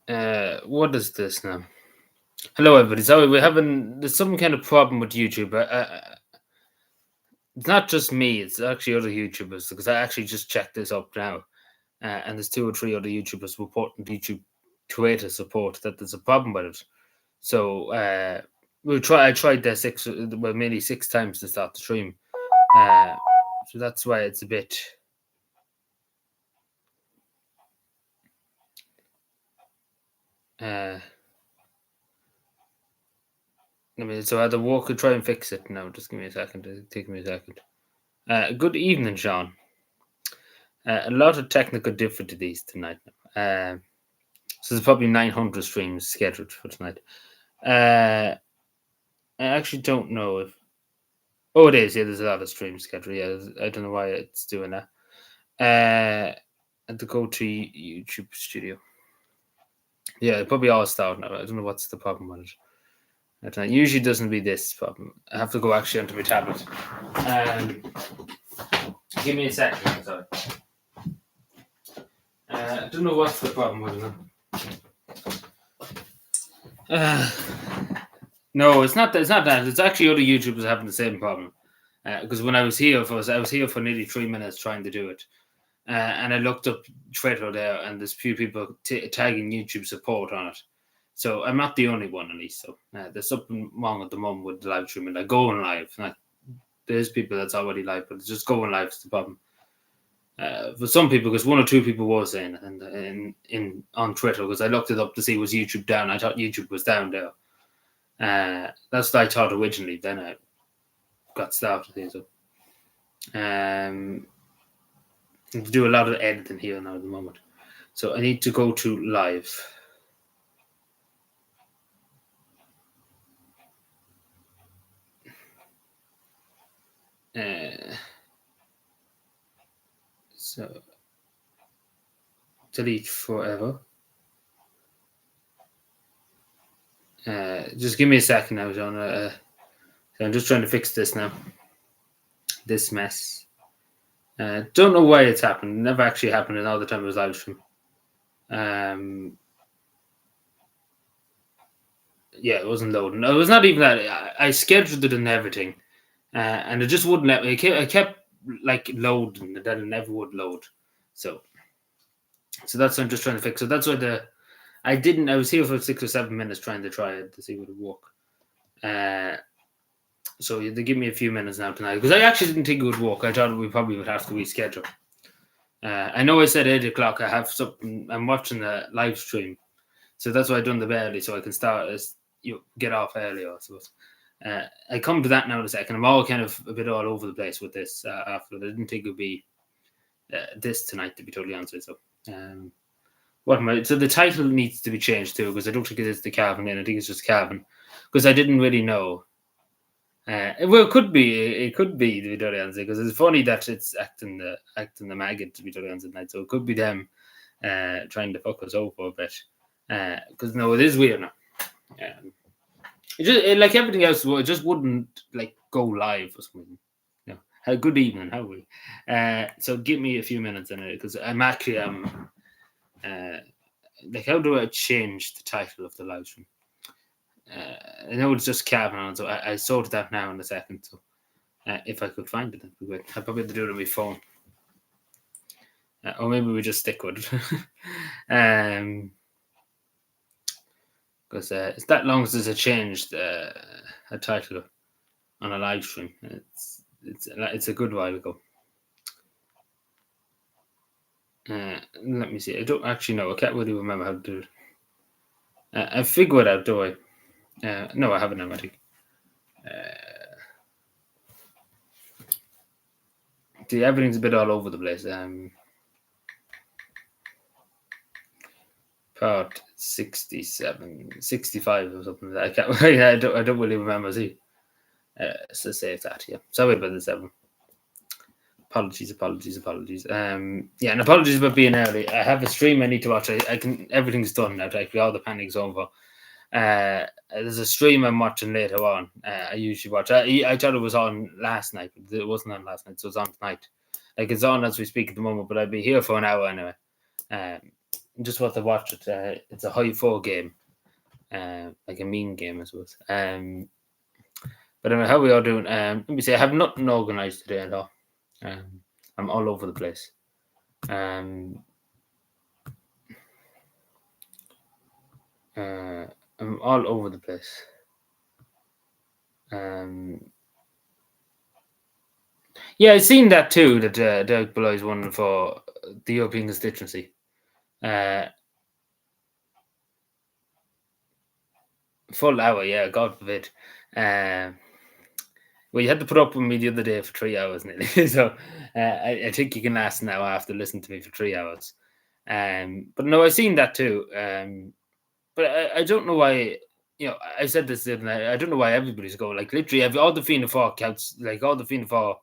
What is this now? Hello, everybody. So there's some kind of problem with YouTube. It's not just me. It's actually other YouTubers because I actually just checked this up now, and there's two or three other YouTubers reporting to YouTube creator support that there's a problem with it. So I tried that mainly 6 times to start the stream. So that's why it's a bit. So I had to walk and try and fix it now. Just give me a second. It'll take me a second. Good evening, Sean. A lot of technical difficulties tonight. So there's probably 900 streams scheduled for tonight. I actually don't know if. Oh, it is. Yeah, there's a lot of streams scheduled. Yeah, I don't know why it's doing that. And to go to YouTube Studio. Yeah, it probably all started now. I don't know what's the problem with it. It usually doesn't be this problem. I have to go actually onto my tablet. Give me a second. Sorry. I don't know what's the problem with it. No, it's not. It's not that. It's actually other YouTubers having the same problem. Because when I was here for nearly 3 minutes trying to do it, and I looked up Twitter there, and there's few people tagging YouTube support on it. So I'm not the only one, at least. So there's something wrong at the moment with the live streaming. Like going live, there's people that's already live, but it's just going live is the problem. For some people, because one or two people were saying it on Twitter, because I looked it up to see was YouTube down. I thought YouTube was down there. That's what I thought originally. Then I got started here. So, to do a lot of editing here now at the moment. So I need to go to live. So delete forever. Just give me a second now, John. I'm just trying to fix this now. This mess. Don't know why it's happened. It never actually happened in all the time it was live stream. Yeah, it wasn't loading. It was not even that. I scheduled it and everything, and it just wouldn't let me. I kept like loading, and then it never would load. So that's what I'm just trying to fix. So that's why I was here for 6 or 7 minutes trying to try it to see would it work. So they give me a few minutes now tonight because I actually didn't think it would work. I thought we probably would have to reschedule. I know I said 8 o'clock. I have something. I'm watching a live stream, so that's why I done the bit early so I can start get off earlier. I suppose. I come to that now in a second. I'm all kind of a bit all over the place with this. After I didn't think it would be this tonight, to be totally honest with you. So, so the title needs to be changed too because I don't think it is the cavan, and I think it's just cavan because I didn't really know. Well, it could be, to be totally honest, because it's funny that it's acting the maggot, to be totally honest, tonight. So it could be them trying to fuck us over a bit. Because no, it is weird now. It just like everything else, it just wouldn't like go live for some reason. No. Good evening, how are we? So give me a few minutes in it because I'm actually like how do I change the title of the live stream? I know it's just cavan on, so I sorted that now in a second. So if I could find it, that'd be great. I'd probably have to do it on my phone. Or maybe we just stick with it. Because it's that long since I changed a title on a live stream. It's a good while ago. Let me see. I don't actually know. I can't really remember how to do it. I figured it out, do I? No, I haven't. I think. See, everything's a bit all over the place. Part 67, 65 or something. I can't. I don't really remember. See, so save that. Yeah, sorry about the 7. Apologies. Yeah, and apologies about being early. I have a stream I need to watch. I can. Everything's done now. Actually, all the panic's over. There's a stream I'm watching later on. I usually watch. I thought it was on last night, but it wasn't on last night, so it's on tonight. Like it's on as we speak at the moment, but I'll be here for an hour anyway. just what to watch it. It's a high four game, like a mean game, I suppose. But anyway, how we all doing? Let me see. I have nothing organised today at all. I'm all over the place. Um, I'm all over the place. Yeah, I've seen that too. That Derek Bolloy's won for the European constituency. Full hour, yeah. God forbid. Well, you had to put up with me the other day for 3 hours nearly. So I think you can last now after listening to me for 3 hours. But no, I've seen that too. But I don't know why. I said this the other night. I don't know why everybody's going like literally all the Fianna Fáil counts, like all the Fianna Fáil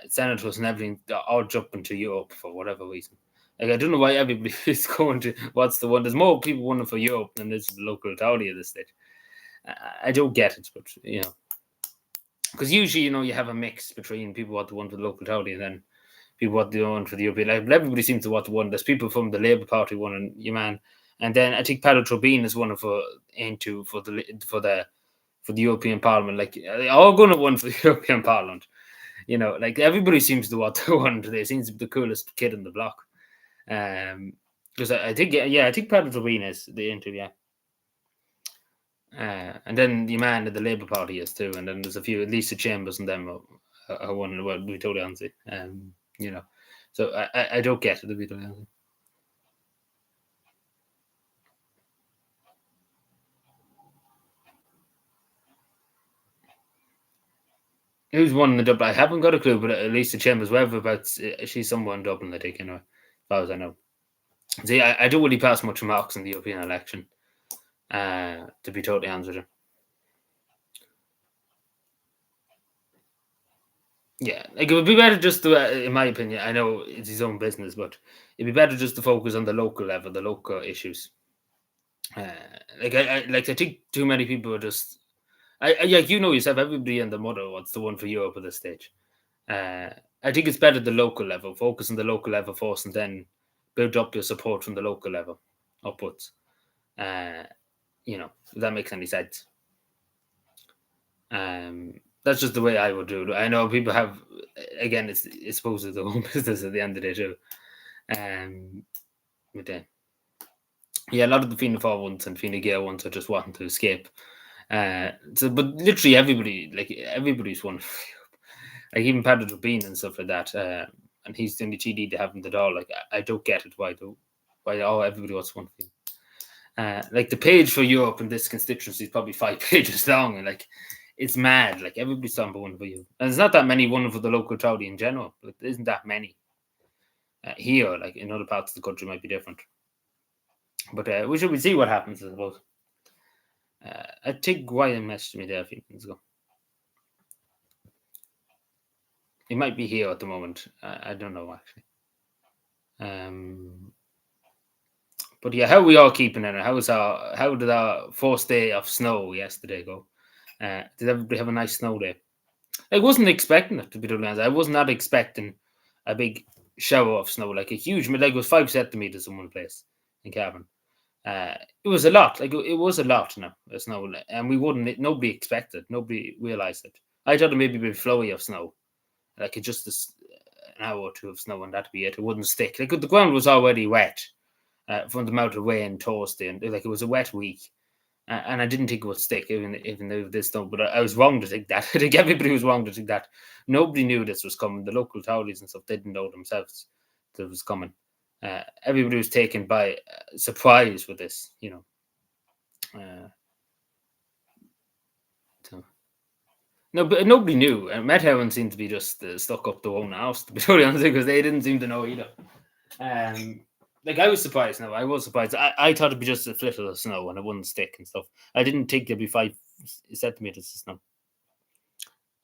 senators and everything, they're all jumping to Europe for whatever reason. Like I don't know why everybody is going to what's the one. There's more people wanting for Europe than there's the local authority at this stage. I don't get it, but because usually you have a mix between people want the one for the local authority and then people want the one for the European. Like, everybody seems to want the one. There's people from the Labour Party one and your man, and then I think Paolo Trubin is one for into for the European Parliament. Like they're all going to one for the European Parliament. Like everybody seems to want the one today. Seems to be the coolest kid in the block. Because I think I think Paolo Trubin is the interview. Yeah. And then the man of the Labour Party is too, and then there's a few, Lisa Chambers and them are one in the world. We totally honestly, so I don't get it. To be totally honest. Who's one in the Dublin? I haven't got a clue, but Lisa Chambers, wherever about she's somewhere in Dublin, I think, as far as I know. See, I don't really pass much remarks in the European election, to be totally honest with you. Yeah, like it would be better just to, in my opinion, I know it's his own business, but it'd be better just to focus on the local level, the local issues. I think too many people are just, like yourself, everybody and the mother wants the one for Europe at this stage. I think it's better at the local level, focus on the local level first, and then build up your support from the local level upwards. If that makes any sense. That's just the way I would do it. I know people have, again, it's supposed to be their own business at the end of the day too. But a lot of the Fianna Fáil ones and Fianna Gael ones are just wanting to escape. But literally everybody's one. Like even Patrick Rubin and stuff like that. And he's the only TD to have in the door. Like I don't get it. Why everybody wants one thing. Like the page for Europe in this constituency is probably 5 pages long, and like it's mad. Like everybody's talking about one for you, and there's not that many one for the local authority in general. Like there isn't that many here. Like in other parts of the country, might be different. But we should see what happens. I suppose. I think Graham messaged me there a few minutes ago. He might be here at the moment. I don't know actually. But yeah, how are we all keeping it? How did our first day of snow yesterday go? Did everybody have a nice snow day? I wasn't expecting it, to be totally honest. I was not expecting a big shower of snow, like a huge, like it was 5 centimeters in one place in Cavan. It was a lot. Like it was a lot now, snow, and nobody expected, nobody realized it. I thought it maybe be flowy of snow, like it just an hour or two of snow, and that'd be it. It wouldn't stick. Like the ground was already wet from the amount of rain Thursday, and like it was a wet week. And I didn't think it would stick, even though this don't. But I was wrong to think that. I think everybody was wrong to think that. Nobody knew this was coming. The local authorities and stuff didn't know themselves that it was coming. Everybody was taken by surprise with this, No, but nobody knew. And Met Heron seemed to be just stuck up their own house, to be totally honest, because they didn't seem to know either. Like I was surprised. No, I was surprised. I thought it'd be just a little of snow and it wouldn't stick and stuff. I didn't think there'd be 5 centimeters of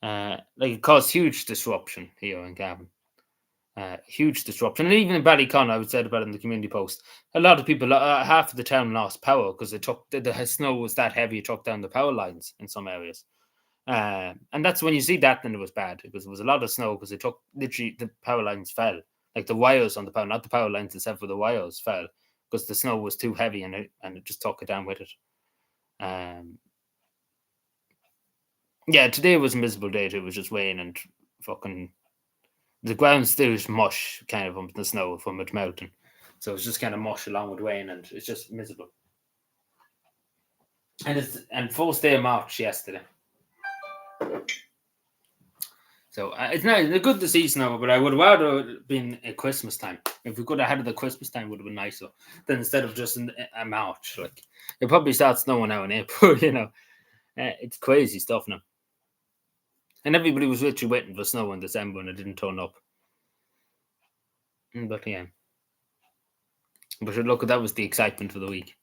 snow. Like it caused huge disruption here in Cavan. Huge disruption, and even in Ballycon, I would say about it in the community post. A lot of people, half of the town lost power because it took the snow was that heavy. It took down the power lines in some areas. And that's when you see that, then it was bad because there was a lot of snow because it took literally the power lines fell, like the wires on the power, not the power lines itself, but the wires fell because the snow was too heavy and it just took it down with it. Yeah, today was a miserable day too. It was just rain and fucking the ground still is mush, kind of from the snow from it melting. So it's just kind of mush along with rain, and it's just miserable. And first day of March yesterday. So it's not it's good to see snow, but I would rather been at Christmas time. If we could have had it at Christmas time, would have been nicer than instead of just in March. Like it probably starts snowing now in April. It's crazy stuff now. And everybody was literally waiting for snow in December, and it didn't turn up. But yeah, but look, that was the excitement for the week.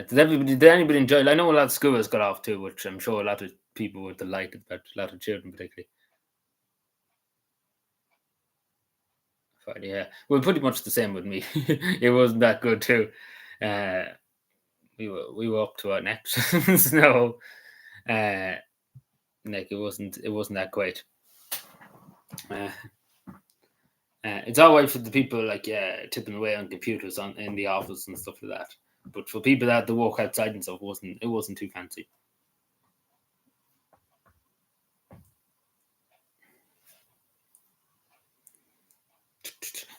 Did anybody enjoy it? I know a lot of schools got off too, which I'm sure a lot of people were delighted about, a lot of children particularly. Friday, yeah. Well, pretty much the same with me. It wasn't that good too. We were up to our necks in snow. Like it wasn't that great. It's all right for the people like tipping away on computers in the office and stuff like that. But for people that had to walk outside and stuff, it wasn't too fancy.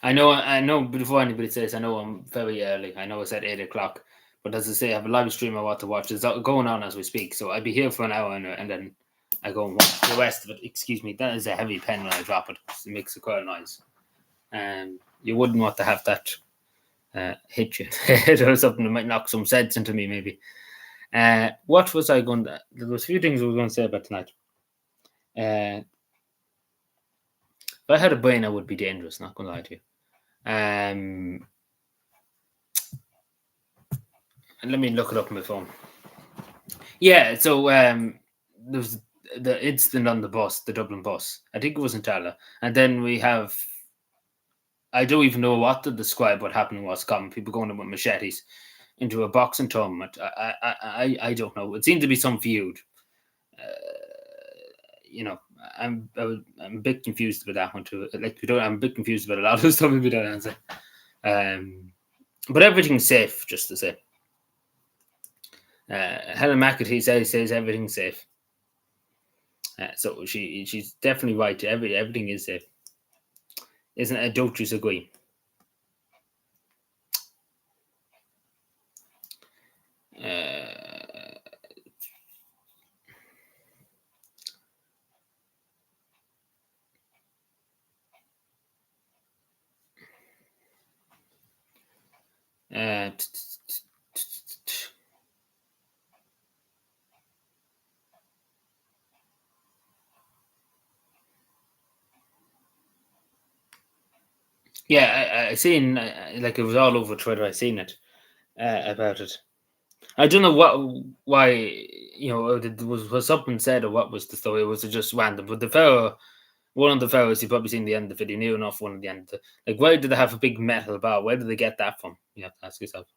I know. Before anybody says, I know I'm very early. I know it's at 8 o'clock, but as I say, I have a live stream I want to watch. It's going on as we speak, so I'll be here for an hour and then I go and watch the rest of it. Excuse me, that is a heavy pen when I drop it. It makes a quite noise. You wouldn't want to have that hit you or something that might knock some sense into me, maybe. What was I going to... There was a few things we were going to say about tonight. If I had a brain, I would be dangerous, not going to lie to you. And let me look it up on my phone. Yeah, so there was the incident on the bus, the Dublin bus. I think it was in Tala. And then we have... I don't even know what to describe what happened in what's common. People going in with machetes into a boxing tournament. I don't know. It seemed to be some feud. I'm a bit confused about that one too. I'm a bit confused about a lot of stuff we don't answer. But everything's safe, just to say. Helen McAtee says everything's safe. So she's definitely right. Everything is safe. Isn't it? Don't you agree? Yeah, I seen like it was all over Twitter. I seen it about it. I don't know why was something said or what was the story. It was just random. But one of the fellows, you probably seen the end of the video, near enough one of the end. Like, why did they have a big metal bar? Where did they get that from? You have to ask yourself.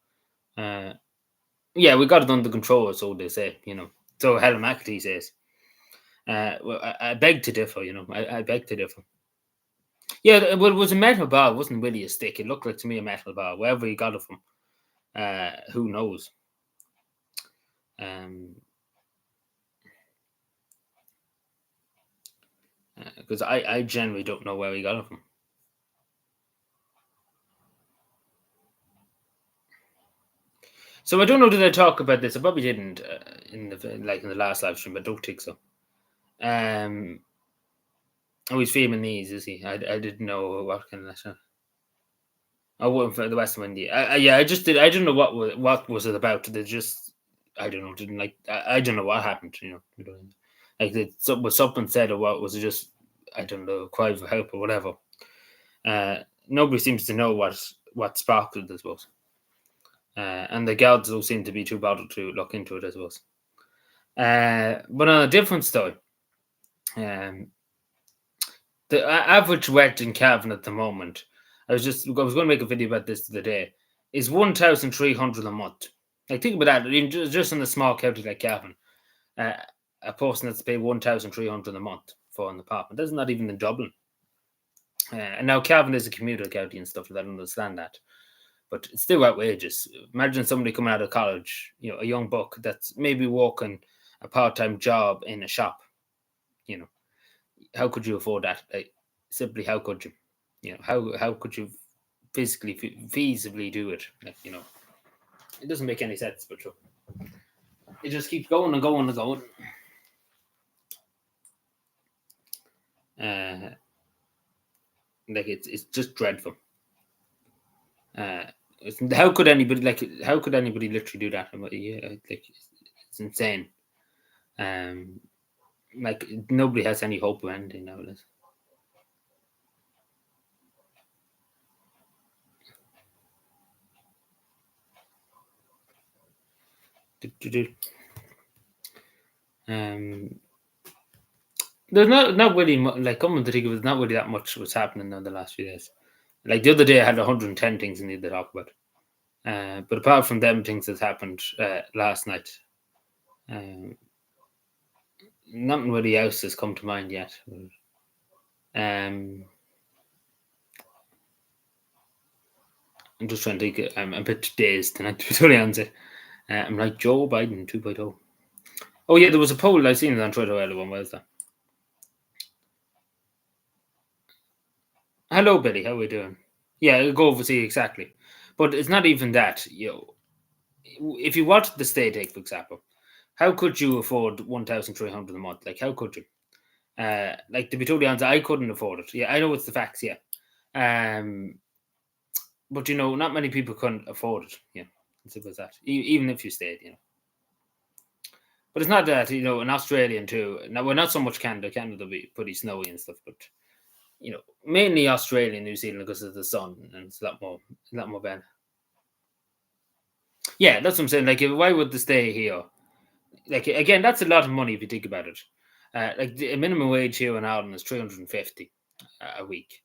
Yeah, we got it under control, so they say. So Helen McAtee says. Well, I beg to differ. I beg to differ. Yeah, well, it was a metal bar. It wasn't really a stick. It looked like to me a metal bar. Wherever he got it from, who knows? Because I generally don't know where he got it from. So I don't know. Did I talk about this? I probably didn't in the last live stream, but don't think so. Oh, he's filming these, is he? I didn't know what kind of national. I wasn't for the Western India. Yeah, I just did. I don't know what was it about. They just, I don't know. Didn't like. I don't know what happened. Like was something said or what was it? Just I don't know. Cry for help or whatever. Nobody seems to know what sparked it, I suppose. And the guards don't seem to be too bothered to look into it, I suppose. But on a different story, the average rent in Cavan at the moment, I was going to make a video about this the other day, is 1,300 a month. Like think about that. Just in a small county like Cavan, uh, a person that's pay 1,300 a month for an apartment. That's not even in Dublin. And now Cavan is a commuter county and stuff like that. I understand that, but it's still outrageous. Imagine somebody coming out of college, a young buck that's maybe working a part-time job in a shop. You know, how could you afford that? Like, simply, how could you? How could you physically, feasibly do it? Like, it doesn't make any sense. But sure, it just keeps going and going and going. Uh, like it's just dreadful. Uh, how could anybody how could anybody literally do that? Yeah, like it's insane. Um, like nobody has any hope of anything nowadays. Um, there's not really like coming to think of it, there's not really that much was happening in the last few days. Like the other day, I had 110 things I needed to talk about. But apart from them things that happened last night, um, nothing really else has come to mind yet. Um, I'm just trying to think. I'm a bit dazed tonight, to be totally honest. I'm like Joe Biden 2.0. Oh yeah, there was a poll I seen it on Twitter earlier. When was that? Hello, Billy. How we doing? Yeah, go over see exactly. But it's not even that. If you watch the state take, for example, how could you afford 1,300 a month? Like, how could you? Like to be totally honest, I couldn't afford it. Yeah, I know it's the facts. Yeah, um, but not many people can afford it. Yeah, it's simple as that. Even if you stayed. But it's not that in Australian too. Now we're not so much Canada. Canada will be pretty snowy and stuff, but mainly Australia and New Zealand because of the sun and it's a lot more better. Yeah, that's what I'm saying. Like, why would they stay here? Like, again, that's a lot of money if you think about it. Like, the minimum wage here in Ireland is 350 a week,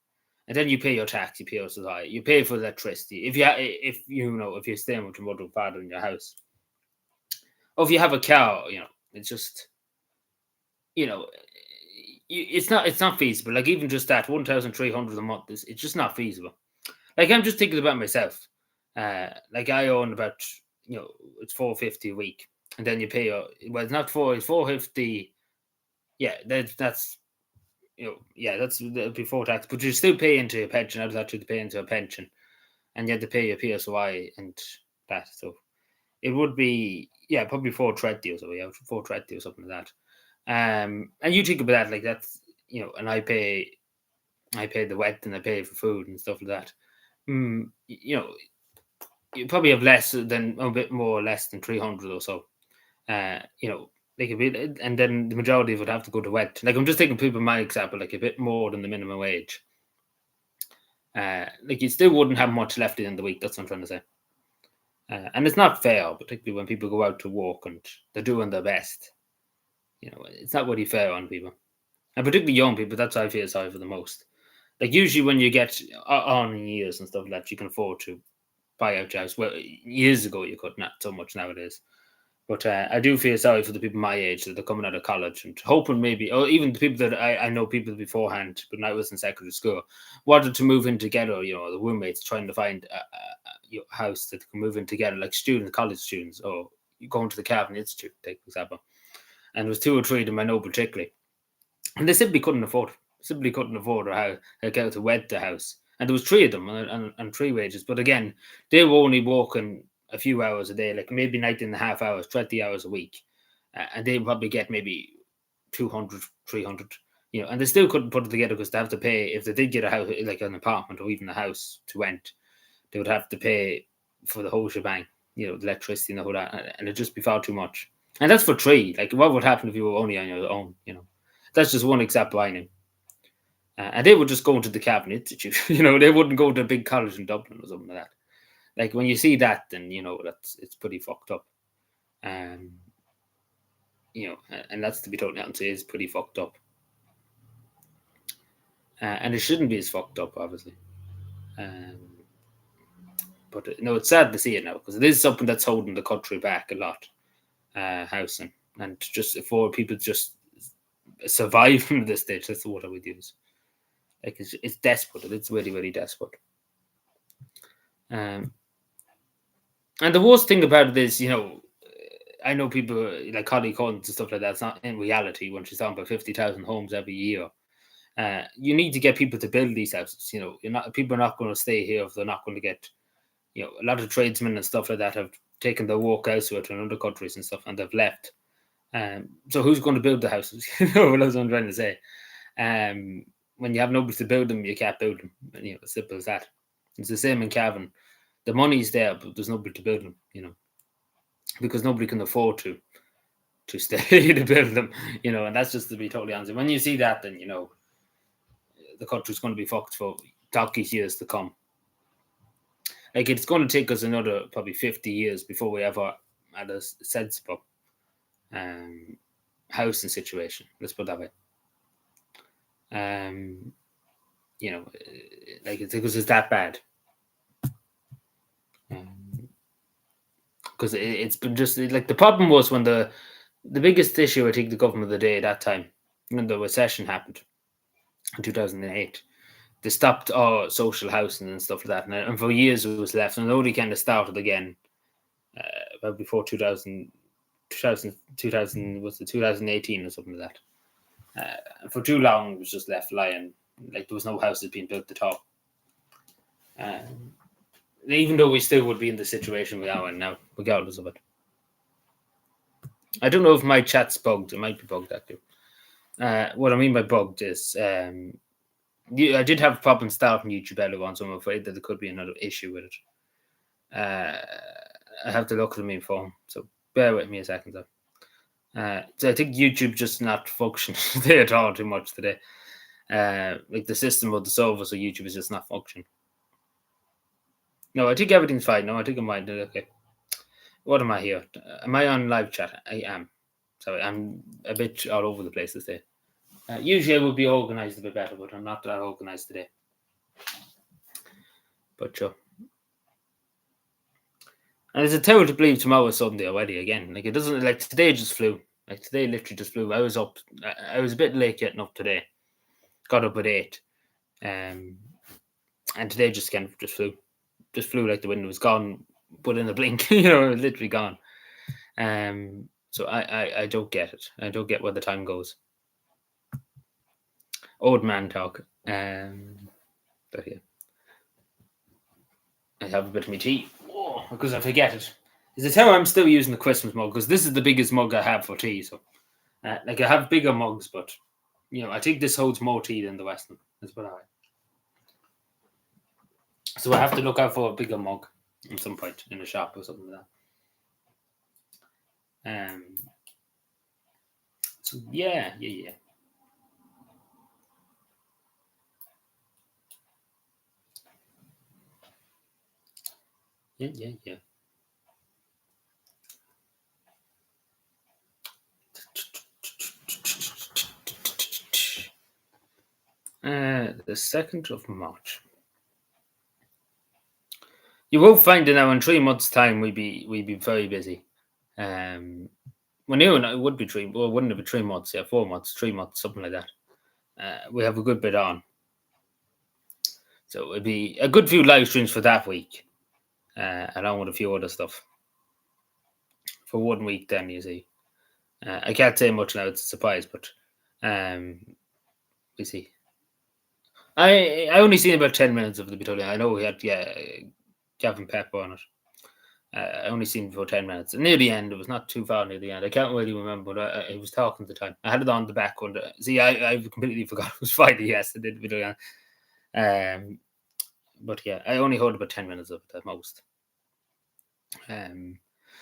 and then you pay your tax, you pay your society, you pay for electricity. If you're staying with your mother and father in your house, or if you have a car, it's just you know, it's not feasible. Like even just that 1,300 a month is it's just not feasible. Like I'm just thinking about myself. Like I own about it's 450 a week, and then you pay your well it's not it's 450. Yeah, that's yeah that's before tax, but you still pay into a pension. I was actually to pay into a pension, and you had to pay your PSY and that. So it would be probably 430 or so. Yeah, 430 or something like that. And you think about that like that's and I pay the wet and I pay for food and stuff like that. You probably have less than a bit more or less than 300 or so. Like a bit, and then the majority would have to go to wet. Like I'm just taking people my example, like a bit more than the minimum wage. Like you still wouldn't have much left in the week. That's what I'm trying to say. And it's not fair, particularly when people go out to work and they're doing their best. It's not really fair on people, and particularly young people. That's what I feel sorry for the most. Like usually when you get on in years and stuff like that, you can afford to buy out your house. Well, years ago you could, not so much nowadays. But I do feel sorry for the people my age that are coming out of college and hoping maybe, or even the people that I know people beforehand, but when I was in secondary school, wanted to move in together. The roommates trying to find a house that can move in together, like students, college students, or going to the Cavan Institute, take for example. And there was two or three of them I know particularly, and they simply couldn't afford it. Simply couldn't afford or how to rent the house. And there was three of them and three wages. But again, they were only working a few hours a day, like maybe 19.5 hours, 20 hours a week. And they probably get maybe 200, 300. And they still couldn't put it together because they have to pay, if they did get a house, like an apartment or even a house to rent, they would have to pay for the whole shebang, the electricity and all that. And it'd just be far too much. And that's for three. Like, what would happen if you were only on your own? That's just one example I knew. And they would just go into the Cavan Institute. They wouldn't go to a big college in Dublin or something like that. Like when you see that, then it's pretty fucked up. Um, and that's to be totally honest, it is pretty fucked up. And it shouldn't be as fucked up, obviously. Um, But no, it's sad to see it now because it is something that's holding the country back a lot. Housing and just for people just survive from this stage. That's the word I would use. Like it's desperate. It's very very desperate. Um, and the worst thing about it is, I know people like Connie Collins and stuff like that. It's not in reality when she's talking about 50,000 homes every year. You need to get people to build these houses. People are not going to stay here if they're not going to get. A lot of tradesmen and stuff like that have taken their work elsewhere to other countries and stuff, and they've left. So who's going to build the houses? What I'm trying to say. When you have nobody to build them, you can't build them. As simple as that. It's the same in Cavan. The money's there, but there's nobody to build them. Because nobody can afford to stay to build them. And that's just to be totally honest. When you see that, then the country's going to be fucked for donkey's years to come. Like it's going to take us another probably 50 years before we ever had a sensible housing situation. Let's put it that way. Like it's because it's that bad. Because it's been just like the problem was when the biggest issue I think the government of the day at that time when the recession happened in 2008. They stopped all social housing and stuff like that, and for years it was left, and it only kind of started again about before 2000 was it 2018 or something like that. For too long, it was just left lying, like there was no houses being built at all. Even though we still would be in the situation we are in now, regardless of it. I don't know if my chat's bugged. It might be bugged actually. What I mean by bugged is I did have a problem starting YouTube earlier on, so I'm afraid that there could be another issue with it. I have to look at the main phone, so bear with me a second though. So I think YouTube just not functioning today at all too much today. Like the system of the server, so YouTube is just not functioning. No, I think everything's fine. No, I think I'm fine. Okay. What am I here? Am I on live chat? I am. Sorry, I'm a bit all over the place today. Usually I would be organised a bit better, but I'm not that organised today. But sure. And it's a terrible to believe tomorrow Sunday already again. Like it doesn't like today just flew. Like today literally just flew. I was up. I was a bit late getting up today. Got up at 8. And today just kind of just flew. Just flew like the wind was gone, but in a blink, literally gone. So I don't get it. I don't get where the time goes. Old man talk. But yeah. I have a bit of my tea. Oh, because I forget it. Is it how I'm still using the Christmas mug? Because this is the biggest mug I have for tea. So, like I have bigger mugs, but I think this holds more tea than the Western. That's what I. So I have to look out for a bigger mug at some point in a shop or something like that. So yeah. Yeah. The 2nd of March. You will find it now in 3 months' time. We'd be very busy. Well, it would be 3. Well, wouldn't it be 3 months? Yeah, 4 months, 3 months, something like that. We have a good bit on, so it'd be a good few live streams for that week, along with a few other stuff. For 1 week, then you see. I can't say much now; it's a surprise, but we see. I only seen about 10 minutes of the Bitolia. I know we had Gavin Pepper on it. I only seen it for 10 minutes. Near the end, it was not too far near the end. I can't really remember, but I was talking at the time. I had it on the background. See, I completely forgot it was Friday yesterday, the video. But yeah, I only heard about 10 minutes of it at most.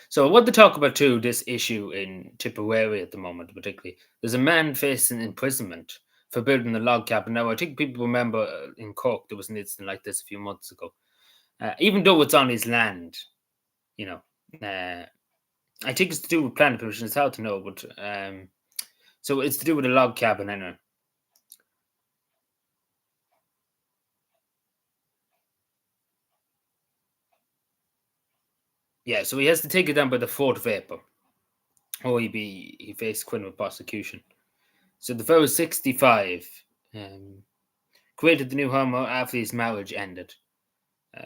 So I want to talk about too this issue in Tipperary at the moment, particularly. There's a man facing imprisonment for building a log cabin. Now, I think people remember in Cork there was an incident like this a few months ago. Even though it's on his land, I think it's to do with planning permission. It's hard to know, but so it's to do with a log cabin anyway. Yeah, so he has to take it down by the 4th of April, or he faced criminal prosecution. So the fellow was 65, um, created the new home after his marriage ended. Uh,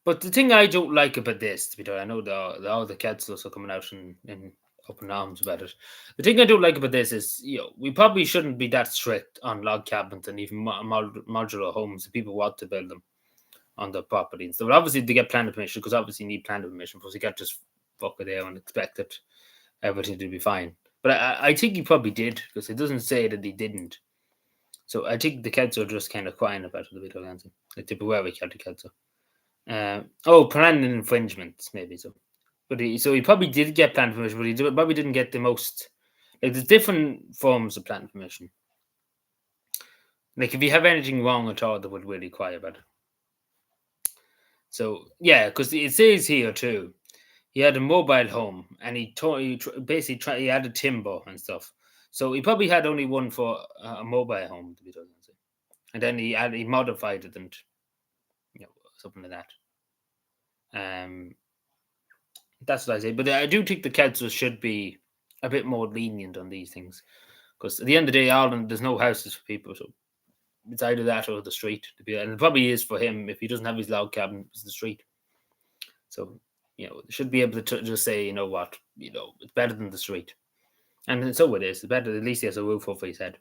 but the thing I don't like about this, to be done, I know all the councillors are coming out and up in arms about it. The thing I don't like about this is, we probably shouldn't be that strict on log cabins and even modular homes if people want to build them on the property. And so obviously they get planning permission, because obviously you need planning permission, because you can't just fuck it there and expect it everything to be fine. But I think he probably did, because it doesn't say that he didn't. So I think the kids are just kind of crying about it a bit, Organza. Like, they were county kids. Planning infringements, maybe so. But he probably did get planning permission, but probably didn't get the most. Like, there's different forms of planning permission. Like, if you have anything wrong at all, they would really cry about it. So yeah, because it says here too, he had a mobile home, and he had a timber and stuff. So he probably had only one for a mobile home, to be honest. And then he modified it and something like that. That's what I say. But I do think the council should be a bit more lenient on these things, because at the end of the day, Ireland, there's no houses for people, so it's either that or the street. And it probably is for him, if he doesn't have his log cabin, it's the street. So they should be able to just say, you know what, it's better than the street, and so it is. It's better. At least he has a roof over his head.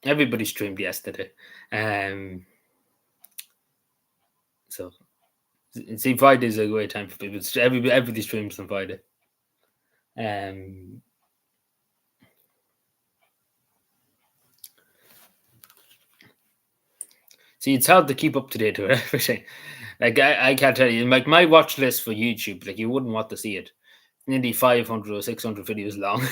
Everybody streamed yesterday. So see, Friday is a great time for people. Everybody streams on Friday. See, it's hard to keep up to date with everything. Like, I can't tell you. Like, my watch list for YouTube, like, you wouldn't want to see it. Nearly 500 or 600 videos long.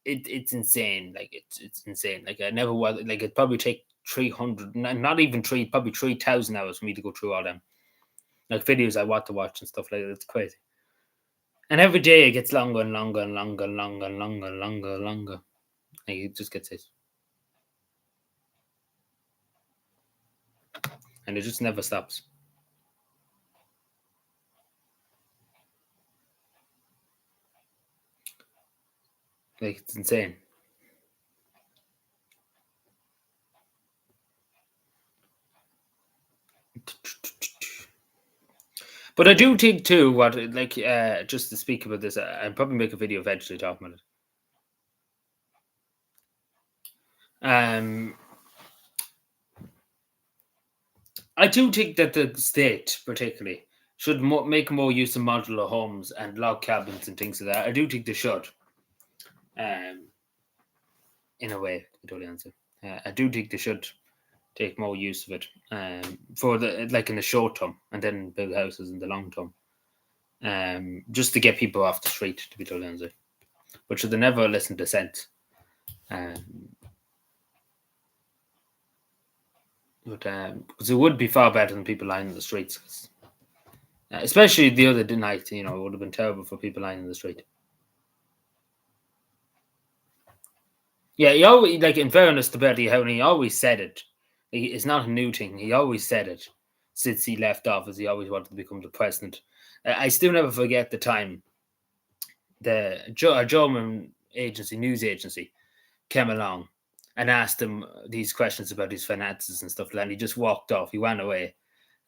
It's insane. Like, it's insane. Like, I never was. Like, it'd probably take 300, not even probably 3,000 hours for me to go through all them. Like, videos I want to watch and stuff like that. It's crazy. And every day it gets longer and longer and longer and longer and longer and longer and longer. Like, it just gets it. And it just never stops. Like, it's insane. But I do think too, just to speak about this, I'll probably make a video eventually talking about it. I do think that the state, particularly, should make more use of modular homes and log cabins and things like that. I do think they should. In a way, to totally answer. I do think they should take more use of it for in the short term, and then build houses in the long term, just to get people off the street, to be totally honest. But should they never listen to sense? Because it would be far better than people lying in the streets. Especially the other night, it would have been terrible for people lying in the street. Yeah, he always, in fairness to Bertie Howard, he always said it. It's not a new thing. He always said it since he left office. He always wanted to become the president. I still never forget the time a German news agency, came along and asked him these questions about his finances and stuff like that. And he just walked off. He ran away.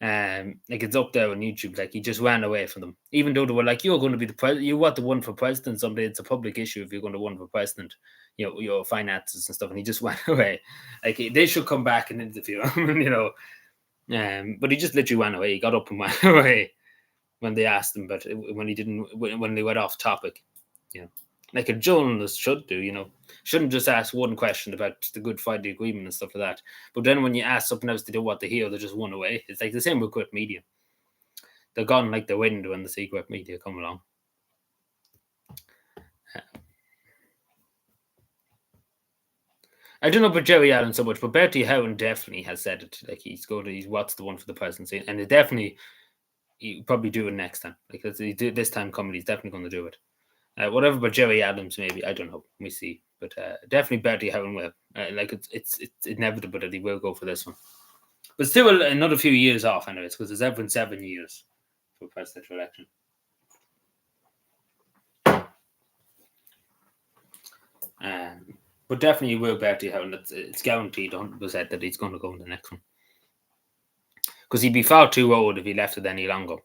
It's up there on YouTube. Like, he just ran away from them, even though they were like, "You're going to be the president. You want the one for president someday. It's a public issue if you're going to run for president. Your finances and stuff." And he just went away. Like, they should come back and interview him. But he just literally ran away. He got up and went away when they asked him, but when they went off topic, like a journalist should do. Shouldn't just ask one question about the Good Friday Agreement and stuff like that. But then when you ask something else they don't want to hear, they just run away. It's like the same with Great Media. They're gone like the wind when the secret media come along. I don't know about Jerry Allen so much, but Bertie Howard definitely has said it. Like, he's what's the one for the presidency, and he'll probably do it next time. Like, this time coming, he's definitely going to do it. Whatever about Jerry Adams, maybe, I don't know. We see, but definitely Bertie Howard will. Like it's inevitable that he will go for this one, but still another few years off, anyways, because it's every 7 years for presidential election. But definitely will Bertie Howard. It's guaranteed 100% that he's going to go in the next one, because he'd be far too old if he left it any longer.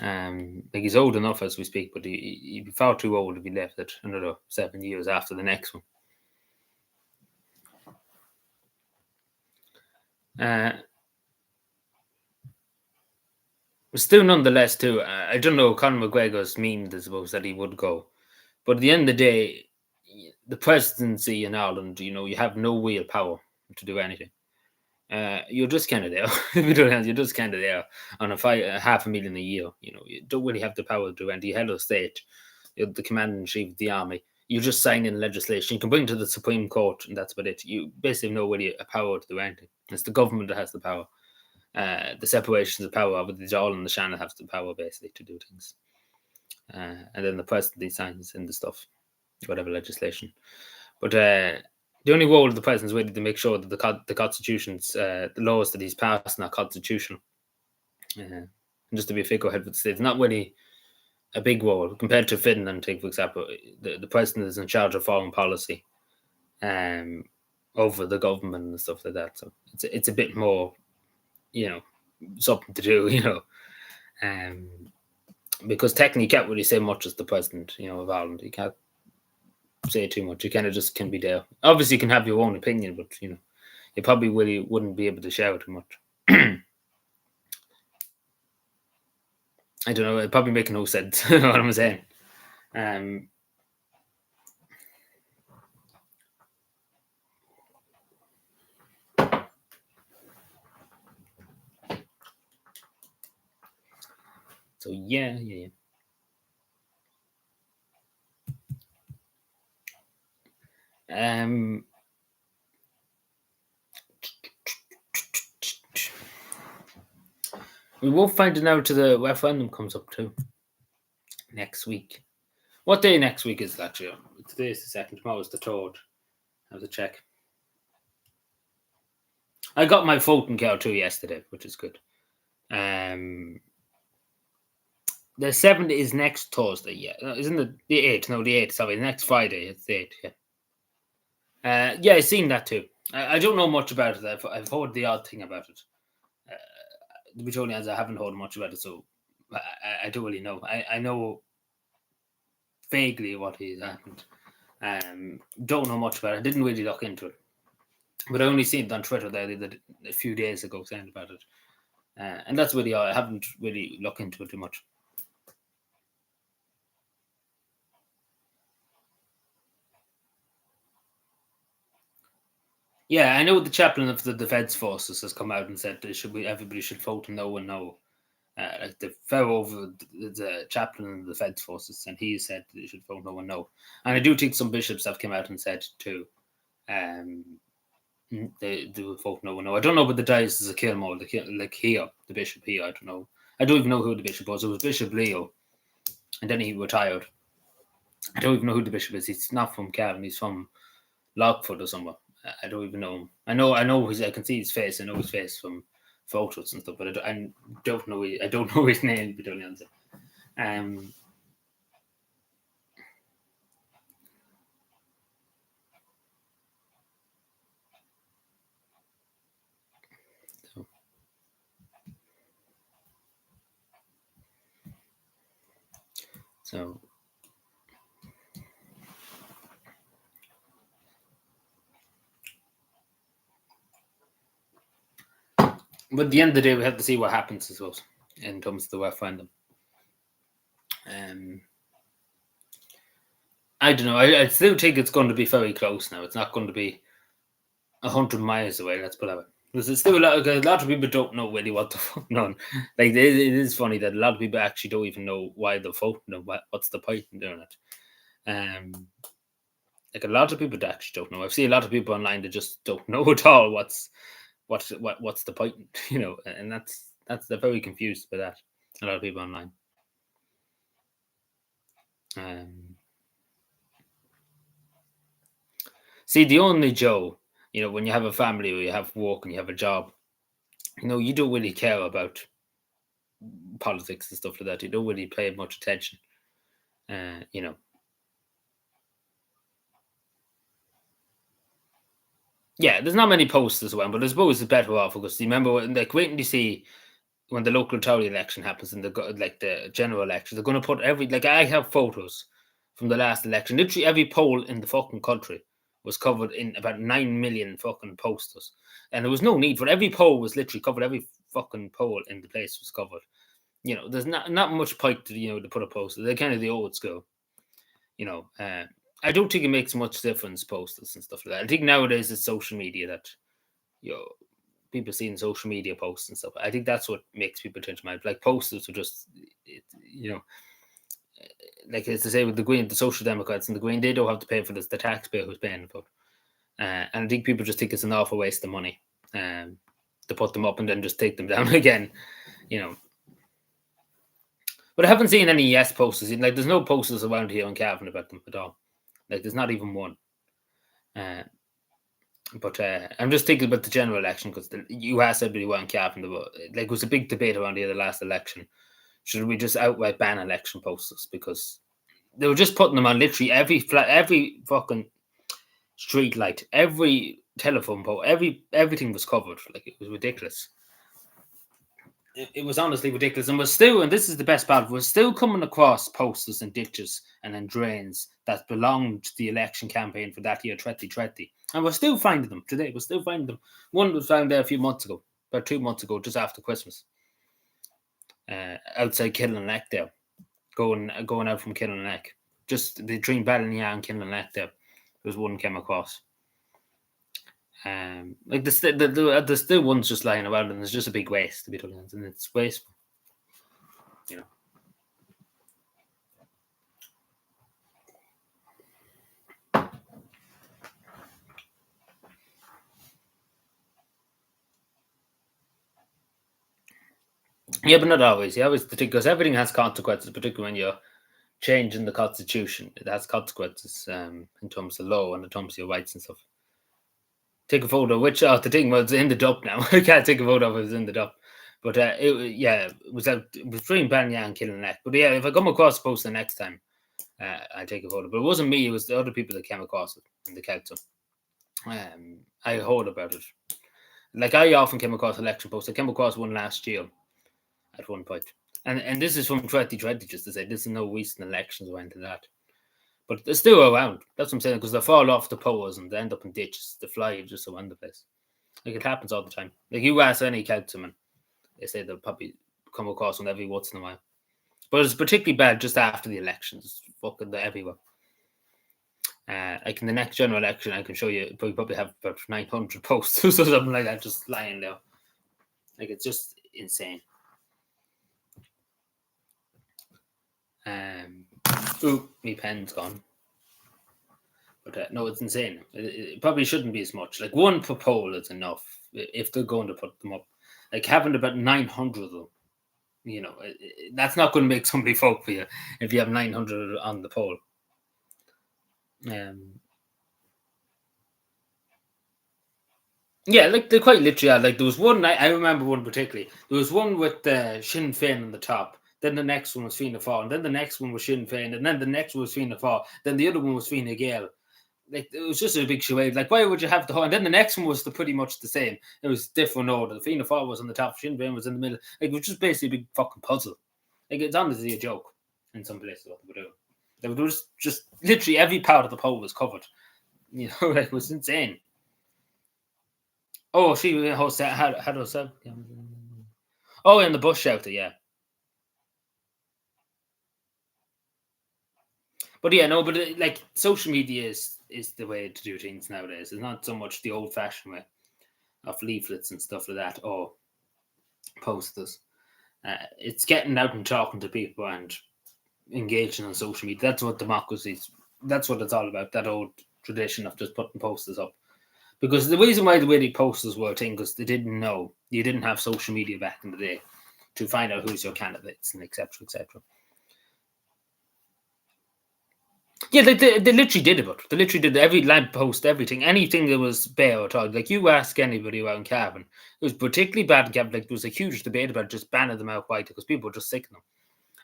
Like he's old enough as we speak, but he'd be far too old if he left it another 7 years after the next one. But still, nonetheless, too, I don't know. Conor McGregor's memed, I suppose, that he would go, but at the end of the day, the presidency in Ireland, you have no real power to do anything. You're just kind of there. You're just kind of there on a $500,000 a year. You don't really have the power to do anything. You're head of state, you're the commander in chief of the army. You just sign in legislation you can bring to the Supreme Court, and that's about it. You basically have no really a power to do anything. It's the government that has the power. The separations of power, but the all in the Shannon have the power basically to do things. And then the president signs in the stuff, whatever legislation. But the only role of the president is really to make sure that the constitutions, the laws that he's passing are constitutional. And just to be a figurehead for the state, it's not really a big role compared to Finland. Take for example, the president is in charge of foreign policy, over the government and stuff like that. So it's a bit more, something to do, because technically you can't really say much as the president, of Ireland. You can't say too much. You kind of just can be there. Obviously, you can have your own opinion, but you probably really wouldn't be able to share too much. I don't know. It probably make no sense what I'm saying. So yeah. We will find it out to the referendum comes up too next week. What day next week is it actually? Today is the 2nd. Tomorrow is the 3rd. I have to check. I got my voting card too yesterday, which is good. The 7th is next Thursday, yeah. Isn't it the 8th? No, the 8th, sorry. Next Friday, it's the 8th, yeah. Yeah, I've seen that too. I don't know much about it. I've heard the odd thing about it. Which only as I haven't heard much about it, so I don't really know. I know vaguely what has happened. Don't know much about it. I didn't really look into it. But I only seen it on Twitter there a few days ago saying about it. And that's really all. I haven't really looked into it too much. Yeah, I know the chaplain of the Defence Forces has come out and said everybody should vote no and no. Like the fellow over the chaplain of the Defence Forces, and he said they should vote no and no. And I do think some bishops have come out and said too. They do vote no and no. I don't know about the diocese of Kilmore, like here, the bishop here. I don't know. I don't even know who the bishop was. It was Bishop Leo, and then he retired. I don't even know who the bishop is. He's not from Cavan. He's from Lockford or somewhere. I don't even know him. I know. I can see his face. I know his face from photos and stuff, but I don't know. I don't know his name. To be totally honest. So. But at the end of the day, we have to see what happens, I suppose, in terms of the referendum. I don't know. I still think it's going to be very close now. It's not going to be 100 miles away. Let's put it that way. Because it's still a lot of people don't know really what they're voting on. Like it is funny that a lot of people actually don't even know why they're voting and what's the point in doing it. Like a lot of people actually don't know. I've seen a lot of people online that just don't know at all what's the point, and they're very confused by that. A lot of people online. See, the only Joe, when you have a family or you have work and you have a job, you don't really care about politics and stuff like that. You don't really pay much attention. You know. Yeah, there's not many posts as well, but I suppose it's better off because you remember waiting to see when the local authority election happens and the general election, they're going to put I have photos from the last election. Literally every poll in the fucking country was covered in about 9 million fucking posters, and there was no need for every poll was literally covered. Every fucking poll in the place was covered. There's not much point to put a poster. They're kind of the old school. You know, uh, I don't think it makes much difference posters and stuff like that. I think nowadays it's social media that you know people seeing social media posts and stuff. I think that's what makes people change their mind. Like posters are just, you know, like as they say with the Green, the Social Democrats and the Green, they don't have to pay for this. The taxpayer who's paying for it. And I think people just think it's an awful waste of money to put them up and then just take them down again. You know. But I haven't seen any yes posters. Like there's no posters around here on Cavan about them at all. Like there's not even one. But I'm just thinking about the general election because you asked everybody who on Cavan. Like it was a big debate around here the last election. Should we just outright ban election posters because they were just putting them on literally every fucking street light, every telephone pole, everything was covered. Like it was ridiculous. It was honestly ridiculous, and this is the best part, we're still coming across posters and ditches and then drains that belonged to the election campaign for that year, 2020, and we're still finding them today. We're still finding them. One was found there a few months ago, about 2 months ago, just after Christmas, outside Killinneck there, going out from Killinneck, just between Ballinya and Killinneck there. There's one came across. Like there's still ones just lying around, and there's just a big waste to be done, and it's wasteful. Yeah, but not always. You always think because everything has consequences, particularly when you're changing the constitution. It has consequences in terms of law and in terms of your rights and stuff. Take a photo, which the thing was in the dump now. I can't take a photo of it was in the dump. But it was between Banya and Killinneck. But yeah, if I come across a post the next time, I take a photo. But it wasn't me; it was the other people that came across it in the council. I heard about it. Like I often came across election posts. I came across one last year at one point, and this is from 2020. Just to say, this is no recent elections or anything like that. But they're still around. That's what I'm saying, because they fall off the poles and they end up in ditches. They fly just around the place. Like it happens all the time. Like you ask any councilman, they say they'll probably come across one every once in a while. But it's particularly bad just after the elections. Fucking they're everywhere. Like in the next general election, I can show you. We probably have about 900 posters or something like that just lying there. Like it's just insane. Ooh, my pen's gone. But no, it's insane. It probably shouldn't be as much. Like one per poll is enough if they're going to put them up. Like having about 900 of them, that's not going to make somebody vote for you if you have 900 on the poll. Yeah, like they quite literally are. Like there was one, I remember one particularly. There was one with Sinn Féin on the top. Then the next one was Fianna Fáil, and then the next one was Sinn Féin, and then the next one was Fianna Fáil. Then the other one was Fine Gael. Like it was just a big charade. Like why would you have the whole? And then the next one was pretty much the same. It was different order. The Fianna Fáil was on the top, Sinn Féin was in the middle. Like it was just basically a big fucking puzzle. Like it's honestly a joke in some places what they were doing. They were just literally every part of the poll was covered. Like it was insane. Oh, she had herself. Oh, in the bus shelter, yeah. But yeah, no, but like social media is the way to do things nowadays. It's not so much the old-fashioned way of leaflets and stuff like that or posters. It's getting out and talking to people and engaging on social media. That's what democracy's. That's what it's all about. That old tradition of just putting posters up. Because the reason why the way the posters were a thing, because they didn't know you didn't have social media back in the day to find out who's your candidates and etc. etc. Yeah, they literally did it, but they literally did every lamp post, everything, anything that was bare at all. Like you ask anybody around Cavan, it was particularly bad in Cavan. Like there was a huge debate about just banning them out white because people were just sick of them.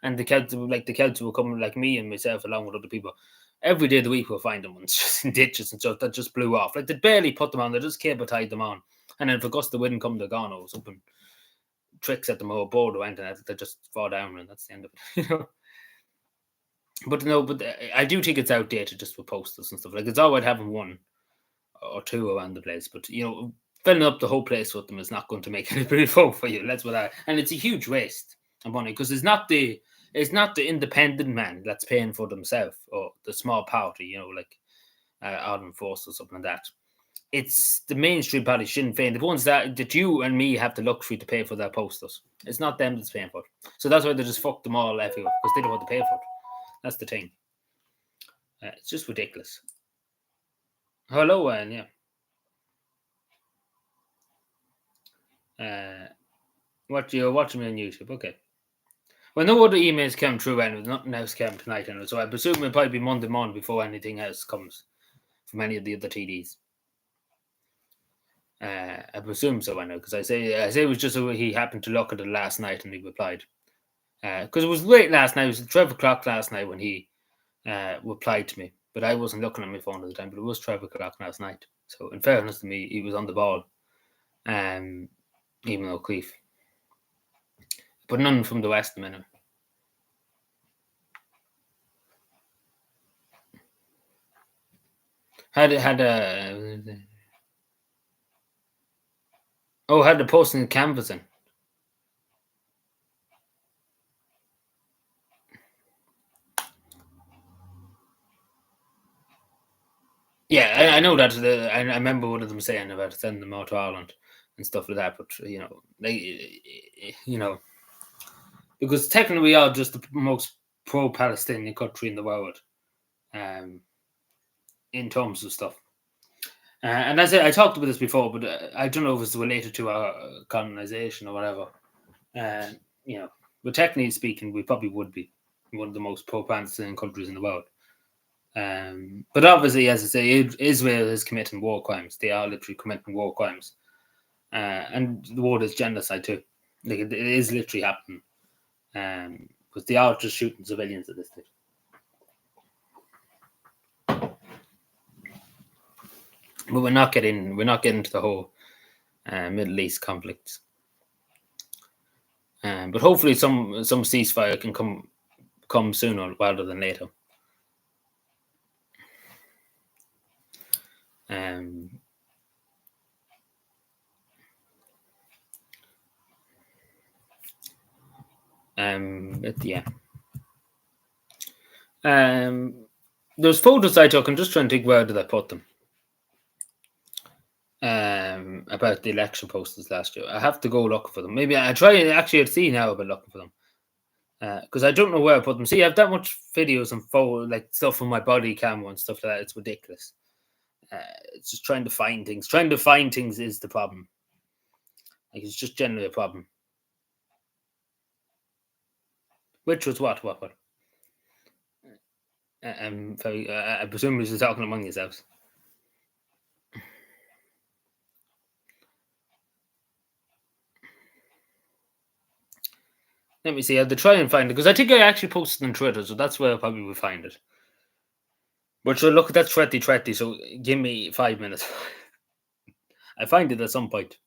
And the Celts were coming, like me and myself, along with other people. Every day of the week we'll find them ones just in ditches and stuff that just blew off. Like they barely put them on, they just cable tied them on. And then if a gust of wind come, they're gone. Or something tricks at them or board or anything, they just fall down and that's the end of it. But no, but I do think it's outdated just with posters and stuff. Like it's all right having one or two around the place, but filling up the whole place with them is not going to make anybody vote for you. That's what and it's a huge waste of money because it's not the independent man that's paying for themselves or the small party, like Armed Force or something like that. It's the mainstream party, Sinn Féin, the ones that you and me have the luxury to pay for their posters. It's not them that's paying for it. So that's why they just fuck them all everywhere because they don't want to pay for it. That's the thing. It's just ridiculous. Hello, yeah. What you're watching me on YouTube? Okay. Well, no other emails came through, and nothing else came tonight, anyway. So I presume it'll probably be Monday morning before anything else comes from any of the other TDs. I presume so, I know, because I say it was just he happened to look at it last night and he replied. Because it was late last night. It was 12 o'clock last night when he replied to me, but I wasn't looking at my phone at the time. But it was 12 o'clock last night. So in fairness to me, he was on the ball. Even O'Keefe, but none from the West of minute. Had the posting canvassing. Yeah, I know that. I remember one of them saying about sending them out to Ireland and stuff like that. But because technically we are just the most pro-Palestinian country in the world, in terms of stuff. And as I talked about this before, but I don't know if it's related to our colonization or whatever. But technically speaking, we probably would be one of the most pro-Palestinian countries in the world. But obviously, as I say, Israel is committing war crimes. They are literally committing war crimes, and the war is genocide too. Like it is literally happening, because they are just shooting civilians at this stage. But we're not getting to the whole Middle East conflicts. But hopefully, some ceasefire can come sooner rather than later. But yeah. Those photos I took, I'm just trying to think where did I put them. About the election posters last year. I have to go look for them. Maybe I try actually to see now about looking for them. Because I don't know where I put them. See, I have that much videos and photos, like stuff from my body camera and stuff like that. It's ridiculous. It's just trying to find things. Trying to find things is the problem. Like it's just generally a problem. Which was what? I presume you're talking among yourselves. Let me see. I have to try and find it because I think I actually posted on Twitter, so that's where I probably will find it. But sure, look, that's 2020, so give me 5 minutes. I find it at some point.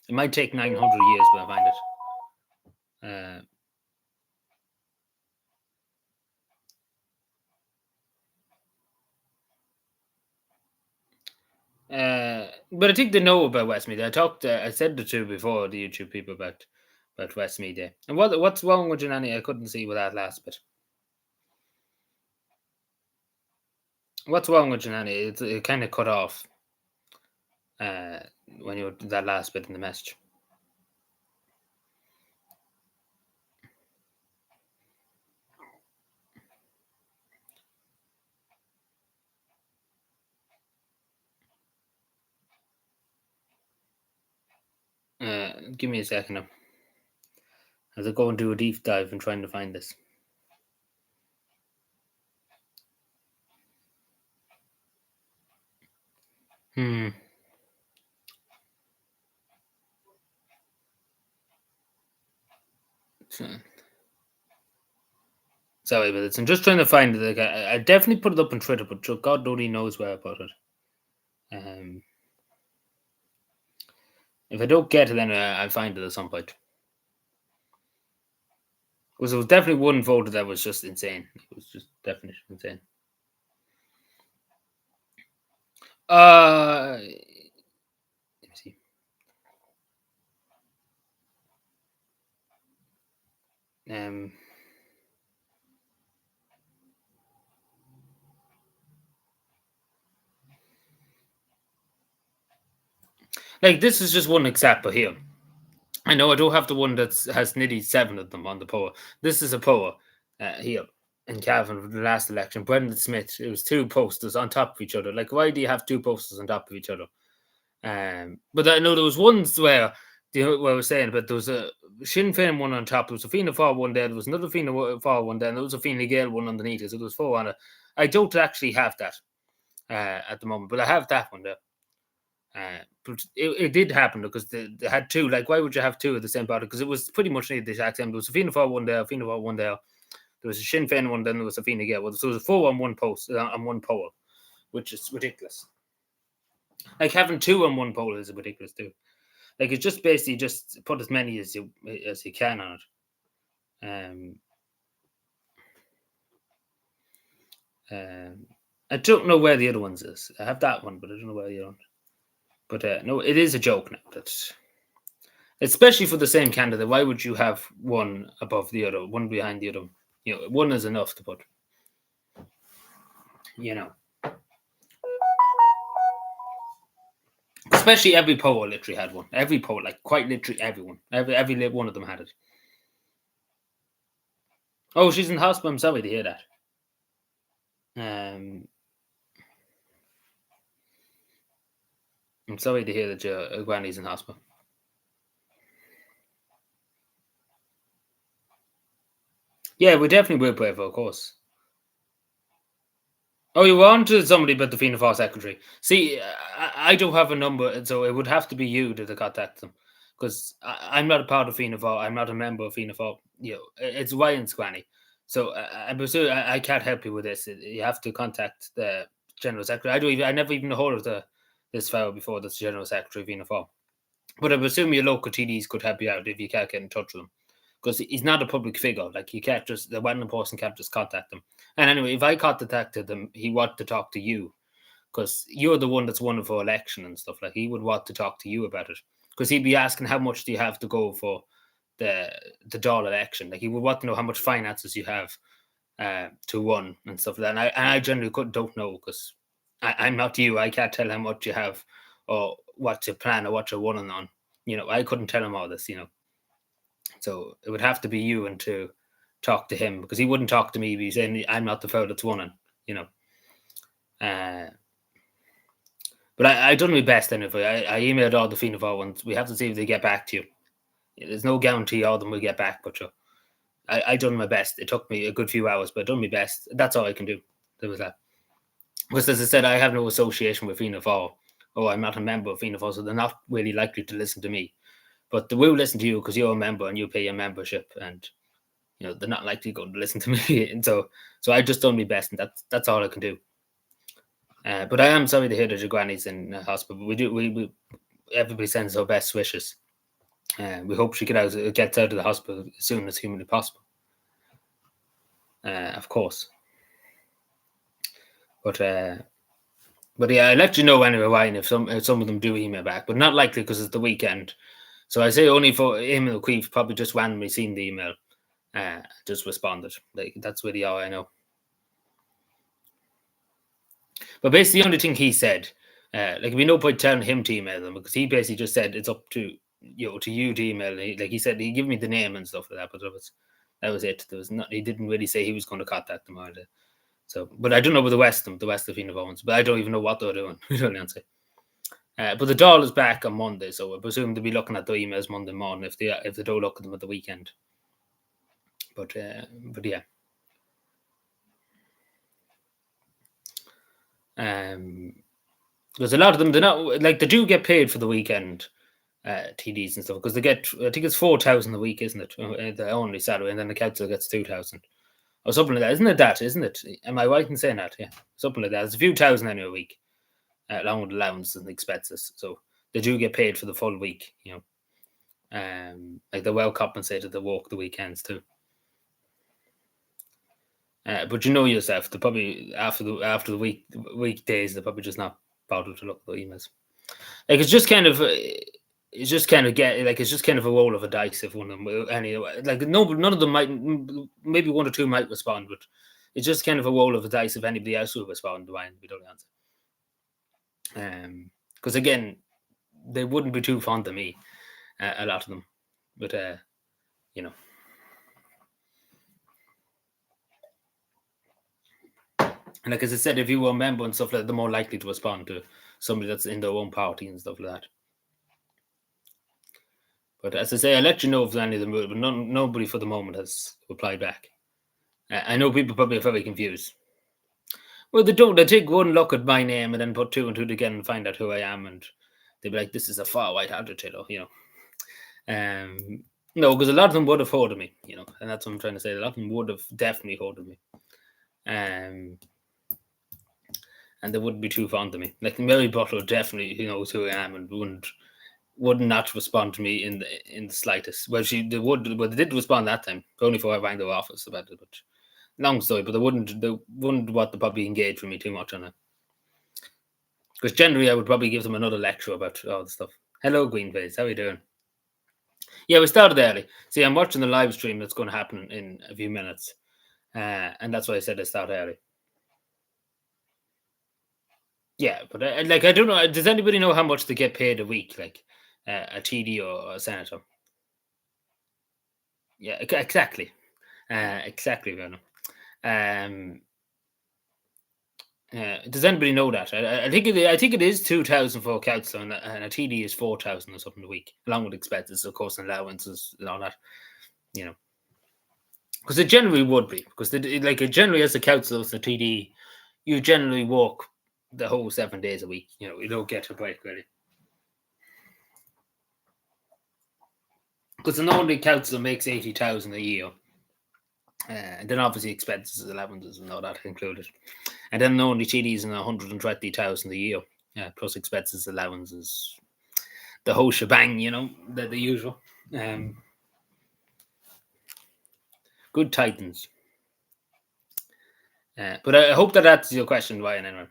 It might take 900 years, but I find it. But I think they know about Westmeath. I said the two before the YouTube people about Westmeath. And what's wrong with Janani? I couldn't see with that last bit. What's wrong with Janani? It kind of cut off when you did that last bit in the message. Give me a second now. As I go and do a deep dive and trying to find this. Hmm. Sorry, but I'm just trying to find it. Like, I definitely put it up on Twitter, but God only knows where I put it. Um, if I don't get it, then I'll find it at some point. Because it was definitely one photo that was just insane. It was just definitely insane. Let me see. Um, like this is just one example here. I know I don't have the one that has nearly 7 of them on the poll. This is a poll here in Cavan for the last election. Brendan Smith. It was 2 posters on top of each other. Like, why do you have 2 posters on top of each other? But I know there was ones where what I was saying, but there was a Sinn Féin one on top. There was a Fianna Fáil one there. There was another Fianna Fáil one there. And there was a Fine Gael one underneath it. So there was 4 on it. I don't actually have that at the moment, but I have that one there. But it did happen because they had 2. Like, why would you have 2 of the same party? Because it was pretty much the exact same. There was a Fianna Fáil one there, a Fianna Fáil one there. There was a Sinn Féin one, then there was a Fine Gael one. So there was 4 on one post on one poll, which is ridiculous. Like having 2 on one poll is ridiculous too. Like it's just basically just put as many as you can on it. I don't know where the other ones is. I have that one, but I don't know where the other one. But no, it is a joke now. That's especially for the same candidate. Why would you have one above the other, one behind the other? You know, one is enough to put. You know, especially every poll literally had one. Every poll, like quite literally everyone, every one of them had it. Oh, she's in hospital. I'm sorry to hear that. Um, I'm sorry to hear that your granny's in hospital. Yeah, we definitely will pray for, of course. Oh, you wanted somebody but the Fianna Fáil secretary. See, I don't have a number, so it would have to be you to contact them. Because I'm not a part of Fianna Fáil. I'm not a member of Fianna Fáil. You know, it's Ryan's granny. So I can't help you with this. You have to contact the general secretary. I never even heard of this fellow before. That's the general secretary of Fianna Fáil. But I presume your local TDs could help you out if you can't get in touch with him. Because he's not a public figure. Like, you can't just, the random person can't just contact him. And anyway, if I contacted him, he wanted to talk to you. Because you're the one that's won for election and stuff. Like, he would want to talk to you about it. Because he'd be asking how much do you have to go for the Dáil election. Like, he would want to know how much finances you have to run and stuff like that. And I generally don't know because I'm not you. I can't tell how much you have or what you plan or what you're running on. You know, I couldn't tell him all this, you know. So it would have to be you and to talk to him because he wouldn't talk to me. He's saying I'm not the fellow that's running, you know. Uh, but I done my best anyway. I emailed all the Fianna Fáil ones. We have to see if they get back to you. There's no guarantee all of them will get back, but sure. I done my best. It took me a good few hours, but I done my best. That's all I can do. There was that. Because as I said, I have no association with Fianna Fáil. Oh, I'm not a member of Fianna Fáil, so they're not really likely to listen to me. But they will listen to you because you're a member and you pay your membership, and you know they're not likely going to listen to me. And so I just done my best, and that's all I can do. But I am sorry to hear that your granny's in hospital. We everybody sends our best wishes. We hope she gets out of the hospital as soon as humanly possible. Of course. But yeah, I'll let you know anyway, Ryan, if some of them do email back, but not likely because it's the weekend. So I say only for email Queeve probably just randomly seen the email, just responded. Like that's really all I know. But basically, the only thing he said, like we no point telling him to email them because he basically just said it's up to to you to email. Like he said, he gave me the name and stuff like that, but that was it. There was not. He didn't really say he was going to contact them either. So, but I don't know about the West of Fianna ones, but I don't even know what they're doing. We don't answer. But the Dáil is back on Monday, so I presume they'll be looking at the emails Monday morning if they don't look at them at the weekend. But yeah. Because a lot of them, they're not like they do get paid for the weekend TDs and stuff because they get, I think it's 4,000 a week, isn't it? The only salary, and then the council gets 2,000 or something like that, isn't it? That isn't it? Am I right in saying that? Yeah, something like that. It's a few thousand anyway a week, along with allowances and expenses. So they do get paid for the full week. Like they're well compensated. They work the weekends too. But you know yourself, they probably after the weekdays, they're probably just not bothered to look at the emails. Like it's just kind of. It's just kind of it's just kind of a roll of a dice if one of them like none of them might, maybe one or two might respond, but it's just kind of a roll of a dice if anybody else will respond to mine. We don't answer. Because again, they wouldn't be too fond of me, a lot of them, but you know. And like as I said, if you were a member and stuff like that, they're more likely to respond to somebody that's in their own party and stuff like that. But as I say, I'll let you know if there's any of them, but nobody for the moment has replied back. I know people probably are very confused. Well, they don't. They take one look at my name and then put two and two together and find out who I am, and they'd be like, "This is a far white agitator," No, because a lot of them would have heard of me, and that's what I'm trying to say. A lot of them would have definitely heard of me, and they wouldn't be too fond of me. Like Mary Butler definitely, knows who I am and would not respond to me in the slightest. Well, they did respond that time, only before I rang their office about it. But long story, but they wouldn't want to probably engage with me too much on it. Because generally, I would probably give them another lecture about all the stuff. Hello, Greenface, how are you doing? Yeah, we started early. See, I'm watching the live stream that's going to happen in a few minutes, and that's why I said I start early. Yeah, but I don't know. Does anybody know how much they get paid a week, like a TD or a senator? Yeah, exactly, Vernon. Does anybody know that? I think it is 2,000 for a councillor, and a TD is 4,000 or something a week, along with expenses, of course, and allowances and all that. Because it generally would be, because it generally, as a councillor, as a TD, you generally work the whole 7 days a week. You don't get a break really. Because the normally councillor makes 80,000 a year. And then obviously expenses, allowances, and all that included. And then the only TDs in 120,000 a year, plus expenses, allowances, the whole shebang. The usual. Good Titans. But I hope that answers your question, Ryan. Anyway.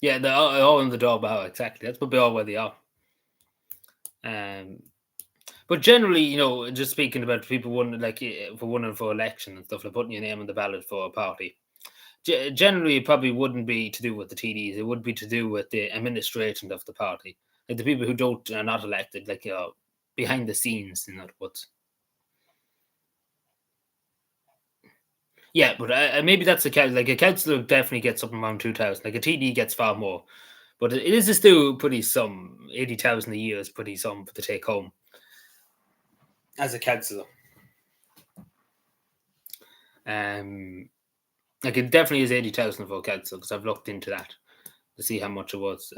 Yeah, they're all in the door bow, exactly. That's probably all where they are. But generally, just speaking about people running for election and stuff, like putting your name on the ballot for a party, generally it probably wouldn't be to do with the TDs. It would be to do with the administration of the party, like the people who are not elected, like behind the scenes, in other words. Yeah, but maybe that's the case. Like a councillor definitely gets something around 2,000. Like a TD gets far more, but it is still pretty sum. 80,000 a year is pretty sum for the take home as a councillor. Like it definitely is 80,000 for a councillor, because I've looked into that to see how much it was.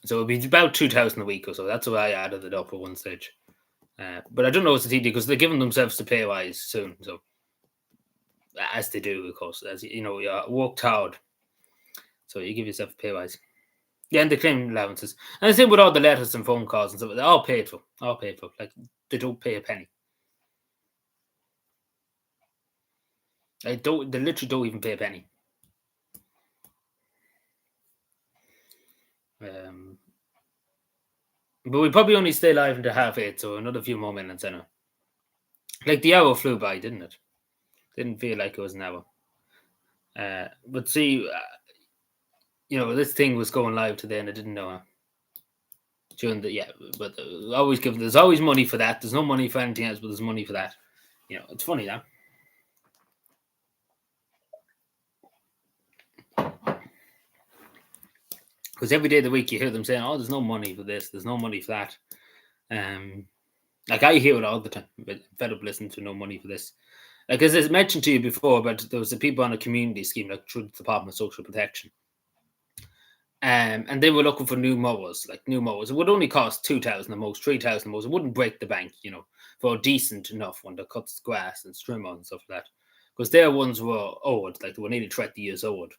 So it'd be about 2,000 a week or so. That's why I added it up at one stage. But I don't know what's the TD, because they're giving themselves the pay rise soon. So as they do, of course, as you worked hard, so you give yourself a pay rise. Yeah, and they claim allowances, and the same with all the letters and phone calls and stuff. They're all paid for. Like they don't pay a penny. They literally don't even pay a penny. But we probably only stay live until 8:30, so another few more minutes, I know. Like the hour flew by, didn't it? Didn't feel like it was an hour. But see, this thing was going live today, and I didn't know. But there's always money for that. There's no money for anything else, but there's money for that. It's funny that. Because every day of the week you hear them saying, "Oh, there's no money for this. There's no money for that." Like I hear it all the time. But I'm fed up listening to no money for this. Like as I mentioned to you before, but there was the people on a community scheme, like through the Department of Social Protection. And they were looking for new mowers, like new mowers. It would only cost 2,000 at most, 3,000 at most. It wouldn't break the bank, for a decent enough one that cuts grass and trimmer and stuff like that. Because their ones were old, like they were nearly 30 years old.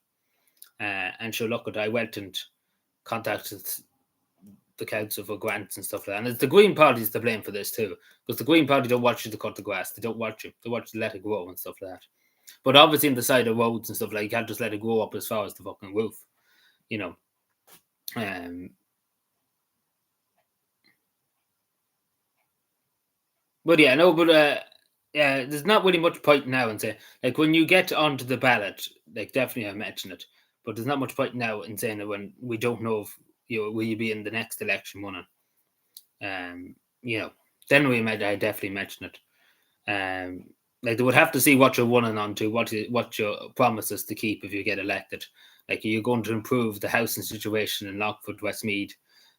And sure, look, I went and contacted the council for grants and stuff like that. And it's the Green Party's to blame for this too, because the Green Party don't want you to cut the grass. They don't want you. They want you to let it grow and stuff like that. But obviously, in the side of roads and stuff like, you can't just let it grow up as far as the fucking roof, you know. But yeah, no, but yeah, there's not really much point now in saying, like, when you get onto the ballot, like, definitely I mention it, but there's not much point now in saying that when we don't know if will you be in the next election winning, um, you know, then I definitely mention it. Like they would have to see what you're running on to, what your promises to keep if you get elected. Like, are you going to improve the housing situation in Lockwood, Westmead?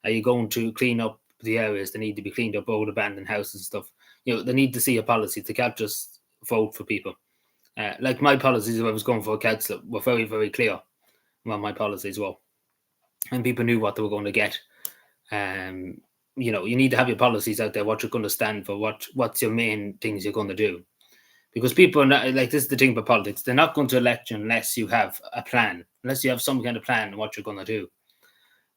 Are you going to clean up the areas that need to be cleaned up, old abandoned houses and stuff? They need to see a policy. They can't just vote for people. Like my policies, if I was going for a councillor, were very, very clear what my policies were, and people knew what they were going to get. You need to have your policies out there, what you're going to stand for, what's your main things you're going to do. Because people are not, like, this is the thing about politics, they're not going to elect you unless you have a plan, unless you have some kind of plan on what you're going to do.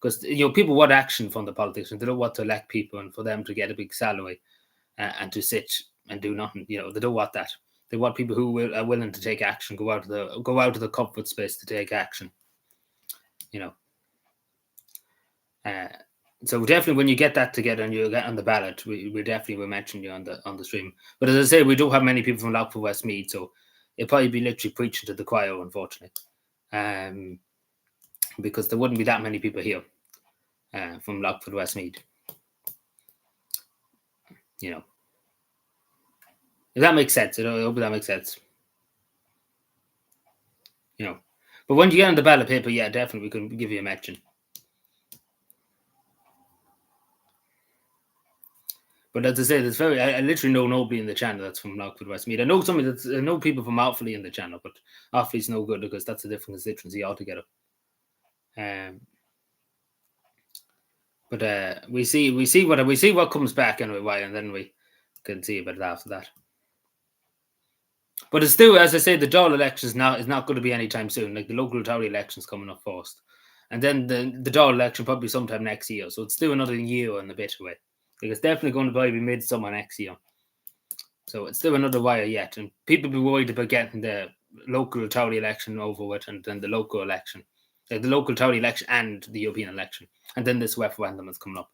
Because people want action from the politicians. They don't want to elect people and for them to get a big salary and to sit and do nothing. They don't want that. They want people who are willing to take action, go out of the comfort space to take action. So definitely, when you get that together and you get on the ballot, we definitely will mention you on the stream. But as I say, we don't have many people from Lockwood Westmead, so it'll probably be literally preaching to the choir, unfortunately, because there wouldn't be that many people here from Lockwood Westmead. If that makes sense, I hope that makes sense. But when you get on the ballot paper, yeah, definitely we can give you a mention. But as I say, there's I literally know nobody in the channel that's from Lockwood Westmead. I know people from Offaly in the channel, but Offaly's no good because that's a different constituency altogether. But we see what comes back anyway, and then we can see about it after that. But it's still, as I say, the Dáil election is not going to be anytime soon. Like the local authority election's coming up first, and then the Dáil election probably sometime next year. So it's still another year and a bit away. Like it's definitely going to probably be midsummer next year. So it's still another while yet, and people be worried about getting the local authority election over with, and then the local election, like the local authority election and the European election, and then this referendum is coming up.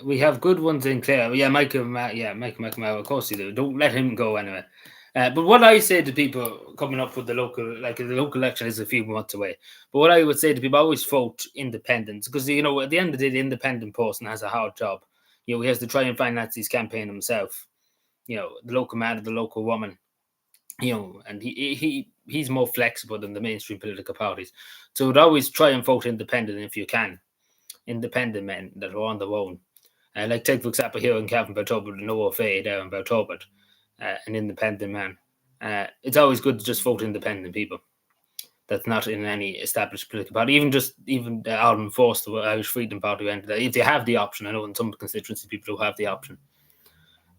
We have good ones in Clare. Yeah, Michael McNamara, of course you do. Don't let him go anyway. But what I say to people coming up with the local election is a few months away. But what I would say to people, always vote independent, because at the end of the day, the independent person has a hard job. He has to try and finance his campaign himself. The local man or the local woman. And he's more flexible than the mainstream political parties. So I'd always try and vote independent if you can. Independent men that are on their own. Like take for example here in Cavan, Belturbet, Noah Fay there in Belturbet, an independent man. It's always good to just vote independent people. That's not in any established political party. Even the Ireland Force, the Irish Freedom Party, if they have the option. I know in some constituencies people do have the option.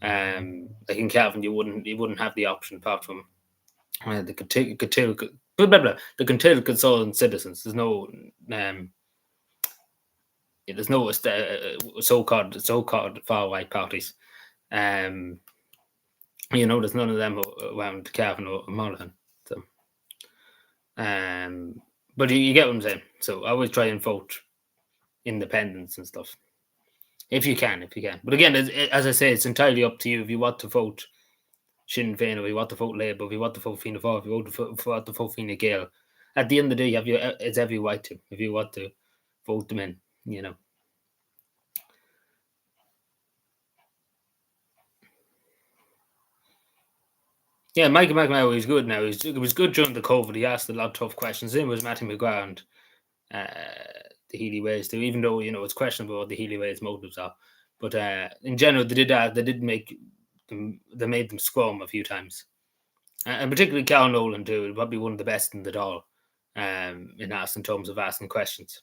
Like in Cavan, you wouldn't have the option apart from the Contail Consultant Citizens. There's no there's no so-called far right parties. There's none of them around Cavan or Monaghan. So, but you get what I'm saying. So I always try and vote independents and stuff, if you can. But again, as I say, it's entirely up to you if you want to vote Sinn Féin, or if you want to vote Labour, if you want to vote Fianna Fáil, if you want to vote Fine Gael. At the end of the day, it's every right to, if you want to vote them in. Yeah, Michael McNamara is good now. It was good during the COVID. He asked a lot of tough questions. Then was Matty McGrath. the Healy ways too, even though it's questionable what the Healy ways motives are. But in general, they did that. They did make them. They made them squirm a few times, and particularly Cal Nolan too. Probably one of the best in the Dáil, in terms of asking questions.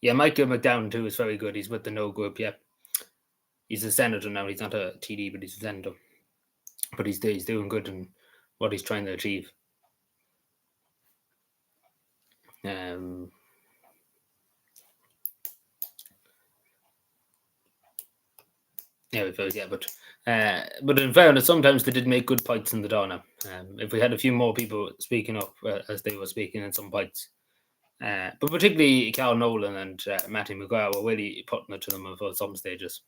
Yeah, Michael McDowell too is very good. He's with the No Group. Yeah, he's a senator now. He's not a TD, but he's a senator. But he's doing good in what he's trying to achieve. Yeah, but in fairness, sometimes they did make good points in the Dáil. If we had a few more people speaking up as they were speaking in some points, but particularly Cal Nolan and Matty McGrath were really putting it to them at some stages.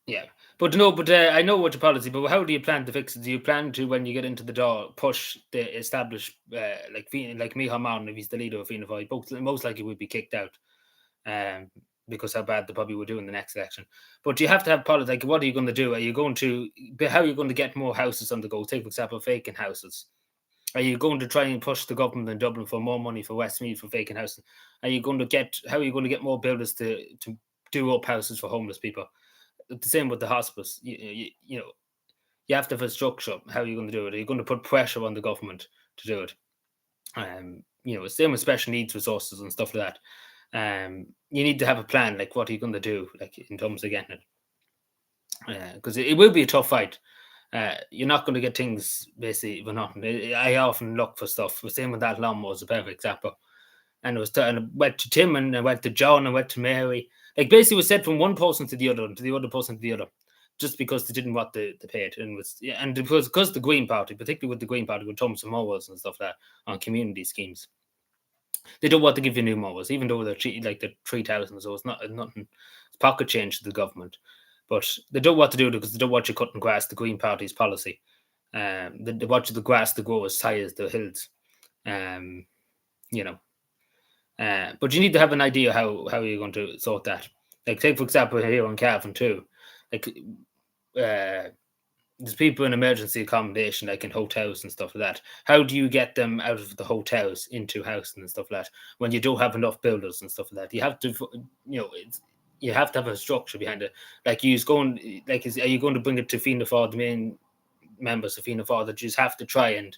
Yeah, but no, but I know what your policy. But how do you plan to fix it? Do you plan to, when you get into the Dáil, push the established like Micheál Martin, if he's the leader of Fianna Fáil, most likely would be kicked out, because how bad they probably would do in the next election. But you have to have politics. Like, what are you going to do? Are you going to how are you going to get more houses on the go? Take for example, vacant houses. Are you going to try and push the government in Dublin for more money for Westmeath for vacant houses? How are you going to get more builders to do up houses for homeless people? The same with the hospice. You have to have a structure. How are you going to do it? Are you going to put pressure on the government to do it? Same with special needs resources and stuff like that. You need to have a plan. Like, what are you going to do? Like, in terms of getting it, because it will be a tough fight. You're not going to get things basically for nothing. I often look for stuff. The same with that lawnmower was a perfect example. And I went to Tim, and I went to John, and went to Mary. Like, basically, it was said from one person to the other, and to the other person to the other, just because they didn't want the pay it. And because the Green Party, particularly with the Green Party, with Thompson mowers and stuff like that on community schemes, they don't want to give you new mowers, even though they're 3,000. So it's nothing. It's pocket change to the government, but they don't want to do it because they don't want you cutting grass. The Green Party's policy. They want the grass to grow as high as the hills. But you need to have an idea how you're going to sort that. Like, take for example here in Cavan too. Like, there's people in emergency accommodation, like in hotels and stuff like that. How do you get them out of the hotels into housing and stuff like that when you don't have enough builders and stuff like that? You have to, you have to have a structure behind it. Like, are you going to bring it to Fianna Fáil, the main members of Fianna Fáil, that you just have to try and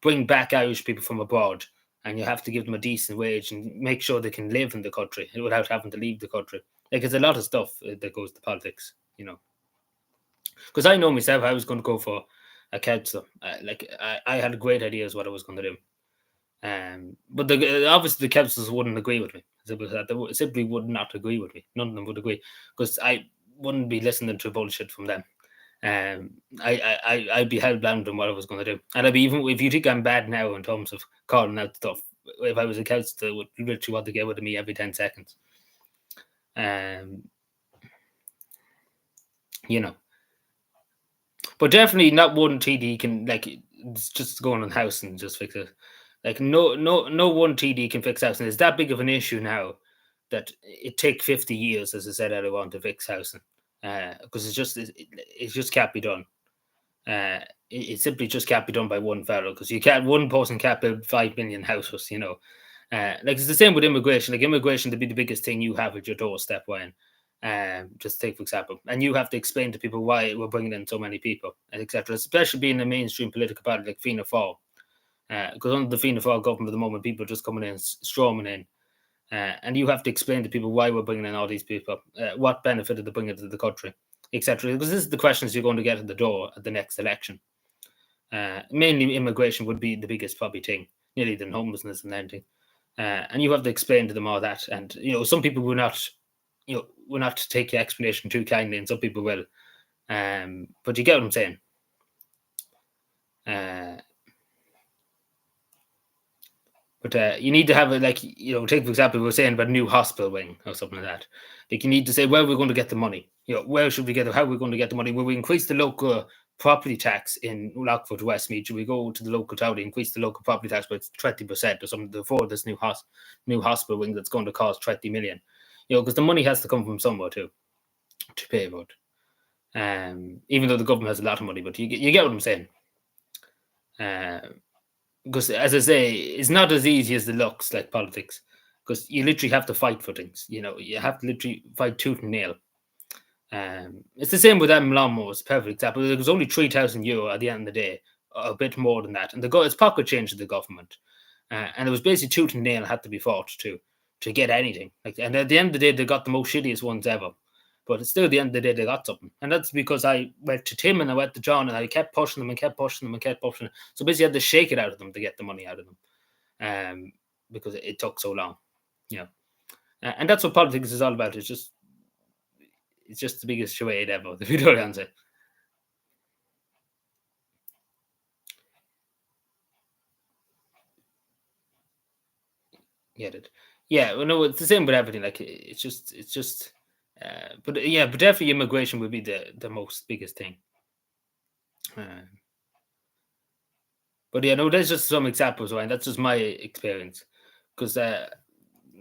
bring back Irish people from abroad, and you have to give them a decent wage and make sure they can live in the country without having to leave the country. Like, it's a lot of stuff that goes to politics, Because I know myself, I was going to go for a councillor. I had great ideas what I was going to do. But obviously the councillors wouldn't agree with me. They simply would not agree with me. None of them would agree, because I wouldn't be listening to bullshit from them. I'd be hellbound on what I was going to do, and I'd be, even if you think I'm bad now in terms of calling out stuff, if I was a councillor, would literally want to get rid of me every 10 seconds. But definitely not one TD can, like, it's just going on house and just fix it. Like, no one TD can fix housing. It's that big of an issue now that it take 50 years, as I said earlier on, to fix housing. Because it just can't be done. It simply just can't be done by one fellow, because one person can't build 5 million houses. Like, it's the same with immigration. Like, immigration to be the biggest thing you have at your doorstep, when just take for example, and you have to explain to people why we're bringing in so many people, etc. Especially being a mainstream political party like Fianna Fáil, because under the Fianna Fáil government at the moment, people are just coming in, storming in. And you have to explain to people why we're bringing in all these people, what benefit are they bringing to the country, etc. Because this is the questions you're going to get at the door at the next election. Mainly immigration would be the biggest probably thing, nearly than homelessness and anything. And you have to explain to them all that. And, some people will not, will not take your explanation too kindly, and some people will. But you get what I'm saying. But you need to have take for example, we were saying about a new hospital wing or something like that. Like, you need to say, where we're going to get the money. Where should we get it? How are we going to get the money? Will we increase the local property tax in Lockwood, Westmeath. We go to the local town, increase the local property tax by 20% or something for this new hospital wing that's going to cost 20 million. Because the money has to come from somewhere too to pay for it. Even though the government has a lot of money, but you get what I'm saying. Because as I say, it's not as easy as it looks, like politics. Because you literally have to fight for things. You have to literally fight tooth and nail. It's the same with them lawnmowers. Perfect example. It was only €3,000 at the end of the day, a bit more than that, and it's pocket change to the government. And it was basically tooth and nail had to be fought to get anything. And at the end of the day, they got the most shittiest ones ever. But it's still, at the end of the day, they got something. And that's because I went to Tim and I went to John and I kept pushing them and kept pushing them and kept pushing them. So basically, I had to shake it out of them to get the money out of them, because it took so long. And that's what politics is all about. It's just the biggest charade ever, if you don't answer. Get it? Yeah, well, no, it's the same with everything. Like it's just. But definitely immigration would be the most biggest thing. But yeah, no, there's just some examples, right? That's just my experience, because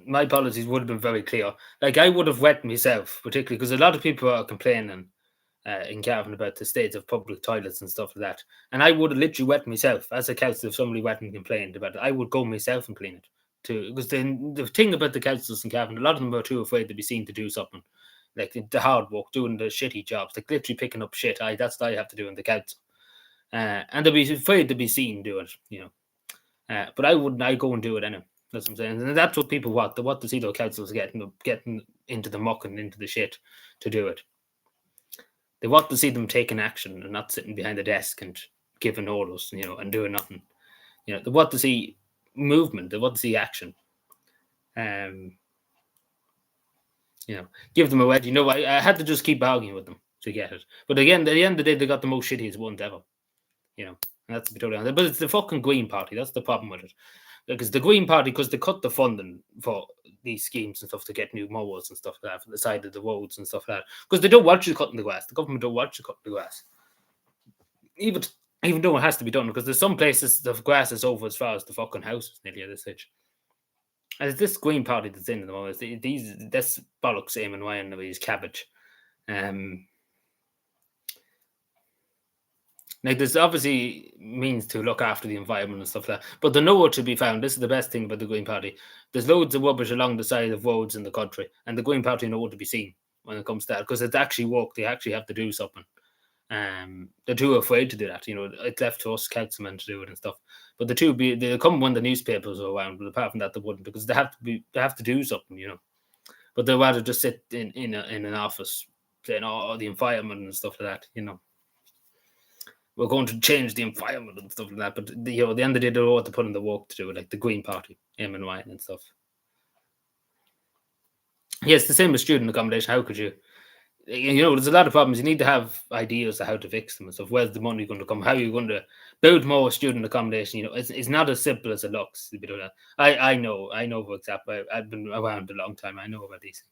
my policies would have been very clear. Like I would have wet myself, particularly because a lot of people are complaining in Cavan about the state of public toilets and stuff like that. And I would have literally wet myself as a council if somebody went and complained about it. I would go myself and clean it too. Because the thing about the councils in Cavan, a lot of them are too afraid to be seen to do something. Like the hard work, doing the shitty jobs, like literally picking up shit. That's what I have to do in the council. And they'll be afraid to be seen doing it, but I wouldn't. I go and do it anyway. That's what I'm saying. And that's what people want. They want to see those councils getting into the muck and into the shit to do it. They want to see them taking action and not sitting behind the desk and giving orders, and doing nothing. They want to see movement. They want to see action. Give them a wedge. I had to just keep arguing with them to get it. But again, at the end of the day, they got the most shittiest ones ever. And that's to be totally honest. But it's the fucking Green Party. That's the problem with it. Because the Green Party, because they cut the funding for these schemes and stuff to get new mowers and stuff like that for the side of the roads and stuff like that. Because they don't want you cutting the grass. The government don't want you cutting the grass. Even though it has to be done, because there's some places the grass is over as far as the fucking houses nearly at this stage. And it's this Green Party that's in at the moment. This bollocks aiming Ryan with his cabbage. Like there's obviously means to look after the environment and stuff like that, but there's nowhere to be found. This is the best thing about the Green Party. There's loads of rubbish along the side of roads in the country, and the Green Party nowhere to be seen when it comes to that, because it's actually work. They actually have to do something. They're too afraid to do that. It's left to us councilmen to do it and stuff. But they come when the newspapers are around, but apart from that, they wouldn't, because they have to do something. But they'd rather just sit in an office saying, "Oh, the environment and stuff like that." We're going to change the environment and stuff like that. But at the end of the day, they're all to put in the work to do it, like the Green Party, MNY and stuff. Yeah, it's the same with student accommodation. How could you? There's a lot of problems. You need to have ideas of how to fix them and stuff. Where's the money going to come? How are you going to build more student accommodation? It's not as simple as it looks. I know, for example, I've been around a long time. I know about these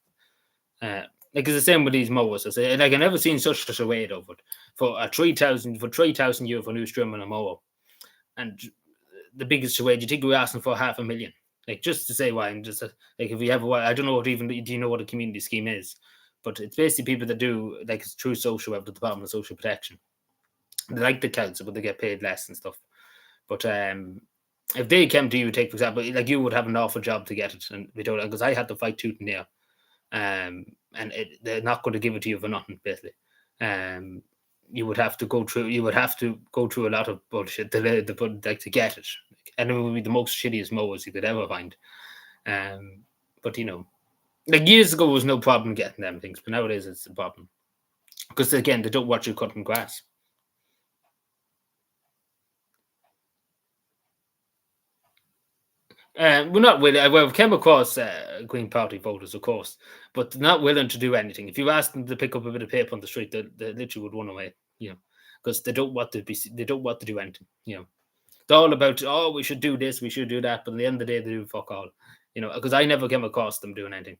things. Like it's the same with these mowers. I've never seen such a charade over it for €3,000 for new string and a mower, and the biggest charade. You think we're asking for $500,000, like just to say why? And just like if we have I don't know what do you know what a community scheme is, but it's basically people that do like it's true social work, the Department of Social Protection. They like the council, but they get paid less and stuff. But if they came to you, take for example, like you would have an awful job to get it, and we don't, because I had to fight tooth and nail. And they're not going to give it to you for nothing, basically. You would have to go through a lot of bullshit to get it, and it would be the most shittiest mowers you could ever find. But like years ago, was no problem getting them things, but nowadays it's a problem because again they don't want you cutting grass. We're not willing. Well, we've come across Green Party voters, of course, but they're not willing to do anything. If you ask them to pick up a bit of paper on the street, they literally would run away. Because they don't want to do anything. They're all about, oh, we should do this, we should do that, but at the end of the day, they do fuck all. Because I never came across them doing anything.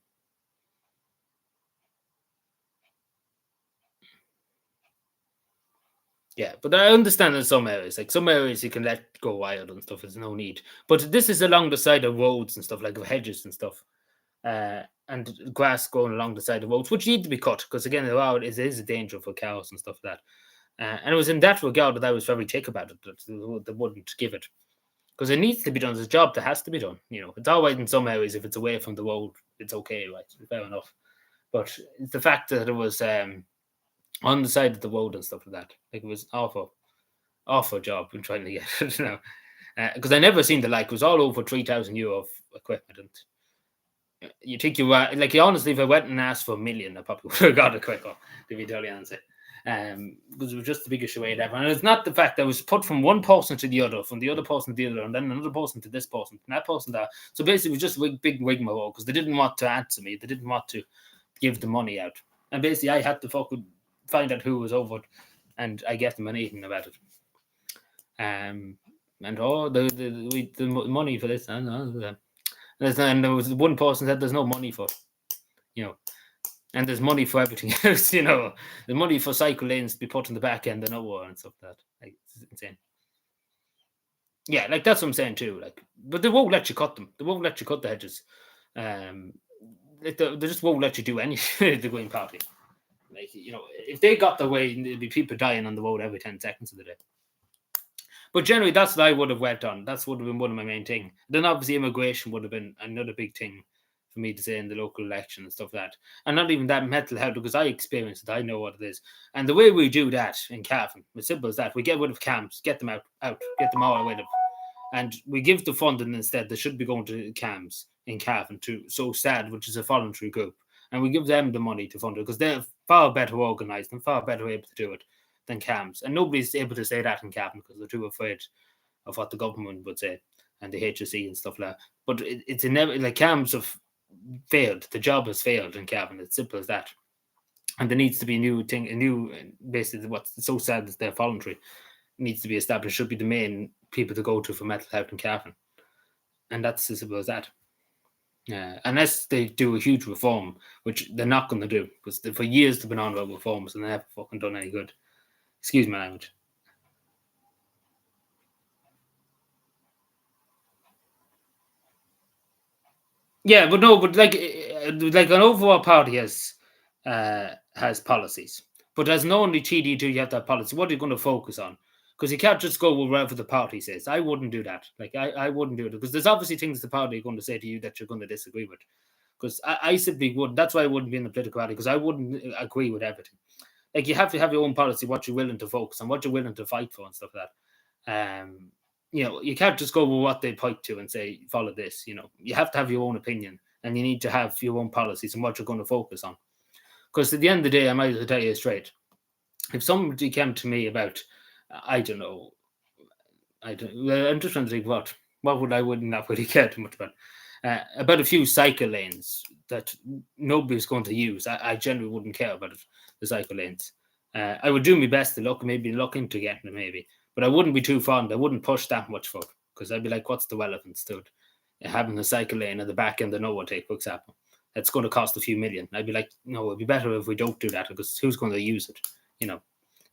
Yeah, but I understand in some areas, like some areas you can let go wild and stuff. There's no need. But this is along the side of roads and stuff, like of hedges and stuff, and grass growing along the side of roads, which need to be cut because again, it is a danger for cows and stuff like that. And it was in that regard that I was very thick about it. That they wouldn't give it because it needs to be done. It's a job that has to be done. It's all right in some areas if it's away from the road, it's okay, right? Fair enough. But it's the fact that it was on the side of the road and stuff like that. Like it was awful job in trying to get it, because I never seen the like. It was all over €3,000 of equipment, and you think you were like, honestly, if I went and asked for a million, I probably would have got it quicker. To be totally honest, because it was just the biggest charade ever. And it's not the fact that it was put from one person to the other, from the other person to the other, and then another person to this person, and that person that. So basically, it was just a big rigmarole because they didn't want to answer me. They didn't want to give the money out, and basically, I had to fucking find out who was over it, and I get them an eating about it. And the money for this, and there was one person said there's no money for it, and there's money for everything else, the money for cycle lanes to be put in the back end of nowhere and stuff like that. Like, it's insane. Yeah, like that's what I'm saying too. Like, but they won't let you cut them. They won't let you cut the hedges. They just won't let you do anything. The Green Party, like if they got their way, there'd be people dying on the road every 10 seconds of the day. But generally, that's what I would have worked on. That's would have been one of my main things. Then obviously immigration would have been another big thing for me to say in the local election and stuff like that. And not even that mental health, because I experienced it. I know what it is. And the way we do that in Cavan, as simple as that, we get rid of camps, get them out, get them all rid of. And we give the funding instead. They should be going to camps in Cavan to So Sad, which is a voluntary group. And we give them the money to fund it because they're far better organised and far better able to do it than CAMS. And nobody's able to say that in Cavan because they're too afraid of what the government would say and the HSE and stuff like that. But it's inevitable. Like CAMS have failed. The job has failed in Cavan. It's simple as that. And there needs to be a new thing, basically what's so sad is they're voluntary, needs to be established, should be the main people to go to for mental health in Cavan. And that's as simple as that. Unless they do a huge reform, which they're not going to do, because for years they've been on about reforms and they haven't fucking done any good. Excuse my language. Yeah, but no, but like an overall party has policies, but as an only TD2, you have to have policy. What are you going to focus on? Because you can't just go with whatever the party says. I wouldn't do that. Like I wouldn't do it because there's obviously things the party are going to say to you that you're going to disagree with. Because I simply wouldn't. That's why I wouldn't be in the political party because I wouldn't agree with everything. Like you have to have your own policy, what you're willing to focus on, what you're willing to fight for, and stuff like that. You can't just go with what they point to and say follow this. You have to have your own opinion, and you need to have your own policies and what you're going to focus on. Because at the end of the day, I might as well tell you straight. If somebody came to me about, I don't know, I'm just trying to think what would I would not really care too much about a few cycle lanes that nobody's going to use. I generally wouldn't care about it, the cycle lanes. I would do my best to look into getting them maybe, but I wouldn't be too fond. I wouldn't push that much for it because I'd be like, what's the relevance to it? Having a cycle lane at the back end of nowhere take, for example, it's going to cost a few million. I'd be like, no, it'd be better if we don't do that because who's going to use it?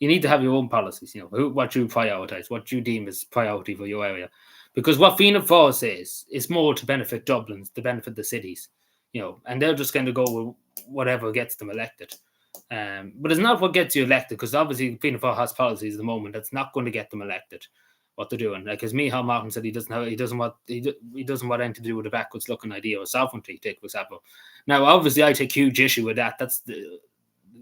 You need to have your own policies. What you prioritize, what you deem as priority for your area. Because what Fianna Fáil says is more to benefit Dublin, to benefit the cities, and they're just going to go with whatever gets them elected. But it's not what gets you elected, because obviously Fianna Fáil has policies at the moment that's not going to get them elected. What they're doing, like as Micheál Martin said, he doesn't want anything to do with a backwards looking idea or sovereignty. Take for example. Now, obviously, I take huge issue with that. That's the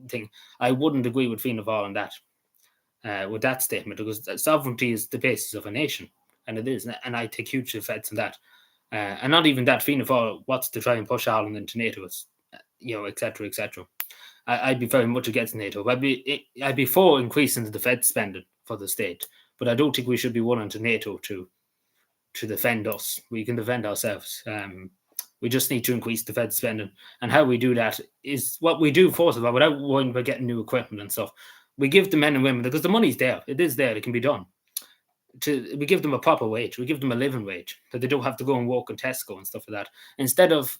thing. I wouldn't agree with Fianna Fáil on that, with that statement, because sovereignty is the basis of a nation. And it is, and I take huge offence in that. And not even that, Fianna Fáil wants to try and push Ireland into NATO, etc., etc. I'd be very much against NATO. I'd be for increasing the defence spending for the state, but I don't think we should be running to NATO to defend us. We can defend ourselves. We just need to increase defence spending, and how we do that is what we do first of all, without worrying about getting new equipment and stuff. We give the men and women, because the money's there. It is there. It can be done. We give them a proper wage. We give them a living wage, that they don't have to go and walk in Tesco and stuff like that. Instead of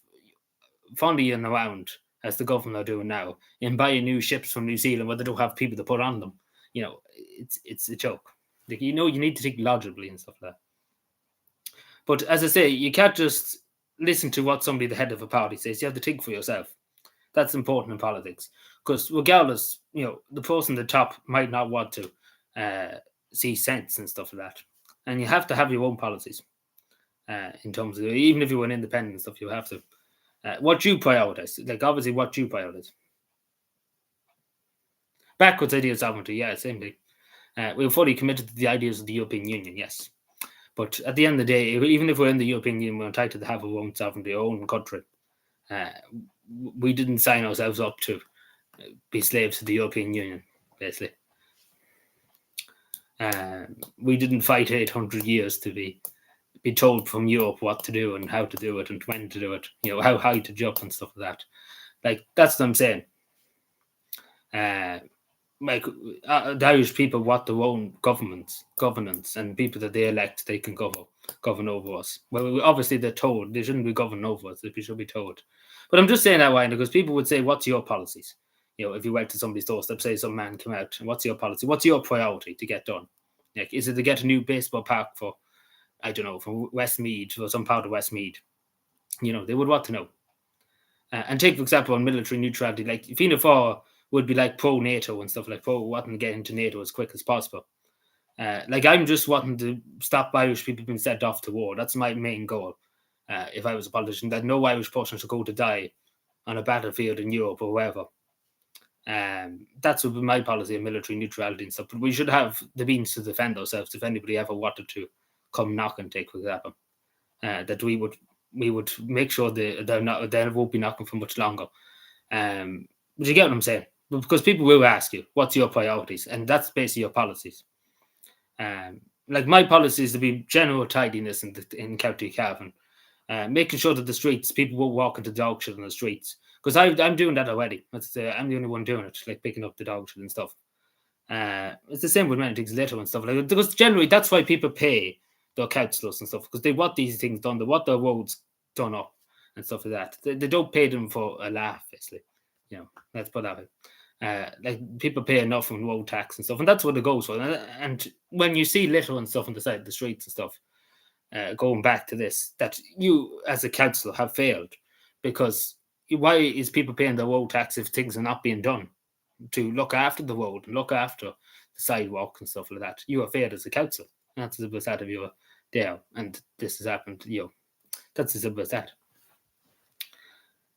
fondying around, as the government are doing now, in buying new ships from New Zealand where they don't have people to put on them. it's a joke. Like, you need to think logically and stuff like that. But as I say, you can't just listen to what somebody, the head of a party, says. You have to think for yourself. That's important in politics, because regardless, the person at the top might not want to see sense and stuff like that, and you have to have your own policies. In terms of, even if you were an independent stuff, you have to. What you prioritize, like obviously, what you prioritize. Backwards idea of sovereignty, yeah, same thing. We're fully committed to the ideas of the European Union, yes. But at the end of the day, even if we're in the European Union, we're entitled to have our own sovereignty, our own country. We didn't sign ourselves up to be slaves to the European Union, basically. We didn't fight 800 years to be told from Europe what to do and how to do it and when to do it, how high to jump and stuff like that. Like, that's what I'm saying. The Irish people want their own governance, and people that they elect, they can govern over us. Well, obviously they're told they shouldn't be governing over us; they should be told. But I'm just saying that, Ryan, because people would say, "What's your policies?" If you went to somebody's doorstep, say some man came out, "What's your policy? What's your priority to get done? Like, is it to get a new baseball park for, I don't know, for Westmead, for some part of Westmead?" They would want to know. And take, for example, on military neutrality, like Fianna Fáil would be like pro NATO and stuff, like pro wanting to get into NATO as quick as possible. Like, I'm just wanting to stop Irish people being sent off to war. That's my main goal. If I was a politician, that no Irish person should go to die on a battlefield in Europe or wherever. That's what would be my policy of military neutrality and stuff. But we should have the means to defend ourselves if anybody ever wanted to come knock and take, for example. That we would make sure they won't be knocking for much longer. But you get what I'm saying? Because people will ask you, what's your priorities? And that's basically your policies. Like, my policy is to be general tidiness in County Cavan, making sure that the streets, people won't walk into dog shit on the streets. Because I'm doing that already. I'm the only one doing it, like picking up the dog shit and stuff. It's the same with many things, litter and stuff like that. Because generally, that's why people pay their councillors and stuff, because they want these things done. They want their roads done up and stuff like that. They don't pay them for a laugh, basically. Let's put that way. Like, people pay enough on road tax and stuff, and that's what it goes for. And when you see litter and stuff on the side of the streets and stuff, going back to this, that you as a councillor have failed, because why is people paying the road tax if things are not being done to look after the road and look after the sidewalk and stuff like that? You have failed as a councillor. That's as simple as that. If you're there and this has happened, that's as simple as that.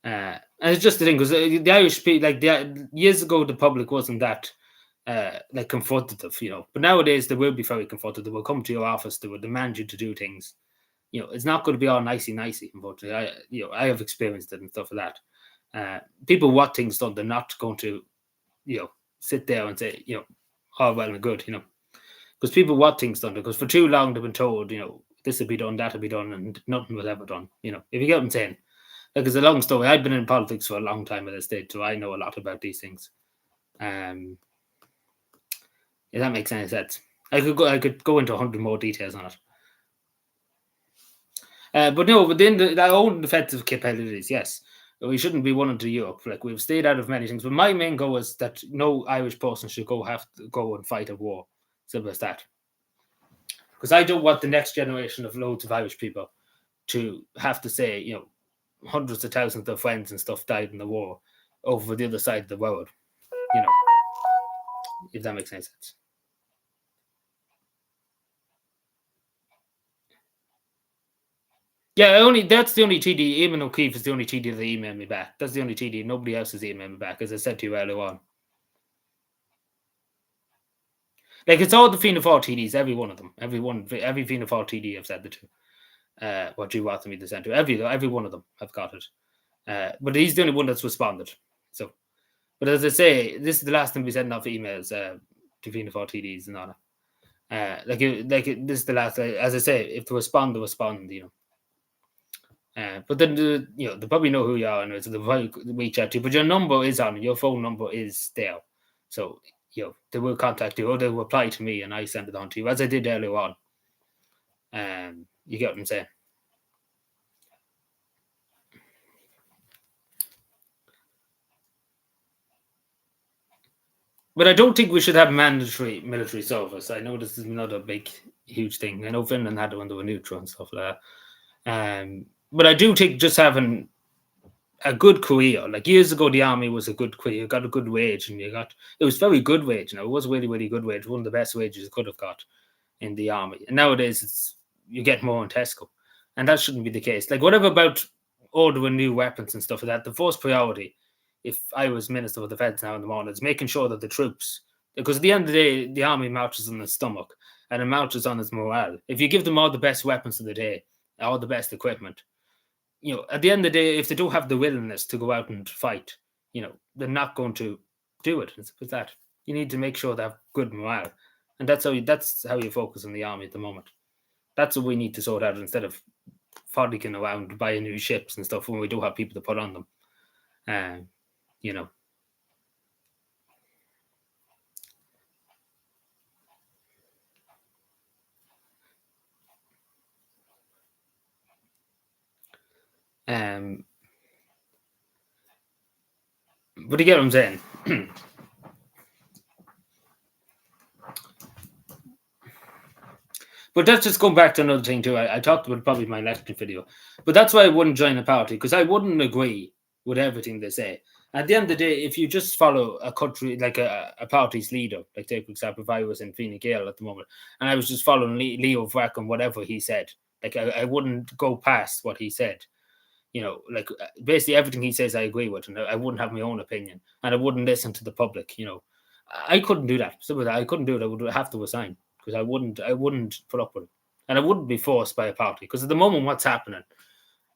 And it's just the thing, because the Irish people, like, years ago, the public wasn't that like confrontative, but nowadays they will be very confrontative. They will come to your office, they will demand you to do things. It's not going to be all nicey. Unfortunately, I have experienced it and stuff like that. People want things done. They're not going to, sit there and say, all well and good, because people want things done. Because for too long they've been told, this will be done, that will be done, and nothing was ever done. If you get what I'm saying. Like, it's a long story. I've been in politics for a long time at this stage, so I know a lot about these things. If that makes any sense. I could go into 100 more details on it. But no, within our own defensive capabilities, yes, we shouldn't be running to Europe. Like, we've stayed out of many things. But my main goal is that no Irish person should have to go and fight a war. Simple as that. Because I don't want the next generation of loads of Irish people to have to say, hundreds of thousands of friends and stuff died in the war over the other side of the world. If that makes any sense. Yeah, that's the only TD. Eamon O'Keefe is the only TD that emailed me back. That's the only TD. Nobody else has emailed me back, as I said to you earlier on. Like, it's all the Fianna Fáil TDs, every one of them. Every Fianna Fáil TD I've said it to. What you wanted me to send to. Every one of them have got it. But he's the only one that's responded. So, but as I say, this is the last time we send off emails to Fianna Fáil TDs and all that. This is the last. As I say, if they respond, they respond. But then they probably know who you are, and so they'll reach out to you. But your number is on. Your phone number is there, so they will contact you, or they'll reply to me, and I send it on to you, as I did earlier on. You get what I'm saying? But I don't think we should have mandatory military service. I know this is not a big, huge thing. I know Finland had it when they were neutral and stuff like that. But I do think just having a good career, like years ago, the army was a good career. You got a good wage, and it was very good wage. It was really, really good wage. One of the best wages you could have got in the army. And nowadays, you get more in Tesco, and that shouldn't be the case. Like whatever about ordering new weapons and stuff like that. The first priority, if I was Minister of Defence now in the morning, is making sure that the troops, because at the end of the day, the army marches on its stomach and it marches on its morale. If you give them all the best weapons of the day, all the best equipment, at the end of the day, if they don't have the willingness to go out and fight, they're not going to do it. It's with that. You need to make sure they have good morale, and that's how you focus on the army at the moment. That's what we need to sort out instead of frolicking around buying new ships and stuff when we do have people to put on them. You know. But you get what I'm saying. But that's just going back to another thing too. I talked about probably my election video, but that's why I wouldn't join a party, because I wouldn't agree with everything they say. At the end of the day, if you just follow a country, like a party's leader, like take for example, if I was in Fine Gael at the moment and I was just following Leo Varadkar, whatever he said, like I wouldn't go past what he said. Like basically everything he says I agree with, and I wouldn't have my own opinion, and I wouldn't listen to the public. I couldn't do that. So I couldn't do it. I would have to resign, because I wouldn't put up with it, and I wouldn't be forced by a party. Because at the moment, what's happening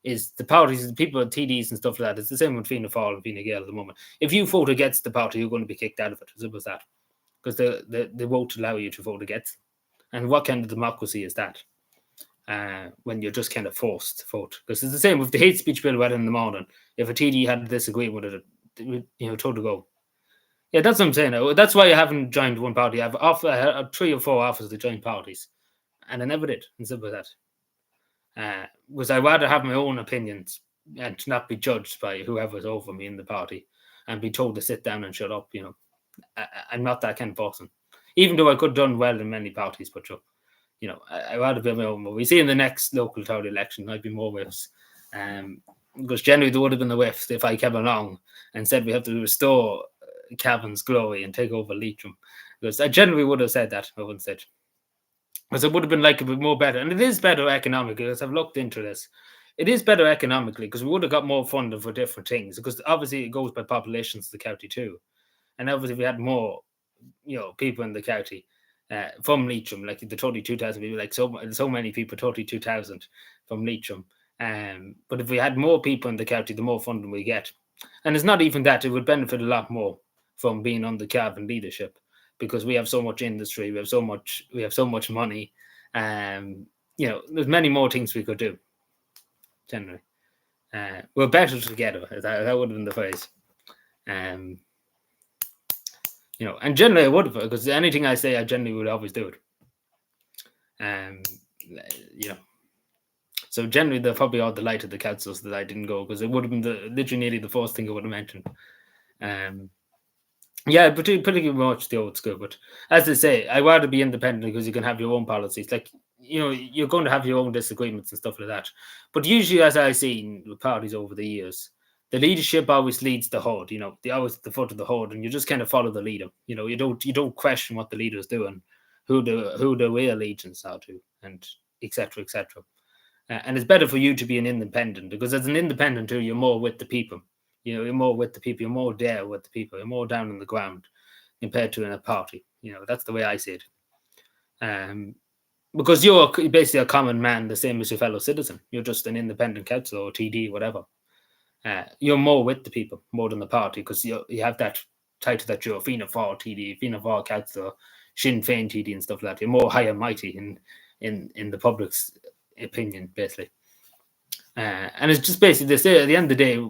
is the parties, the people, TDs and stuff like that. It's the same with Fianna Fáil and Fine Gael at the moment. If you vote against the party, you're going to be kicked out of it. As simple as that, because they won't allow you to vote against. And what kind of democracy is that? When you're just kind of forced to vote, because it's the same with the hate speech bill we had in the morning. If a TD had a disagreement with it, told to go. Yeah, that's what I'm saying. That's why I haven't joined one party. I have 3 or 4 offers to join parties, and I never did. And simple as that. Because I'd rather have my own opinions and not be judged by whoever's over me in the party, and be told to sit down and shut up. I'm not that kind of person. Even though I could have done well in many parties, but I'd rather be on my own. But we see in the next local authority election, I'd be more whiffs. Because generally there would have been a whiff if I came along and said we have to restore cavan's glory and take over Leitrim. Because I generally would have said that. I wouldn't said. Because it would have been like a bit more better. And it is better economically, because I've looked into this. It is better economically, because we would have got more funding for different things. Because obviously it goes by populations to the county too. And obviously if we had more, people in the county, from Leitrim, like the 32,000 people, like so many people, 32,000 from Leitrim. But if we had more people in the county, the more funding we get. And it's not even that, it would benefit a lot more from being on the cavan leadership, because we have so much industry, we have so much money. There's many more things we could do. Generally, we're better together. That would have been the phrase. And generally I would have, because anything I say, I generally would always do it. So generally they're probably all delighted, the councils, that I didn't go, because it would have been literally nearly the first thing I would have mentioned. Pretty much the old school. But as I say, I rather be independent, because you can have your own policies. Like, you're going to have your own disagreements and stuff like that. But usually, as I've seen with parties over the years, the leadership always leads the horde. They always at the foot of the horde, and you just kind of follow the leader. You don't question what the leader's doing, who the real allegiance are to, and etc. etc. And it's better for you to be an independent, because as an independent too, you're more with the people. You're more with the people. You're more there with the people. You're more down on the ground compared to in a party. That's the way I see it. Because you're basically a common man, the same as your fellow citizen. You're just an independent councillor or TD, whatever. You're more with the people more than the party, because you have that title that you're a Fianna Fáil TD, Fianna Fáil councillor, Sinn Féin TD and stuff like that. You're more high and mighty in the public's opinion, basically. And it's just basically, they say at the end of the day,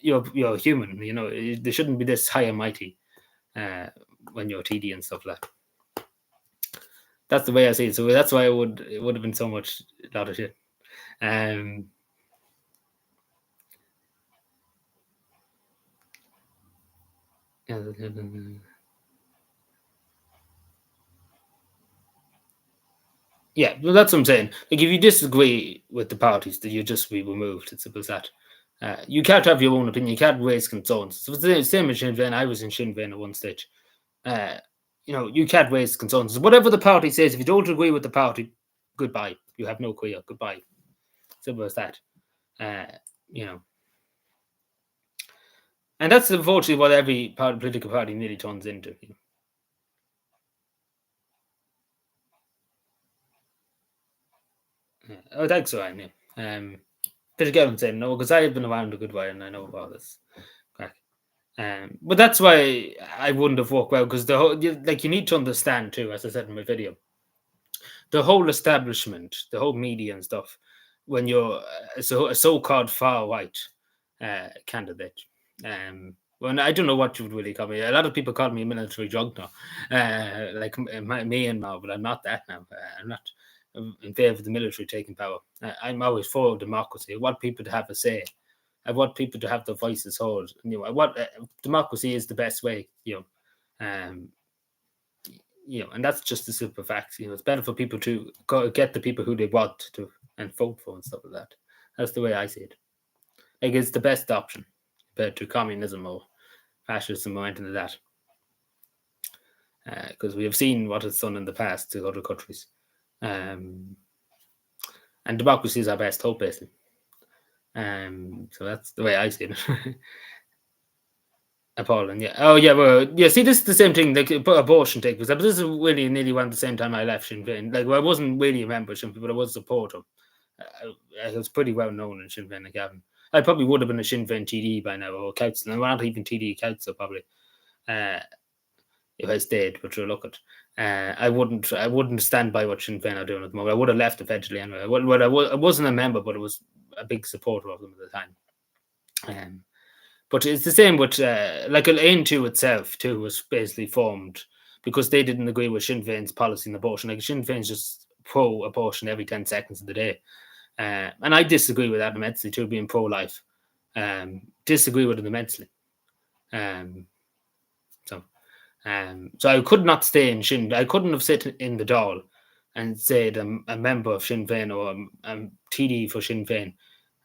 you're human. There shouldn't be this high and mighty when you're TD and stuff like that. That's the way I see it. So that's why it would have been so much a lot of shit. Yeah, well, that's what I'm saying. Like, if you disagree with the parties, then you just be removed. It's simple as that. You can't have your own opinion. You can't raise concerns. So it's the same as Sinn Féin. I was in Sinn Féin at one stage. Uh, you can't raise concerns. Whatever the party says, if you don't agree with the party, goodbye. You have no career. Goodbye. Simple as that. Uh, you know, and that's unfortunately what every political party nearly turns into. I think so, I know. But again, I'm saying no, because I have been around a good while and I know about this crack. But that's why I wouldn't have walked well, because you need to understand too, as I said in my video, the whole establishment, the whole media and stuff, when you're a so-called far right candidate. Well, I don't know what you would really call me. A lot of people call me a military drug now, like me and Mao, but I'm not that now. I'm not in favour of the military taking power. I'm always for democracy. I want people to have a say. I want people to have their voices heard. I want democracy is the best way. Um, and that's just a simple fact. It's better for people to get the people who they want to and vote for and stuff like that. That's the way I see it. Like, it's the best option compared to communism or fascism or anything like that. Because we have seen what it's done in the past to other countries. And democracy is our best hope, basically. So that's the way I see it. Appalling, yeah. Oh, yeah, well, yeah, see, this is the same thing, like, abortion take, because this is really nearly around the same time I left Sinn Féin. Like, well, I wasn't really a member of Sinn Féin, but I was a supporter. I was pretty well known in Sinn Féin, like, Gavin. I probably would have been a Sinn Féin TD by now, or council. I'm not even TD council, probably, if I stayed, but sure, look at. I wouldn't stand by what Sinn Féin are doing at the moment. I would have left eventually anyway. I wasn't a member, but I was a big supporter of them at the time. But it's the same with like AN2 itself too was basically formed because they didn't agree with Sinn Féin's policy on abortion. Like, Sinn Féin's just pro-abortion every 10 seconds of the day, and I disagree with that immensely too. Being pro-life, disagree with it immensely. So I could not stay in Sinn. I couldn't have sit in the Dáil and said I'm a member of Sinn Féin or I'm TD for Sinn Féin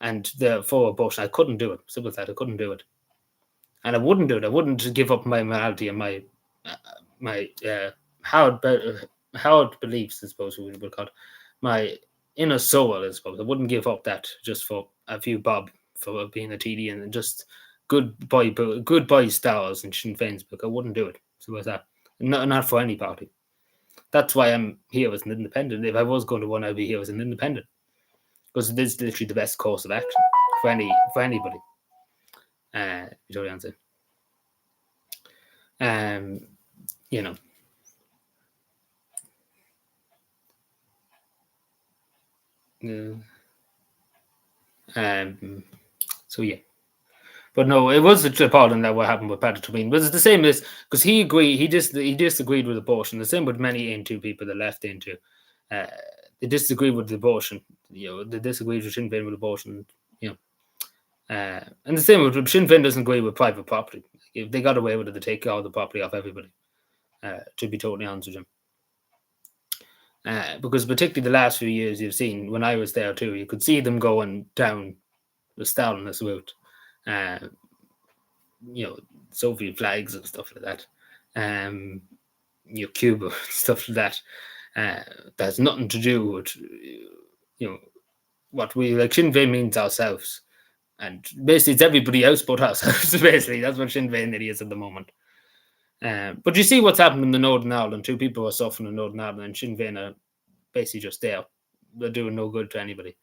and for abortion. I couldn't do it. Simple as that. I couldn't do it. And I wouldn't do it. I wouldn't give up my morality and my hard beliefs, I suppose we would call it, my inner soul, I suppose. I wouldn't give up that just for a few bob for being a TD and just good boy stars in Sinn Féin's book. I wouldn't do it. So what's that? Not for any party. That's why I'm here as an independent. If I was going to one, I'd be here as an independent because it is literally the best course of action for anybody. You know the answer. You know. So yeah. But no, it was appalling that what happened with Patrick Tween. But it's the same as because he disagreed with abortion. The same with many Into people that left Into. They disagreed with the abortion. They disagreed with Sinn Féin with abortion. And the same with Sinn Féin doesn't agree with private property. If they got away with it, they take all the property off everybody. To be totally honest with him. Because particularly the last few years you've seen, when I was there too, you could see them going down the Stalinist route. Soviet flags and stuff like that. Cuba, stuff like that. That has nothing to do with, what we like. Sinn Féin means ourselves. And basically it's everybody else but ourselves. Basically, that's what Sinn Féin is at the moment. But you see what's happened in the Northern Ireland too. People are suffering in Northern Ireland, and Sinn Féin are basically just there. They're doing no good to anybody.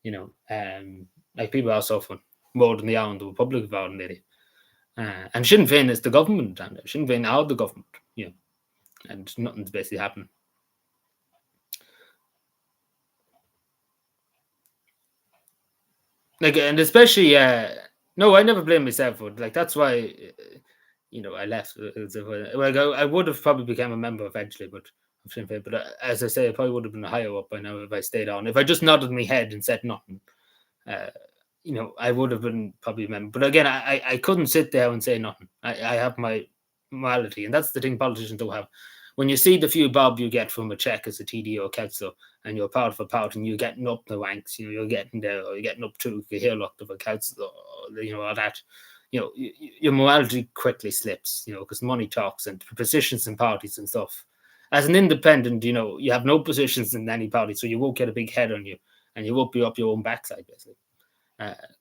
Like, people are suffering more than they are in the Republic of Ireland, really. And Sinn Féin is the government, and Sinn Féin are the government, and nothing's basically happening. Like, and especially, no, I never blame myself for it. Like, that's why, I left. Like, I would have probably become a member eventually, but as I say, I probably would have been higher up by now if I stayed on. If I just nodded my head and said nothing, I would have been probably a member. But again, I couldn't sit there and say nothing. I have my morality, and that's the thing politicians don't have. when you see the few bob you get from a check as a TD or councillor, and you're part of a party and you're getting up the ranks, you're getting there, or you're getting up to the hill of a councillor, or all that, your morality quickly slips, because money talks and positions in parties and stuff. As an independent, you have no positions in any party, so you won't get a big head on you, and you won't be up your own backside, basically,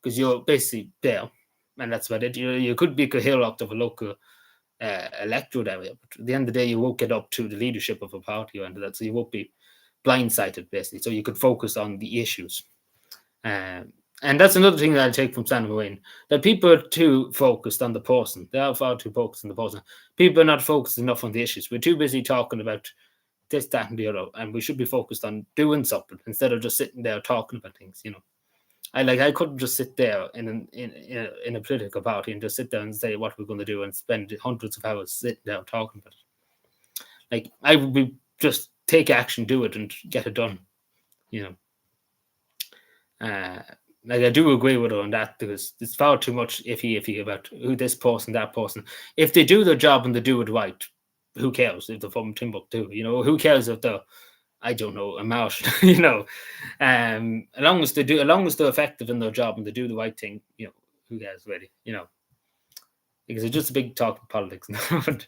because you're basically there, and that's about it. You could be a hero of a local electorate area, but at the end of the day, you won't get up to the leadership of a party or anything like that, so you won't be blindsided, basically. So you could focus on the issues. And that's another thing that I take from Sandra Wayne, that people are too focused on the person. They are far too focused on the person. People are not focused enough on the issues. We're too busy talking about this, that, and the other, and we should be focused on doing something instead of just sitting there talking about things. I couldn't just sit there in a political party and just sit there and say what we're going to do and spend hundreds of hours sitting there talking about it. Like, I would be just take action, do it, and get it done. Like, I do agree with her on that, because it's far too much iffy about who this person, that person. If they do their job and they do it right, who cares if they're from Timbuktu? Who cares if they're, I don't know, a Marsh? As long as they're effective in their job and they do the right thing, who cares really? Because it's just a big talk of politics now. But,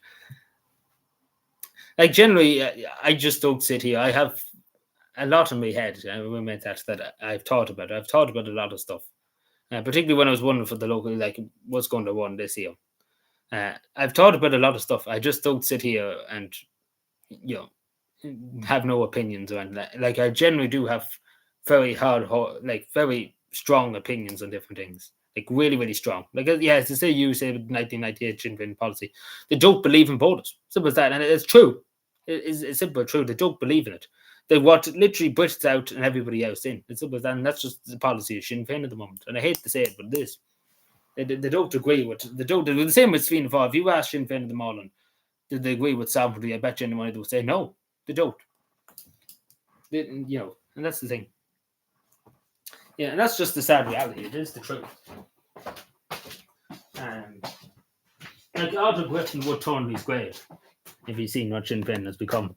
like, generally, I just don't sit here. I have a lot in my head. We meant that I've thought about. I've thought about a lot of stuff, particularly when I was wondering for the local, like, what's going to run this year. I've thought about a lot of stuff. I just don't sit here and have no opinions or anything. Like, I generally do have very very strong opinions on different things. Like, really, really strong. Like, as to say, you say with 1998 Sinn Féin policy, they don't believe in borders. Simple as that, and it's true. It's simple, true. They don't believe in it. They want literally Brits out and everybody else in. It's simple as that, and that's just the policy of Sinn Féin at the moment. And I hate to say it, but it is. They don't agree with. They don't. They're the same with Fianna Fáil. If you ask Sinn Féin at the moment, did they agree with sovereignty? I bet you anyone would say no. They don't. And that's the thing. Yeah, and that's just the sad reality. It is the truth. Like, Arthur Griffin would turn his grave if he's seen what Sinn Féin has become.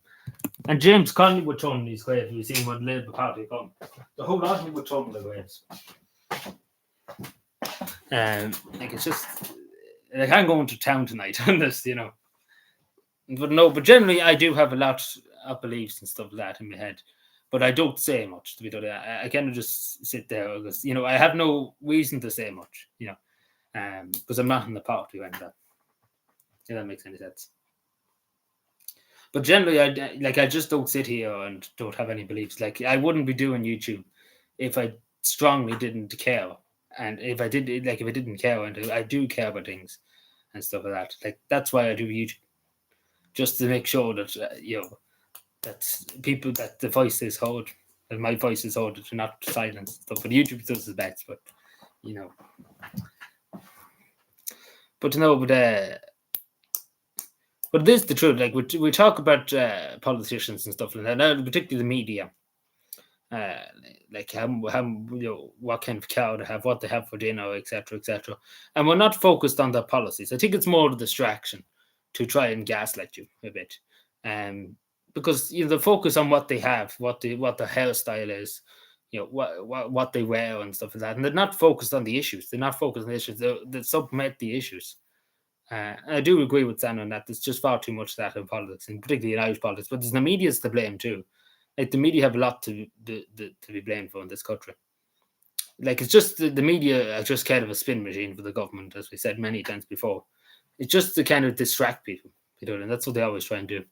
And James Connolly would turn his grave if he's seen what Labour Party become. The whole lot of them would turn their graves. Like, it's just, like, I'm going to town tonight on this, But generally, I do have a lot of beliefs and stuff like that in my head. But I don't say much, to be honest. I kind of just sit there because, I have no reason to say much, because I'm not in the party or anything. If that makes any sense. But generally, I just don't sit here and don't have any beliefs. Like, I wouldn't be doing YouTube if I strongly didn't care. And if I didn't care, and I do care about things and stuff like that. Like, that's why I do YouTube, just to make sure that that people, that the voice is heard, that my voice is heard, that you're not silenced. Stuff. But YouTube does its best, but But it is the truth. Like, we talk about politicians and stuff like that, and particularly the media. Like, how what kind of car they have, what they have for dinner, etc., etc. And we're not focused on their policies. I think it's more a distraction to try and gaslight you a bit, because the focus on what they have, what their hairstyle is, what they wear and stuff like that, and they're not focused on the issues. They're not focused on the issues. They submit the issues. I do agree with Sam on that. There's just far too much of that in politics, and particularly in Irish politics. But there's the media's to blame too. Like, the media have a lot to be blamed for in this country. Like, it's just the media are just kind of a spin machine for the government, as we said many times before. It's just to kind of distract people, and that's what they always try and do.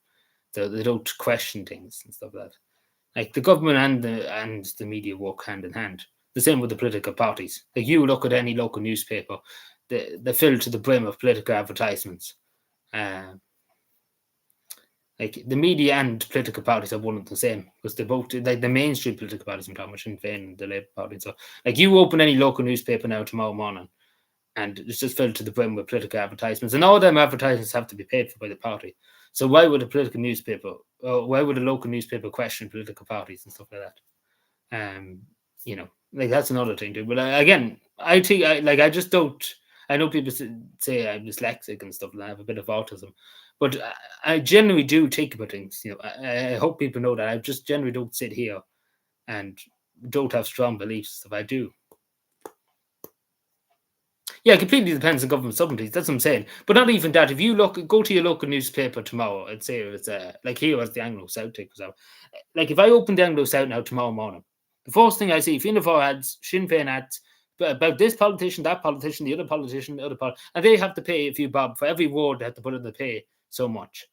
They don't question things and stuff like that. Like, the government and the media work hand in hand. The same with the political parties. Like, you look at any local newspaper, they fill to the brim of political advertisements. Like, the media and political parties are one and the same, because they both, like, the mainstream political parties, I'm talking about Sinn Féin and the Labour Party. So, like, you open any local newspaper now tomorrow morning, and it's just filled to the brim with political advertisements, and all them advertisements have to be paid for by the party. So why would a local newspaper question political parties and stuff like that? Like, that's another thing too. But again, I think I just don't. I know people say I'm dyslexic and stuff, and I have a bit of autism, but I generally do think about things. I hope people know that I just generally don't sit here and don't have strong beliefs. If I do, yeah, it completely depends on government subsidies. That's what I'm saying. But not even that. If you go to your local newspaper tomorrow and say it's like here as the Anglo South take out. Like if I open the Anglo South now tomorrow morning, the first thing I see, Fianna Fáil ads, Sinn Féin ads about this politician, that politician, the other politician, the other and they have to pay a few bob for every word they have to put in the pay so much,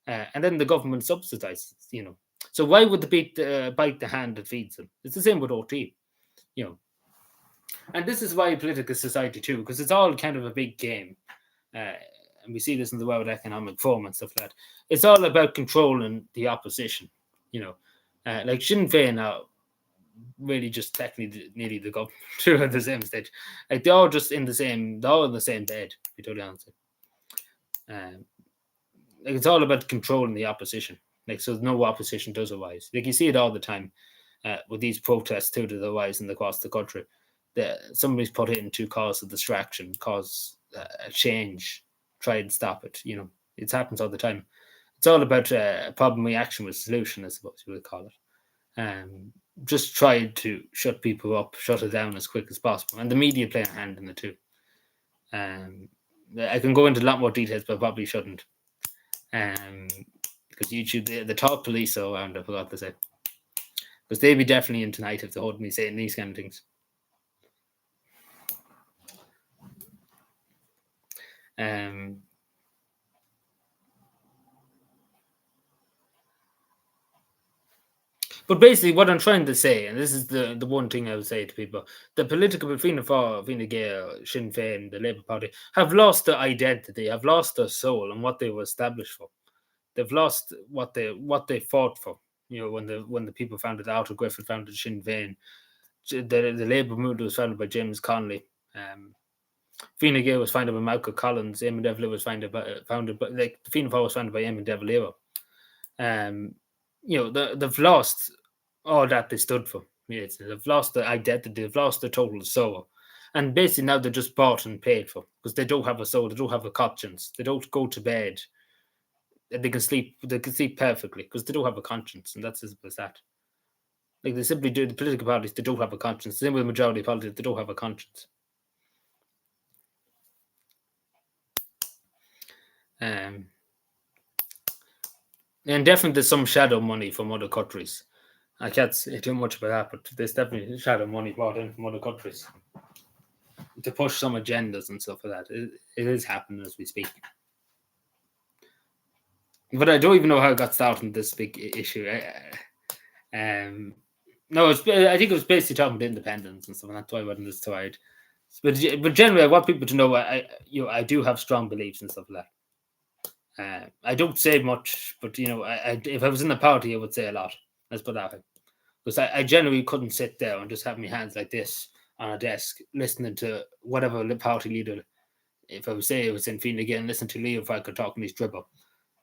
and then the government subsidizes. So why would they bite the hand that feeds them? It's the same with OT. You know, and this is why political society too, because it's all kind of a big game. And we see this in the World Economic Forum and stuff like that. It's all about controlling the opposition. Like Sinn Féin are really just technically nearly the government too at the same stage. Like they're all in the same bed. To be totally honest. Like it's all about controlling the opposition. Like so, no opposition does otherwise. Like you see it all the time with these protests too, that are rising across the country. Somebody's put in to cause a distraction, cause a change, try and stop it. It happens all the time. It's all about problem reaction with solution, I suppose you would call it. Just try to shut people up, shut it down as quick as possible, and the media play a hand in it too. I can go into a lot more details, but I probably shouldn't, because YouTube, the top police are around. I forgot to say, because they'd be definitely in tonight if they heard me saying these kind of things. But basically, what I'm trying to say, and this is the one thing I would say to people, the political between Fine Gael, Sinn Féin, the Labour Party, have lost their identity, have lost their soul and what they were established for. They've lost what they fought for. When the people founded Arthur Griffith founded Sinn Féin, the Labour movement was founded by James Connolly. Fine Gael was founded by Michael Collins. Eamon de Valera was founded by the Fianna Fáil was founded by Eamon de Valera. They've lost all that they stood for. Yes, they've lost their identity. They've lost their total soul, and basically now they're just bought and paid for because they don't have a soul. They don't have a conscience. They don't go to bed. They can sleep. They can sleep perfectly because they don't have a conscience, and that's as simple as that. Like they simply do. The political parties, they don't have a conscience. Same with the majority of politics, they don't have a conscience. And definitely there's some shadow money from other countries. I can't say too much about that, but there's definitely shadow money brought in from other countries to push some agendas and stuff like that. It is happening as we speak. But I don't even know how it got started in this big issue. No, I think it was basically talking about independence and stuff, and that's why I wasn't as tired. But generally, I want people to know I do have strong beliefs and stuff like that. I don't say much, but if I was in the party, I would say a lot. Let's put that way. Because I generally couldn't sit there and just have my hands like this on a desk, listening to whatever the party leader. If I would say it was in Fine Gael, listen to Leo Varadkar talking his dribble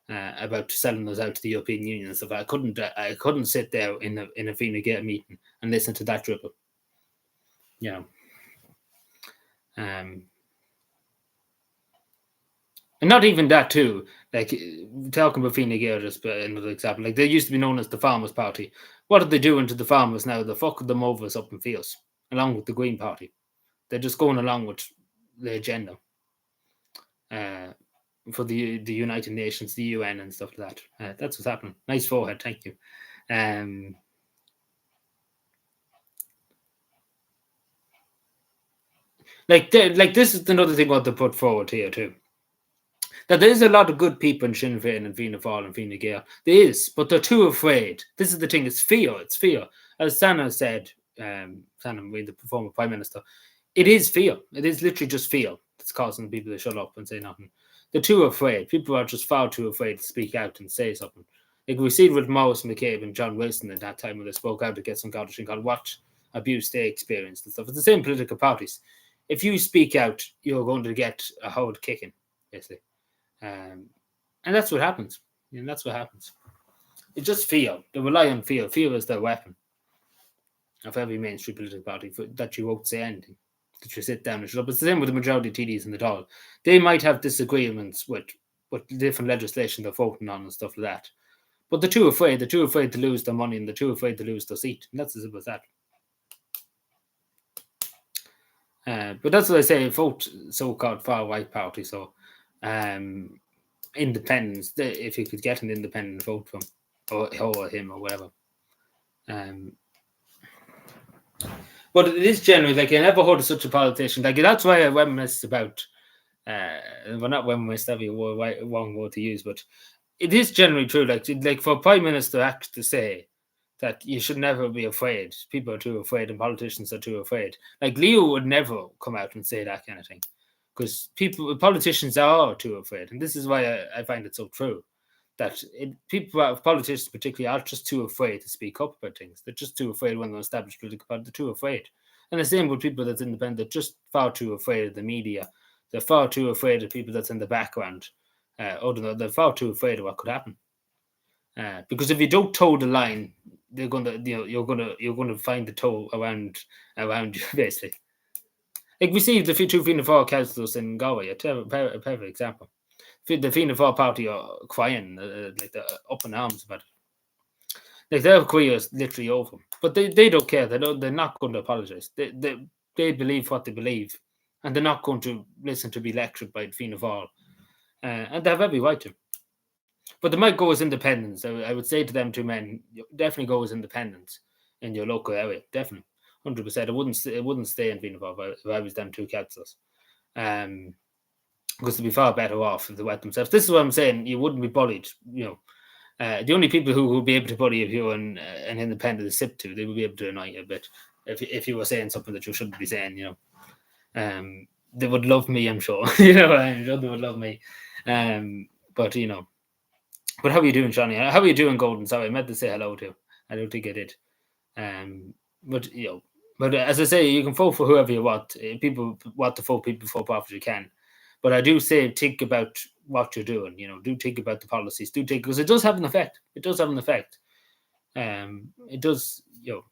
about selling us out to the European Union and stuff. I couldn't sit there in a Fine Gael meeting and listen to that dribble. And not even that too. Like talking about Fine Gael, just another example. Like they used to be known as the Farmers' Party. What are they doing to the farmers now? They're fucking them over us up in fields, along with the Green Party. They're just going along with the agenda for the United Nations, the UN, and stuff like that. That's what's happening. Nice forehead, thank you. Like this is another thing I want to put forward here too. That there is a lot of good people in Sinn Féin and Fianna Fáil and Fine Gael. There is, but they're too afraid. This is the thing. It's fear. It's fear. As Sana said, Sana, the former Prime Minister, it is fear. It is literally just fear that's causing people to shut up and say nothing. They're too afraid. People are just far too afraid to speak out and say something. Like we see with Maurice McCabe and John Wilson at that time when they spoke out against some Scottish called what abuse they experienced and stuff. It's the same political parties. If you speak out, you're going to get a hard kicking, basically. And that's what happens. That's what happens. It's just fear. They rely on fear. Fear is their weapon of every mainstream political party that you won't say anything. that you sit down and shut up. It's the same with the majority of TDs in the Dáil. They might have disagreements with different legislation they're voting on and stuff like that. But they're too afraid. They're too afraid to lose their money and they're too afraid to lose their seat. And that's as simple as that. But that's what I say. Vote so-called far right party. So, independence. If you could get an independent vote from, or him or whatever. But it is generally like I never heard of such a politician. Like that's why I reminisce about. Well, not reminisce. That'd be a wrong word to use, but it is generally true. Like for a prime minister act to say that you should never be afraid. People are too afraid, and politicians are too afraid. Like Leo would never come out and say that kind of thing, because politicians are too afraid, and this is why I find it so true. That politicians particularly, are just too afraid to speak up about things. They're just too afraid when they're established political party. They're too afraid, and the same with people that's independent. They're just far too afraid of the media. They're far too afraid of people that's in the background. They're far too afraid of what could happen. Because if you don't toe the line, they're gonna, you're gonna find the toe around you basically. Like we see the two Fianna Fáil councillors in Galway, a perfect example. The Fianna Fáil party are crying, like they're up in arms about it. Like their career is literally over, but they don't care. They're not going to apologise. They believe what they believe, and they're not going to listen to be lectured by Fianna Fáil, and they have every right to. But they might go as independents. I would say to them two men, definitely go as independents in your local area. Definitely, 100%. It wouldn't stay in Fianna Fáil if I was them two councillors. Because they'd be far better off if they went themselves. This is what I'm saying. You wouldn't be bullied. The only people who would be able to bully if you were an independent SIP to, they would be able to annoy you a bit if you were saying something that you shouldn't be saying. They would love me, I'm sure. I'm sure they would love me. But how are you doing, Johnny? How are you doing, Golden? Sorry, I meant to say hello to. I don't think I did. But as I say, you can vote for whoever you want. People want to vote people for profit, you can. But I do say think about what you're doing. Do think about the policies. Do think, because it does have an effect. It does have an effect. It does.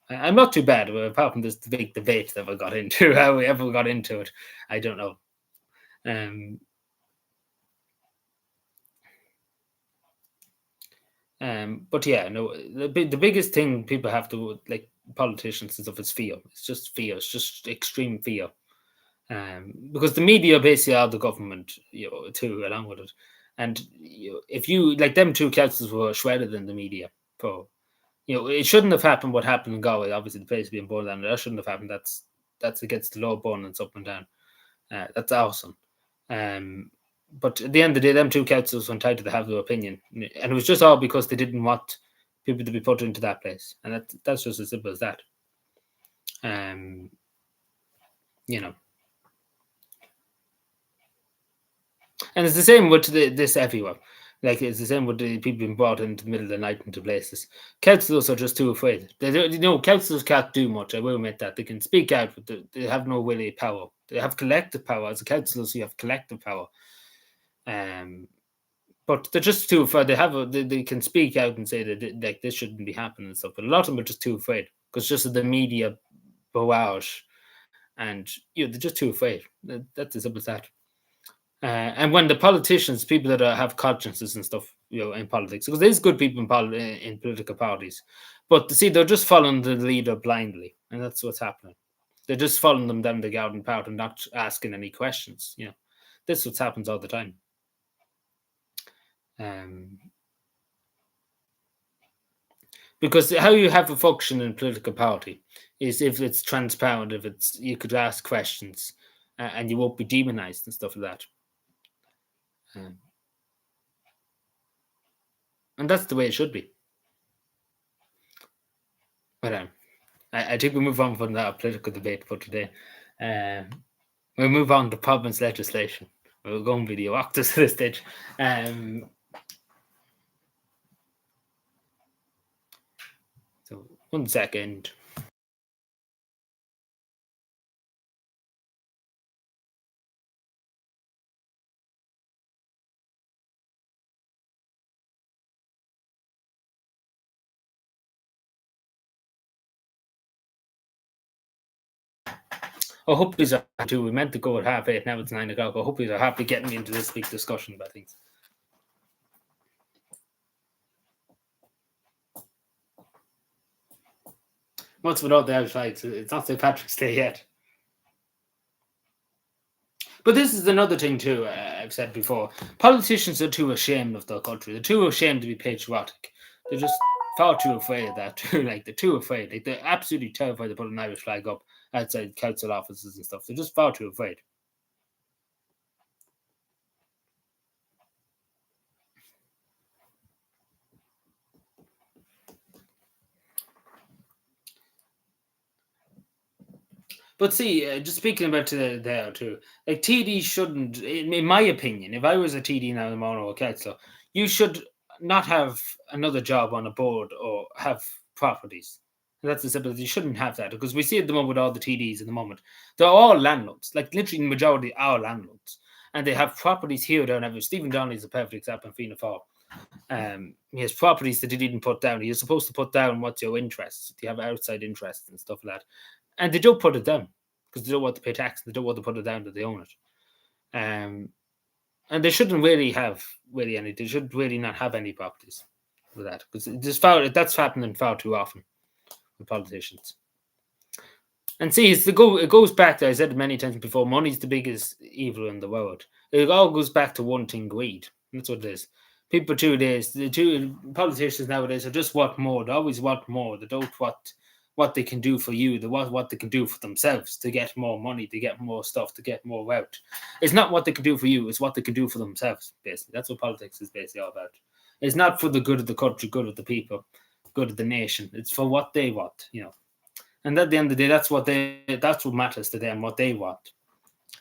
I'm not too bad apart from this big debate that we got into. How we ever got into it, I don't know. But yeah, no. The biggest thing people have to, like, politicians and stuff, is fear. It's just fear. It's just extreme fear. Because the media basically are the government, too, along with it. And if you, like, them two councils were shredded in the media for, it shouldn't have happened. What happened in Galway, obviously the place being burned down, that shouldn't have happened. That's against the law, burning up and down. That's awesome. But at the end of the day, them two councils were entitled to have their opinion, and it was just all because they didn't want people to be put into that place, and that's just as simple as that. And it's the same with this everywhere. Like, it's the same with the people being brought into the middle of the night into places. Councillors are just too afraid. Councillors can't do much. I will admit that. They can speak out, but they have no really power. They have collective power. As a councillors, you have collective power. But they're just too afraid. They can speak out and say that, like, this shouldn't be happening and stuff. But a lot of them are just too afraid because just of the media barrage, and they're just too afraid. That's as simple as that. And when the politicians, people that have consciences and stuff, in politics, because there's good people in political parties, but see, they're just following the leader blindly, and that's what's happening. They're just following them down the garden path and not asking any questions. This is what happens all the time. Because how you have a function in a political party is if it's transparent, if you could ask questions, and you won't be demonized and stuff like that. And that's the way it should be. But I think we move on from that political debate for today. We'll move on to province legislation. We'll go on video actors at this stage. So 1 second. I hope he's happy too. We meant to go at 8:30. Now it's 9 o'clock. I hope he's happy getting me into this big discussion about things. What's with all the Irish flags? It's not St. Patrick's Day yet. But this is another thing too. I've said before. Politicians are too ashamed of their country. They're too ashamed to be patriotic. They're just far too afraid of that. Like they're too afraid. Like they're absolutely terrified to put an Irish flag up outside council offices and stuff. They're just far too afraid. But see, just speaking about there too, like TD shouldn't, in my opinion, if I was a TD now in the morning or a councillor, you should not have another job on a board or have properties. That's the simple. You shouldn't have that because we see at the moment with all the TDs at the moment, they're all landlords. Like literally, the majority are landlords, and they have properties here, there, and everywhere. Stephen Donnelly is a perfect example in Fianna Fáil. He has properties that he didn't put down. He is supposed to put down what's your interests. Do you have outside interests and stuff like that? And they don't put it down because they don't want to pay tax. They don't want to put it down that they own it. And they shouldn't really have any. They should really not have any properties for that because that's happening far too often with politicians. And see, it goes back to, I said many times before, money's the biggest evil in the world. It all goes back to one thing: greed. That's what it is. People the politicians nowadays are just want more. They always want more. They don't want what they can do for you. They want what they can do for themselves to get more money, to get more stuff, to get more out. It's not what they can do for you. It's what they can do for themselves, basically. That's what politics is basically all about. It's not for the good of the country, good of the people, good of the nation. It's for what they want, And at the end of the day, that's what matters to them, what they want.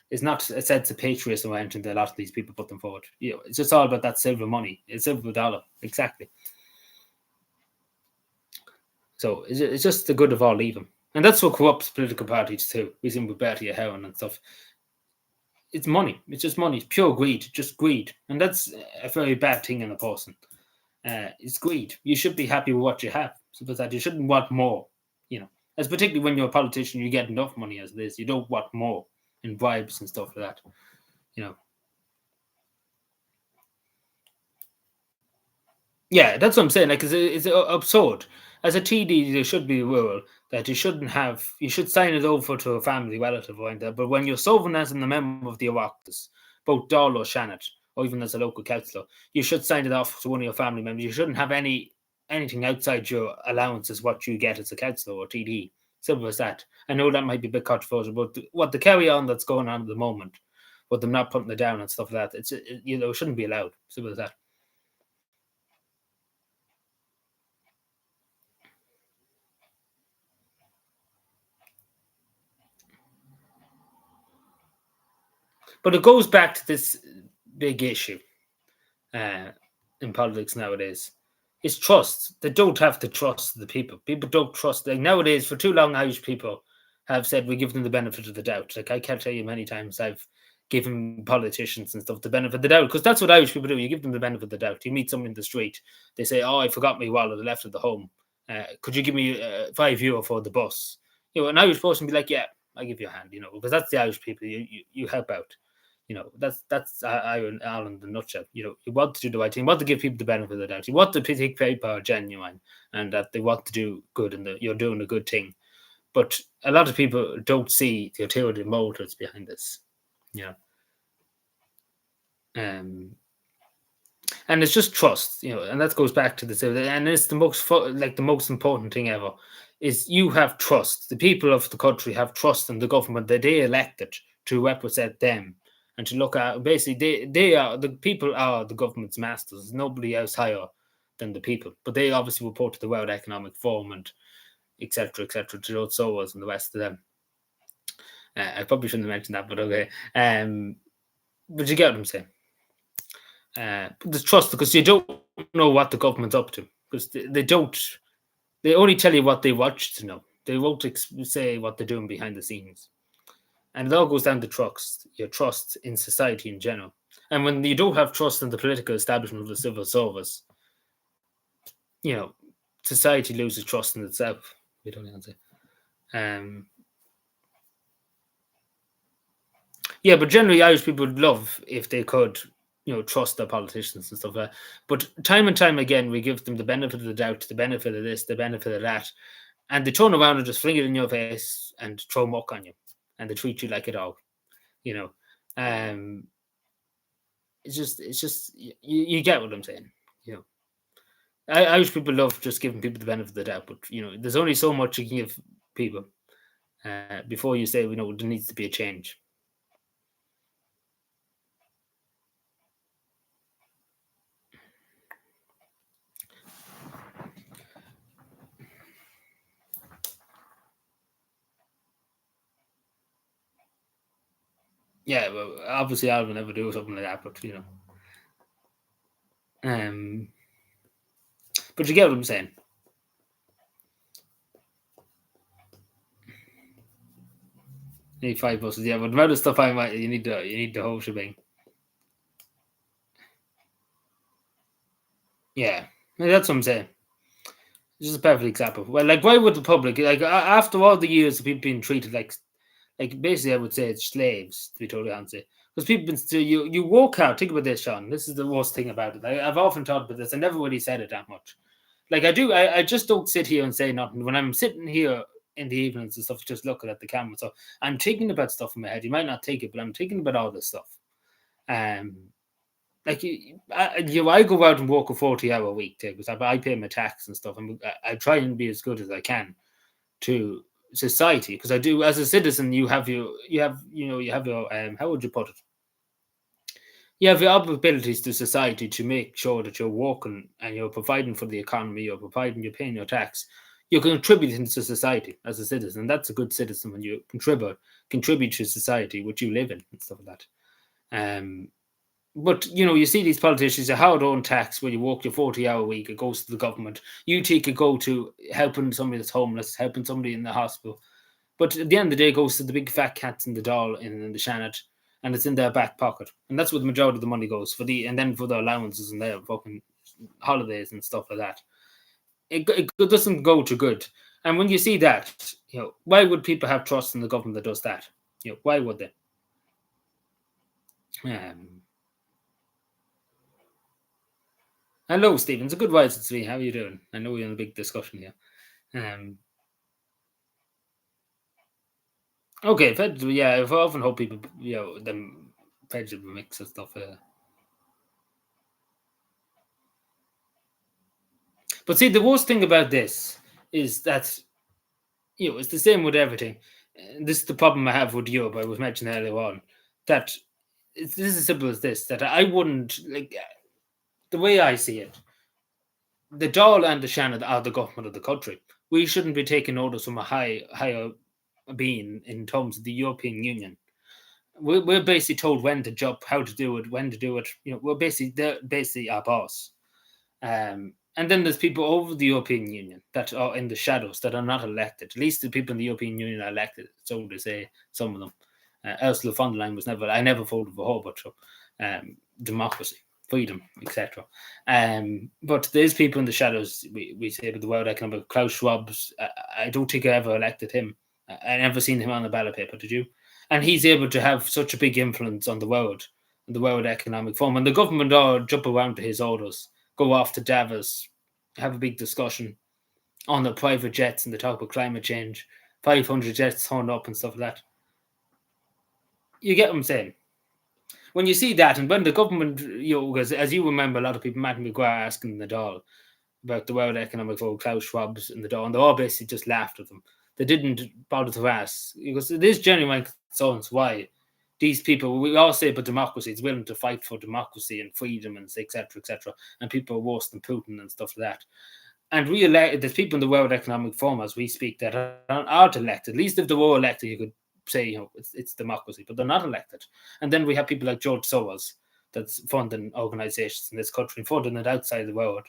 It's not a sense of patriotism or anything that a lot of these people put them forward. It's just all about that silver money. It's silver dollar. Exactly. So it's just the good of all even. And that's what corrupts political parties too. We see with Bertie Ahern and stuff. It's money. It's just money. It's pure greed. Just greed. And that's a very bad thing in a person. It's greed. You should be happy with what you have. So that you shouldn't want more. As particularly when you're a politician, you get enough money as it is. You don't want more in bribes and stuff like that. Yeah, that's what I'm saying. Like, it's absurd. As a TD, there should be a rule that you should sign it over to a family relative or anything. But when you're serving as a member of the Oireachtas, both Dáil or Shannon, or even as a local councillor, you should sign it off to one of your family members. You shouldn't have anything outside your allowances what you get as a councillor or TD. Simple as that. I know that might be a bit controversial, but what the carry on that's going on at the moment, with them not putting it down and stuff like that, it shouldn't be allowed. Simple as that. But it goes back to this big issue in politics nowadays. It's trust. They don't have to trust the people. People don't trust. Like nowadays, for too long, Irish people have said we give them the benefit of the doubt. Like I can't tell you many times I've given politicians and stuff the benefit of the doubt because that's what Irish people do. You give them the benefit of the doubt. You meet someone in the street, they say, "Oh, I forgot my wallet. I left it at home. Could you give me €5 for the bus?" An Irish person would be like, "Yeah, I'll give you a hand." Because that's the Irish people. You help out. That's Ireland in a nutshell. You want to do the right thing. You want to give people the benefit of the doubt. You want to think people are genuine and that they want to do good and that you're doing a good thing. But a lot of people don't see the ulterior motives behind this. And it's just trust. And that goes back to and it's the most important thing ever is you have trust. The people of the country have trust in the government that they elected to represent them. And to look at basically, the people are the government's masters. There's nobody else higher than the people, but they obviously report to the World Economic Forum and etc. to those SOAs and the rest of them. I probably shouldn't have mentioned that, but okay. But you get what I'm saying. But there's trust because you don't know what the government's up to because they don't. They only tell you what they watch to know. They won't say what they're doing behind the scenes. And it all goes down to trust, your trust in society in general. And when you don't have trust in the political establishment of the civil service, society loses trust in itself. We don't answer. Yeah, but generally Irish people would love if they could, trust their politicians and stuff like that. But time and time again, we give them the benefit of the doubt, the benefit of this, the benefit of that, and they turn around and just fling it in your face and throw muck on you, and they treat you like a dog. You know, um, it's just you get what I'm saying. You know, Irish people love just giving people the benefit of the doubt, but there's only so much you can give people before you say, there needs to be a change. Yeah, well, obviously I would never do something like that, but um, but you get what I'm saying. You need 5 buses, yeah, but the amount of stuff I might, you need the whole shebang. Yeah, that's what I'm saying. Just a perfect example. Well, like, why would the public, like, after all the years of people being treated like basically, I would say it's slaves, to be totally honest, because people been still, you walk out. Think about this, Sean. This is the worst thing about it. I've often thought about this. I never really said it that much. Like I do, I just don't sit here and say nothing when I'm sitting here in the evenings and stuff, just looking at the camera. So I'm thinking about stuff in my head. You might not take it, but I'm thinking about all this stuff. Um, like I go out and work a 40-hour week too, because I pay my tax and stuff, and I try and be as good as I can to society, because I do, as a citizen. You have your how would you put it? You have your abilities to society to make sure that you're working and you're providing for the economy, you're paying your tax, you're contributing to society as a citizen. That's a good citizen when you contribute to society which you live in and stuff like that. But you see these politicians, they have their own tax where you work your 40-hour week, it goes to the government. You take it go to helping somebody that's homeless, helping somebody in the hospital. But at the end of the day, it goes to the big fat cats in the doll in the Shannon, and it's in their back pocket. And that's where the majority of the money goes and then for the allowances and their fucking holidays and stuff like that. It doesn't go to good. And when you see that, why would people have trust in the government that does that? Why would they? Um, Hello, Stephen. It's a good while since we. How are you doing? I know we're in a big discussion here. Um, okay, yeah, I've often hope people, them vegetable mix and stuff. But see, the worst thing about this is that it's the same with everything. This is the problem I have with Europe. I was mentioning earlier on that this is as simple as this: that I wouldn't like the way I see it. The Dáil and the Shannon are the government of the country. We shouldn't be taking orders from a higher being in terms of the European Union. We're basically told when to jump, how to do it, when to do it. We're they're basically our boss. And then there's people over the European Union that are in the shadows that are not elected. At least the people in the European Union are elected, so they say, some of them. Ursula von der Leyen was never. I never voted for her, but democracy, freedom, etc. But there's people in the shadows. We say about the World Economic. Klaus Schwab. I don't think I ever elected him. I never seen him on the ballot paper. Did you? And he's able to have such a big influence on the World Economic Forum, and the government all jump around to his orders, go off to Davos, have a big discussion on the private jets and the talk of climate change, 500 jets turned up and stuff like that. You get what I'm saying? When you see that, and when the government, because as you remember, a lot of people, Martin McGuire asking the Dáil about the World Economic Forum, Klaus Schwab's in the Dáil, and they all basically just laughed at them. They didn't bother to ask, because it is genuine concerns why these people, we all say, but democracy is willing to fight for democracy and freedom and etc., and people are worse than Putin and stuff like that. And there's people in the World Economic Forum as we speak that aren't elected. At least if they were elected, you could say, it's democracy, but they're not elected. And then we have people like George Soros that's funding organizations in this country, funding it outside the world,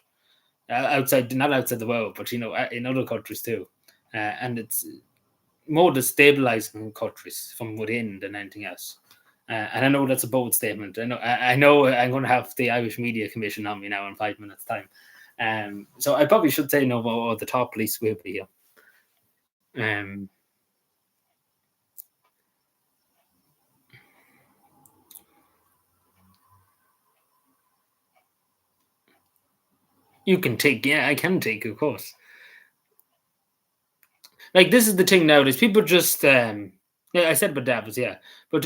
not outside the world, but in other countries too. And it's more destabilizing countries from within than anything else. And I know that's a bold statement. I know I'm going to have the Irish Media Commission on me now in 5 minutes' time. So I probably should say no more the top police will be here. You can take, yeah, I can take, of course. Like this is the thing nowadays. People just, yeah, I said about dabs, yeah, but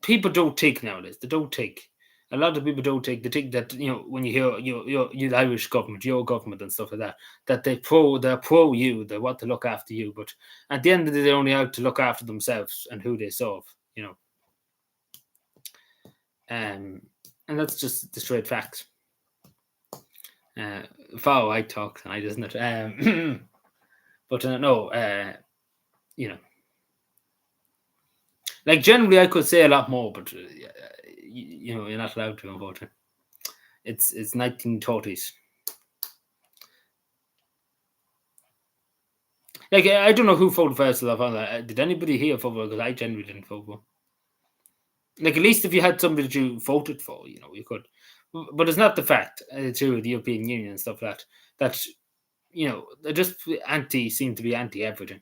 people don't take nowadays. They don't take. A lot of people don't take. They think that when you hear your the Irish government, your government and stuff like that, that they're pro you. They want to look after you, but at the end of the day, they're only out to look after themselves and who they serve. Um, and that's just the straight facts. Follow I talk tonight, isn't it? But no, you know, like generally, I could say a lot more, but you're not allowed to, unfortunately. It's 1930s. Like I don't know who voted first of all. Did anybody here vote? Because I generally didn't vote for. Like at least if you had somebody that you voted for, you could. But it's not the fact to the European Union and stuff like that. That they're just seem to be anti everything.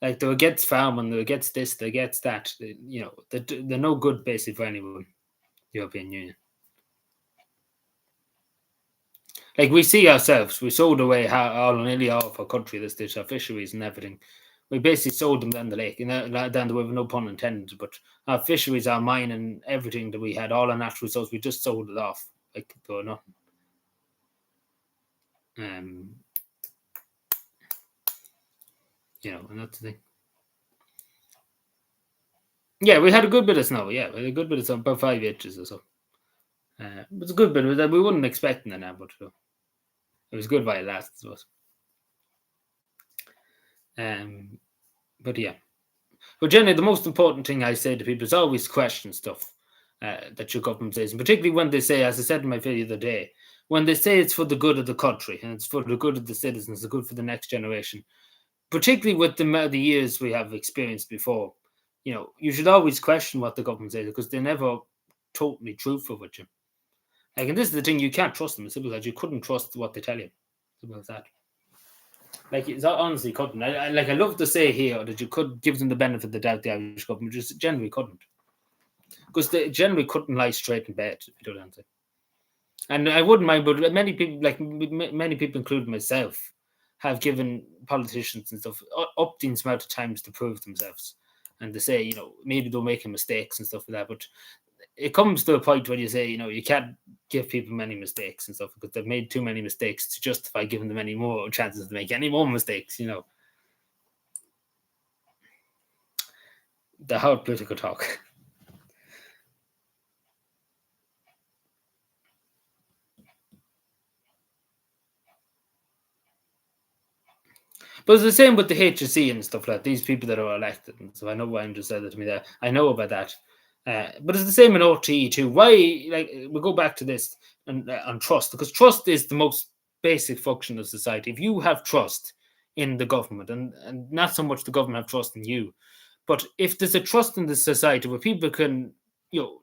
Like they're against farming, they're against this, they're against that. They're no good basically for anyone. European Union. Like we see ourselves, we sold away nearly all of our country. This our fisheries and everything. We basically sold them down the lake, down the river. No pun intended. But our fisheries, our mine, and everything that we had, all our natural resources, we just sold it off like they were nothing. And that's the thing. Yeah, we had a good bit of snow. Yeah, we had a good bit of snow, about 5 inches or so. It was a good bit. We wouldn't expect that now, but it was good while it lasted, I suppose. But yeah. But generally, the most important thing I say to people is always question stuff that your government says, and particularly when they say, as I said in my video the other day, when they say it's for the good of the country and it's for the good of the citizens, the good for the next generation, particularly with the amount of years we have experienced before, you should always question what the government says because they're never totally truthful with you. Like, and this is the thing, you can't trust them. It's simple as you couldn't trust what they tell you. Simple as that. Like, it's honestly couldn't. I love to say here that you could give them the benefit of the doubt, the Irish government, just generally couldn't. Because they generally couldn't lie straight in bed, if you don't answer. And I wouldn't mind, but many people, including myself, have given politicians and stuff up the amount of times to prove themselves. And to say, maybe they're making mistakes and stuff like that. But it comes to a point where you say, you can't give people many mistakes and stuff because they've made too many mistakes to justify giving them any more chances to make any more mistakes, The hard political talk. But it's the same with the HSE and stuff like that. These people that are elected. And so I know why Andrew said that to me there. I know about that. But it's the same in RTE too. Why, we go back to this and on trust, because trust is the most basic function of society. If you have trust in the government, and not so much the government have trust in you, but if there's a trust in the society where people can,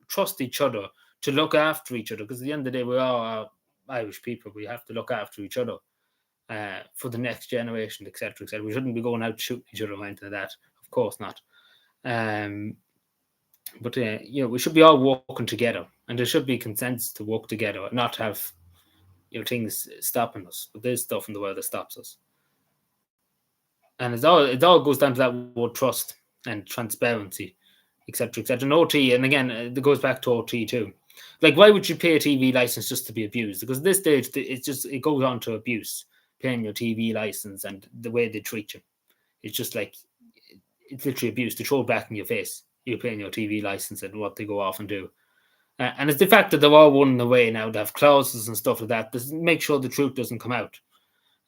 trust each other to look after each other, because at the end of the day, we are Irish people. We have to look after each other. For the next generation, etc., etc. We shouldn't be going out shooting each other into that. Of course not. But we should be all working together, and there should be consensus to work together, not have things stopping us. But there's stuff in the world that stops us, and it all goes down to that word trust and transparency, etc., etc. And OT, and again, it goes back to OT too. Like, why would you pay a TV license just to be abused? Because at this stage, it goes on to abuse. Paying your TV license and the way they treat you, it's just like it's literally abuse. To throw it back in your face. You're paying your TV license and what they go off and do, and it's the fact that they're all running away now. They have clauses and stuff like that. Just make sure the truth doesn't come out.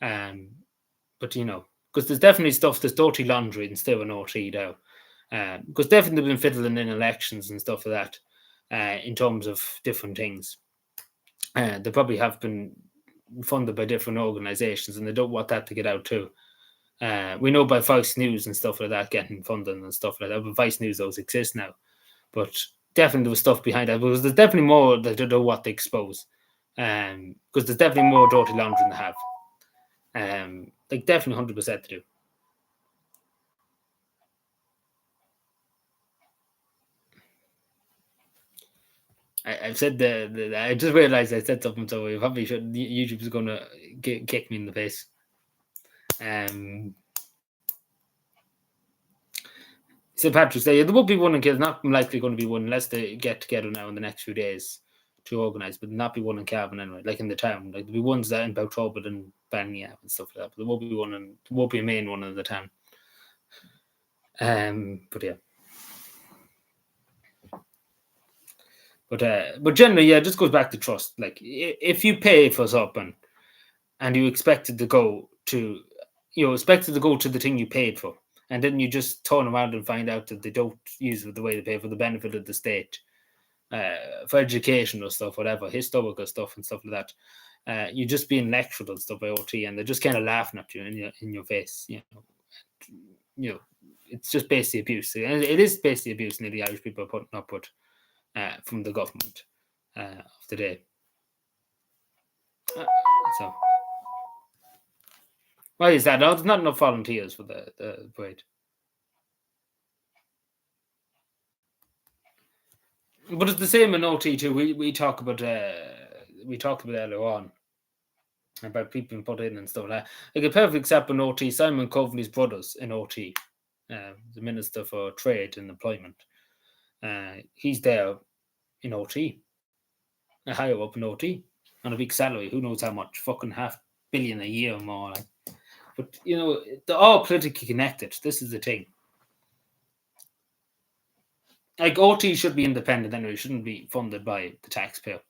But because there's definitely stuff. There's dirty laundry and still an OT now. Because definitely been fiddling in elections and stuff like that. In terms of different things, they probably have been funded by different organizations, and they don't want that to get out too. We know by Fox News and stuff like that getting funding and stuff like that. But Fox News those exist now, but definitely there was stuff behind that. Because there's definitely more that they don't want to expose, because there's definitely more dirty laundry than they have. Like definitely 100% to do. I've said I just realized I said something, so I probably should. YouTube's going to kick me in the face. Um, St. Patrick's Day, yeah, there will be one in Kills. Not likely going to be one unless they get together now in the next few days to organise, but not be one in Cavan anyway, like in the town. Like there'll be ones that in Boutrobit and Banyap and stuff like that. But there won't be one in, won't be a main one in the town. But yeah. But generally, yeah, it just goes back to trust. Like if you pay for something and you expect it to go to, expect it to go to the thing you paid for, and then you just turn around and find out that they don't use it the way they pay for the benefit of the state, for educational stuff, whatever, historical stuff and stuff like that. You're just being lectured and stuff by OT, and they're just kind of laughing at you in your face. It's just basically abuse. And it is basically abuse. The Irish people are putting up with from the government of the day. So why is that? No, there's not enough volunteers for the parade. But it's the same in OT too. We talked about earlier on about people being put in and stuff like that. Like a perfect example in OT, Simon Coveney's brothers in OT, the Minister for Trade and Employment. He's there in OT, a higher up in OT, on a big salary. Who knows how much? Fucking $500 million a year or more. Like. But they're all politically connected. This is the thing. Like OT should be independent anyway. It shouldn't be funded by the taxpayer.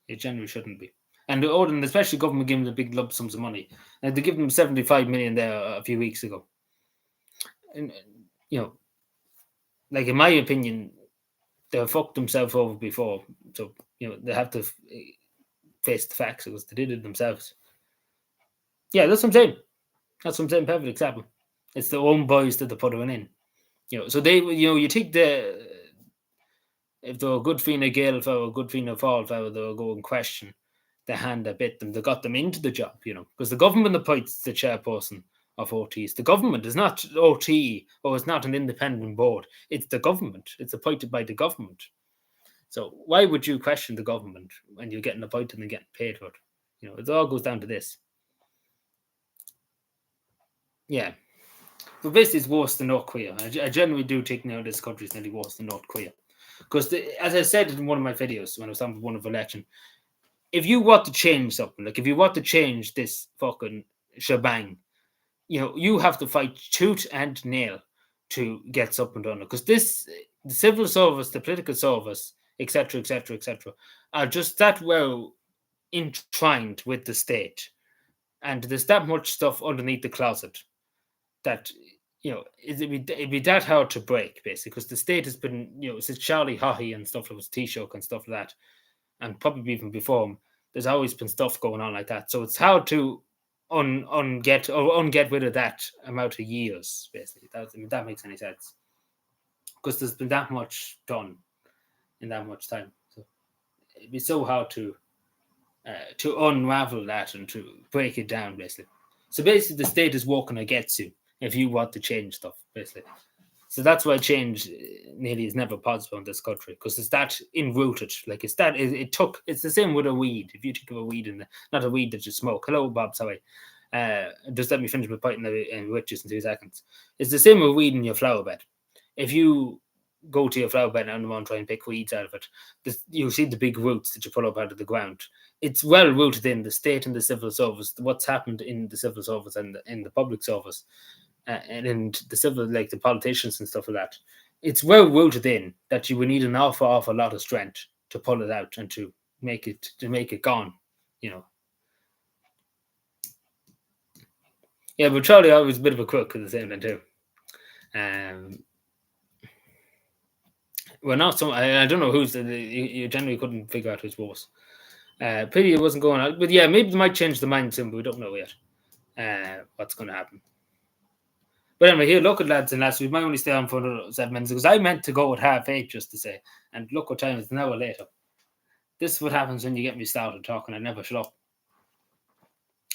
It generally shouldn't be. And especially government giving them big lump sums of money. Like they give them 75 million there a few weeks ago. And like in my opinion, they've fucked themselves over before. So they have to face the facts because they did it themselves. Yeah, that's what I'm saying. That's what I'm saying. Perfect example. It's their own boys that they're putting in. So they, you take if they're a good Fine Gael, if they were a good Fine Fall, if they were going question the hand that bit them, they got them into the job, because the government appoints the chairperson of OTs. The government is not OT or it's not an independent board. It's the government. It's appointed by the government. So why would you question the government when you're getting appointed and getting paid for it? It all goes down to this. Yeah. But basically, it's worse than North Korea. I generally do think now this country is nearly worse than North Korea. Because, as I said in one of my videos when I was talking about one of election, if you want to change something, like if you want to change this fucking shebang, you have to fight tooth and nail to get something done. Because the civil service, the political service, etc., etc., etc., are just that well entwined with the state. And there's that much stuff underneath the closet that it'd be that hard to break, basically, because the state has been, since Charlie Haughey and stuff like was Taoiseach and stuff like that, and probably even before him, there's always been stuff going on like that. So it's hard to get rid of that amount of years, basically. That makes any sense, because there's been that much done in that much time. So it'd be so hard to unravel that and to break it down, basically. So basically, the state is working against you if you want to change stuff, basically. So that's why change nearly is never possible in this country, because it's that enrooted. Like it's the same with a weed. If you think of a weed not a weed that you smoke. Hello, Bob. Sorry. Just let me finish my point in witches in 2 seconds. It's the same with weed in your flower bed. If you go to your flower bed and want to try and pick weeds out of it, you see the big roots that you pull up out of the ground. It's well rooted in the state and the civil service. What's happened in the civil service and in the public service. And in the civil, like the politicians and stuff like that, it's well rooted in that you would need an awful lot of strength to pull it out and to make it gone, Yeah, but Charlie always a bit of a crook at the same time too. Well, not so. I don't know who's you generally couldn't figure out who's worse. Pity it wasn't going out, but yeah, maybe they might change the mind soon, but we don't know yet. What's going to happen? But anyway, here, look at lads and lads. We might only stay on for another 7 minutes because I meant to go at 8:30 just to say. And look what time it's an hour later. This is what happens when you get me started talking. I never shut up.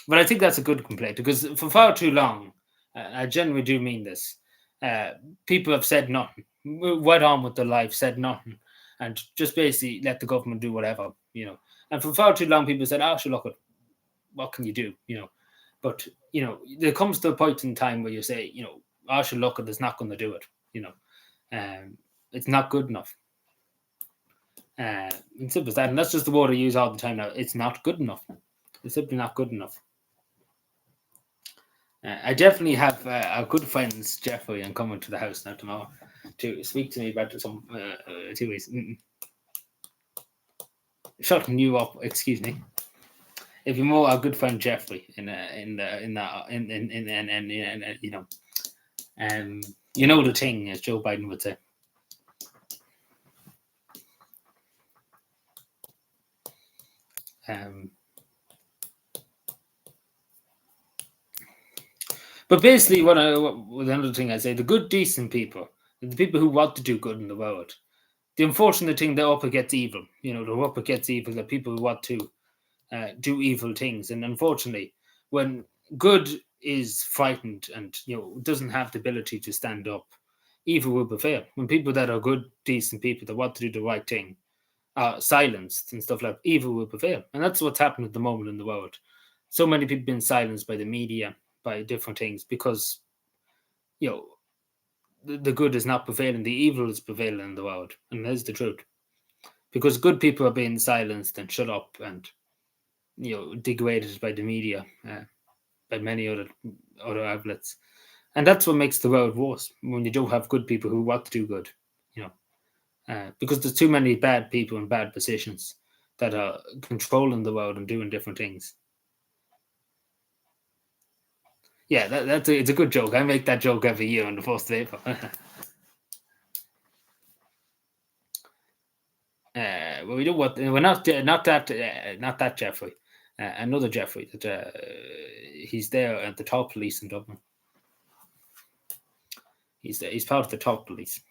But I think that's a good complaint because for far too long, I genuinely do mean this. People have said nothing. Went on with their life, said nothing. and just basically let the government do whatever, And for far too long, people said, "Oh, sure, look, what can you do?" But there comes to a point in time where you say, "Oh, sure, look, it's not going to do it." It's not good enough. And simple as that. And that's just the word I use all the time now. It's not good enough. It's simply not good enough. I definitely have our good friends Jeffrey and coming to the house now tomorrow to speak to me about some 2 weeks. Shutting you up, excuse me. If you're more our good friend Jeffrey the thing, as Joe Biden would say. But basically, another thing I say, the good, decent people, the people who want to do good in the world, the unfortunate thing, they're up against evil. They're up against evil, the people who want to do evil things. And unfortunately, when good is frightened and doesn't have the ability to stand up, evil will prevail. When people that are good, decent people that want to do the right thing are silenced and stuff like that, evil will prevail. And that's what's happening at the moment in the world. So many people being silenced by the media, by different things, because the good is not prevailing, the evil is prevailing in the world, and that's the truth. Because good people are being silenced and shut up and degraded by the media, by many other outlets, and that's what makes the world worse. When you don't have good people who want to do good, because there's too many bad people in bad positions that are controlling the world and doing different things. Yeah, it's a good joke. I make that joke every year on the 1st of April. Well, we don't want. We're not that Jeffrey. Another Jeffrey that he's there at the top police in Dublin. He's part of the top police.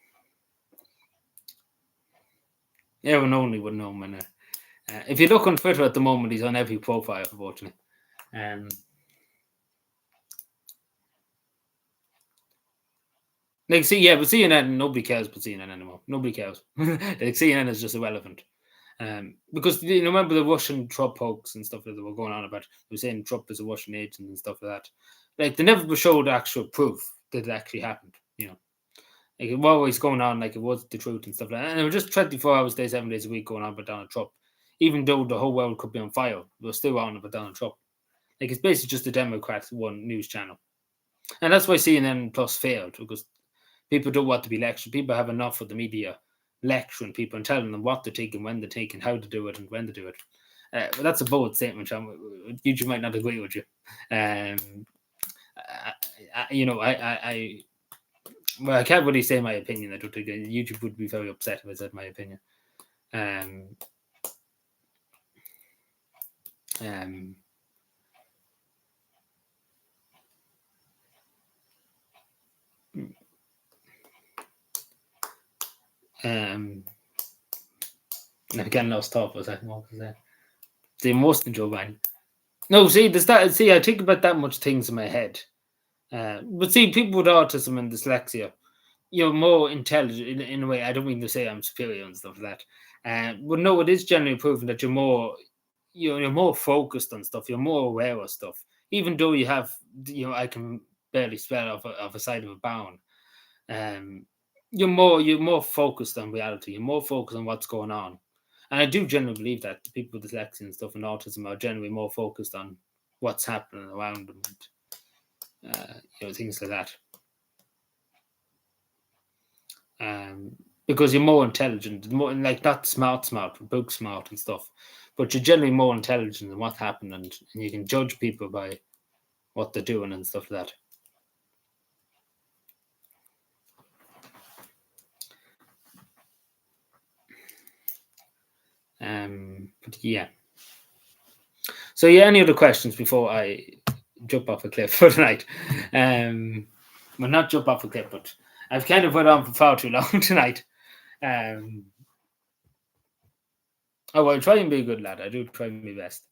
Everyone only would know him. If you look on Twitter at the moment, he's on every profile, unfortunately. But CNN, nobody cares about CNN anymore. Nobody cares. CNN is just irrelevant. Because remember the Russian Trump hoax and stuff that they were going on about. They were saying Trump is a Russian agent and stuff like that. They never showed actual proof that it actually happened. It was always going on like it was the truth and stuff like that. And it was just 24 hours, 7 days a week going on about Donald Trump. Even though the whole world could be on fire, they were still on about Donald Trump. It's basically just a Democrat one news channel. And that's why CNN Plus failed, because people don't want to be lectured. People have enough of the media lecturing people and telling them what to take and when to take and how to do it and when to do it. But that's a bold statement, Sean. YouTube might not agree with you. I can't really say my opinion. I don't think YouTube would be very upset if I said my opinion. Again, lost thought for a second. What was that? The most than Joe Biden. No, see, I think about that much things in my head. But see, people with autism and dyslexia, you're more intelligent in a way. I don't mean to say I'm superior and stuff like that. But no, it is generally proven that you're more focused on stuff. You're more aware of stuff. Even though you have, I can barely spell off a side of a barn. You're more focused on reality. You're more focused on what's going on. And I do generally believe that the people with dyslexia and stuff and autism are generally more focused on what's happening around them and things like that. Because you're more intelligent, more like not smart, but book smart and stuff. But you're generally more intelligent in what's happening, and you can judge people by what they're doing and stuff like that. But yeah. So yeah, any other questions before I jump off a cliff for tonight? Well, not jump off a cliff, but I've kind of went on for far too long tonight. I try and be a good lad. I do try my best.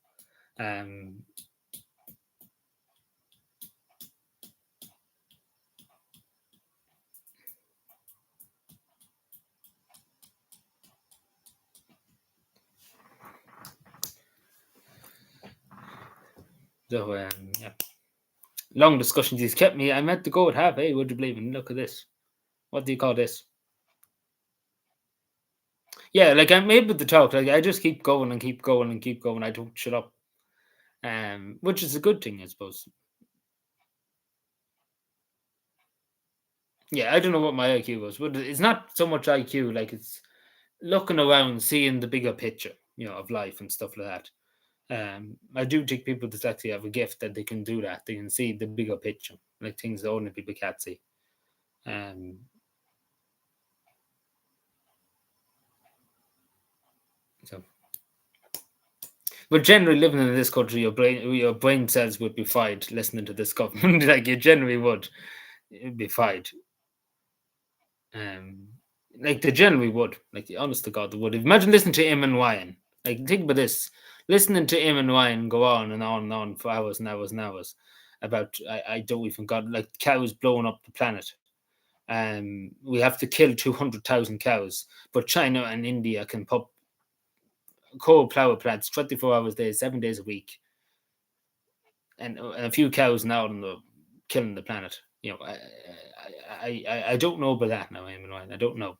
So yeah, long discussions. He's kept me. I meant to go at half. Hey, would you believe? And look at this. What do you call this? Yeah, like I'm able to talk. Like I just keep going and keep going and keep going. I don't shut up. Which is a good thing, I suppose. Yeah, I don't know what my IQ was, but it's not so much IQ. Like it's looking around, seeing the bigger picture, of life and stuff like that. I do think people that actually have a gift that they can do that. They can see the bigger picture, like things that ordinary people can't see. Um, so, but generally, living in this country, your brain cells would be fried listening to this government. Like you generally would, it'd be fried. Um, like they generally would. Like honest to God, they would. Imagine listening to him and Ryan. Like think about this: listening to him and Ryan go on and on and on for hours and hours and hours about I don't even got like cows blowing up the planet. We have to kill 200,000 cows, but China and India can pump coal power plants 24 hours a day, 7 days a week, and a few cows now and the killing the planet. I don't know about that now, Eamon Ryan. I don't know.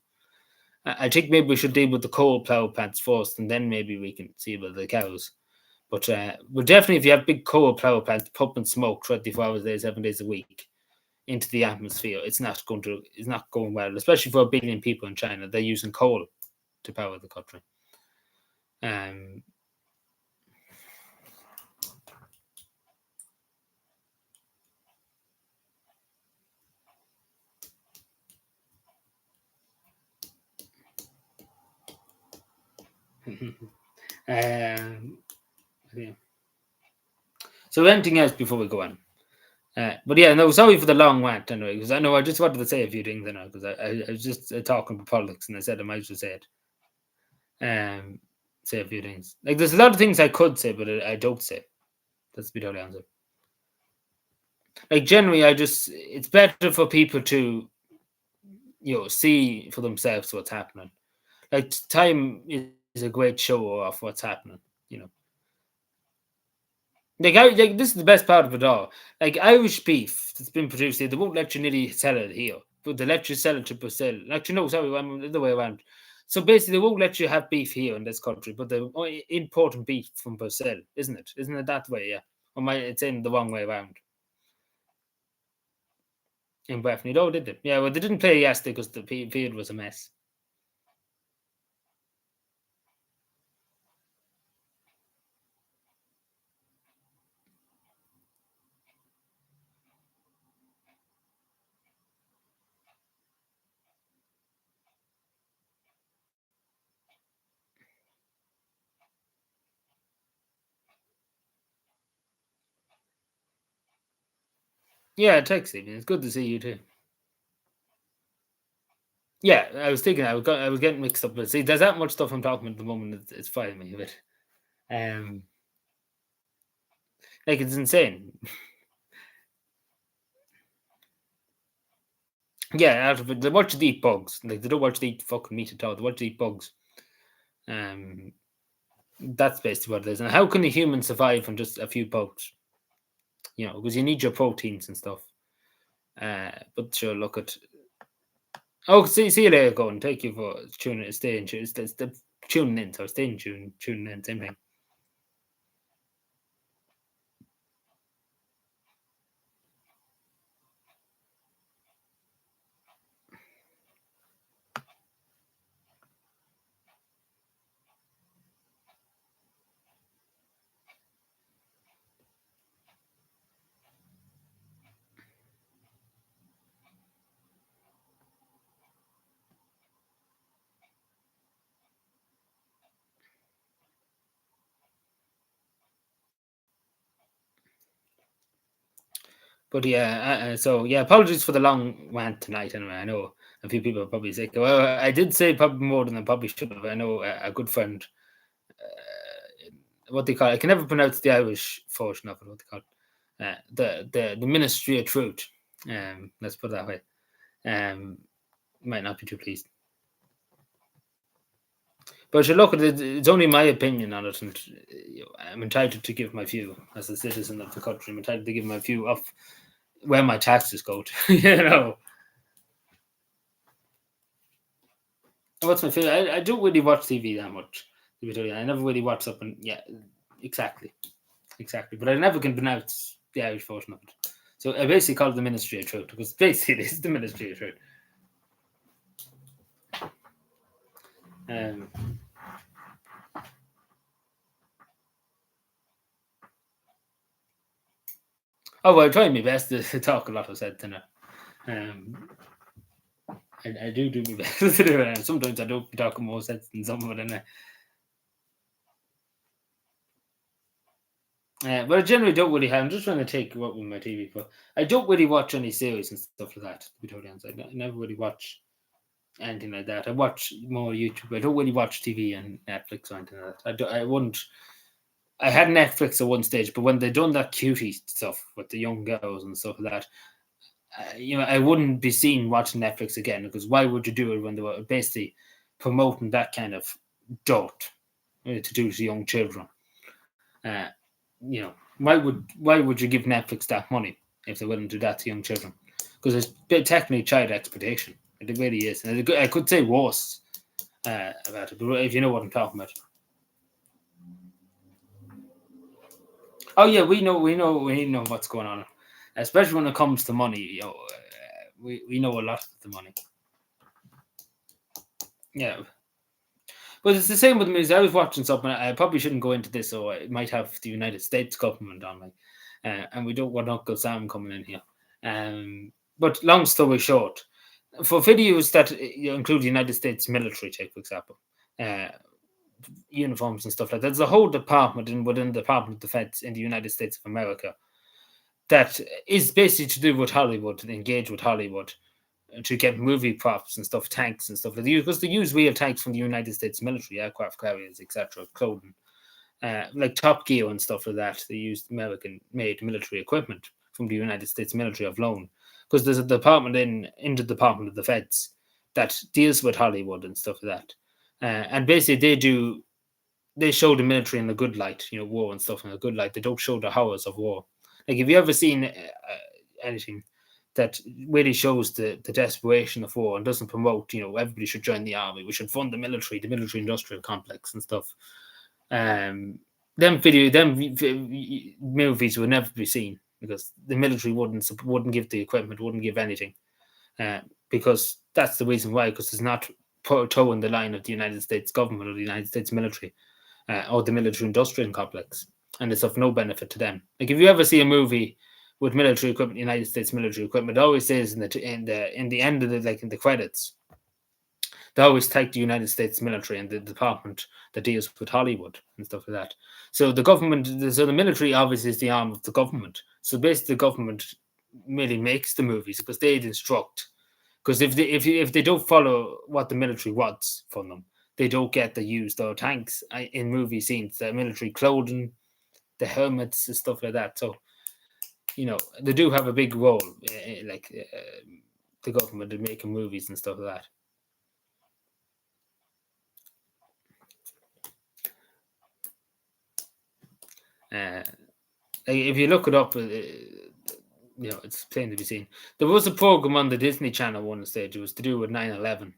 I think maybe we should deal with the coal power plants first, and then maybe we can see about the cows. But definitely, if you have big coal power plants pumping smoke 24 hours a day, 7 days a week into the atmosphere, it's not going well, especially for a billion people in China. They're using coal to power the country. Um, um, yeah. So anything else before we go on? But yeah, no, sorry for the long rant anyway, because I know I just wanted to say a few things, because I was just talking about politics, and I said I might as well say it. Say a few things. Like there's a lot of things I could say, but I don't say. That's the totally answer. Like generally, it's better for people to see for themselves what's happening. Like Time is a great show of what's happening. You know, like this is the best part of it all. Like Irish beef that's been produced here, they won't let you nearly sell it here, but they let you sell it to Brazil. Actually, no, sorry, I'm the other way around. So basically, they won't let you have beef here in this country, but they're importing beef from Brazil, isn't it? Isn't it that way? Yeah. Or it's in the wrong way around. In Bethany, no, did they? Yeah, well, they didn't play yesterday because the field was a mess. Yeah, text Stephen. It's good to see you too. Yeah, I was thinking I was getting mixed up, but see, there's that much stuff I'm talking about at the moment. It's firing me a bit. Um, like it's insane. Yeah, out of it, they watch to eat bugs. Like they don't watch to eat fucking meat at all. They watch to eat bugs. Um, that's basically what it is. And how can a human survive on just a few bugs? Because you need your proteins and stuff. But sure, look at. Oh, see you later, Gordon. Thank you for tuning in. Stay in tune. It's tuning in. So stay in tune. Tuning in. Same thing. But yeah, so yeah, apologies for the long rant tonight. Anyway, I know a few people are probably sick. Well, I did say probably more than I probably should have. I know a good friend, what they call it, I can never pronounce the Irish version of it. What they call it, the Ministry of Truth. Let's put it that way. Might not be too pleased. But you look at it, it's only my opinion on it, and I'm entitled to give my view as a citizen of the country. I'm entitled to give my view of where my taxes go to. What's my favorite? I don't really watch TV that much. To be totally honest. I never really watch up and exactly, exactly. But I never can pronounce the Irish version of it. So I basically call it the Ministry of Truth because basically it is the Ministry of Truth. Um, well, I try my best to talk a lot of sense in it. I do my best to do it. Sometimes I don't be talking more sense than some of it. But I generally don't really have. I'm just trying to take what with my TV, but I don't really watch any series and stuff like that. To be totally honest, I never really watch anything like that. I watch more YouTube. I don't really watch TV and Netflix or anything like that. I wouldn't. I had Netflix at one stage, but when they done that cutie stuff with the young girls and stuff like that, I wouldn't be seen watching Netflix again because why would you do it when they were basically promoting that kind of dirt to do to young children? Uh, why would you give Netflix that money if they wouldn't do that to young children? Because it's technically child exploitation. It really is, and I could say worse about it, but if you know what I'm talking about. Oh yeah, we know what's going on, especially when it comes to money. We know a lot of the money. Yeah, but it's the same with me. I was watching something. I probably shouldn't go into this, so it might have the United States government on me, and we don't want Uncle Sam coming in here. But long story short, for videos that include the United States military, take for example, uh, uniforms and stuff like that, there's a whole department within the Department of Defense in the United States of America that is basically to do with Hollywood, to engage with Hollywood, to get movie props and stuff, tanks and stuff. Because they use real tanks from the United States military, aircraft carriers, etc., clothing, like Top Gear and stuff like that. They used American-made military equipment from the United States military of loan. Because there's a department in the Department of Defense that deals with Hollywood and stuff like that. And basically, they show the military in a good light, war and stuff in a good light. They don't show the horrors of war. Like, have you ever seen anything that really shows the desperation of war and doesn't promote, everybody should join the army, we should fund the military industrial complex and stuff? Them movies will never be seen because the military wouldn't give the equipment, wouldn't give anything, because that's the reason why. Because it's not towing the line of the United States government or the United States military or the military industrial complex, and it's of no benefit to them. Like if you ever see a movie with military equipment, United States military equipment, it always says in the end of in the credits, they always take the United States military and the department that deals with Hollywood and stuff like that. So the military obviously is the arm of the government. So basically, the government really makes the movies because they instruct. Because if they don't follow what the military wants from them, they don't get the use their tanks in movie scenes, the military clothing, the helmets and stuff like that. So they do have a big role, the government in making movies and stuff like that. If you look it up, it's plain to be seen. There was a program on the Disney Channel one stage. It was to do with 9/11.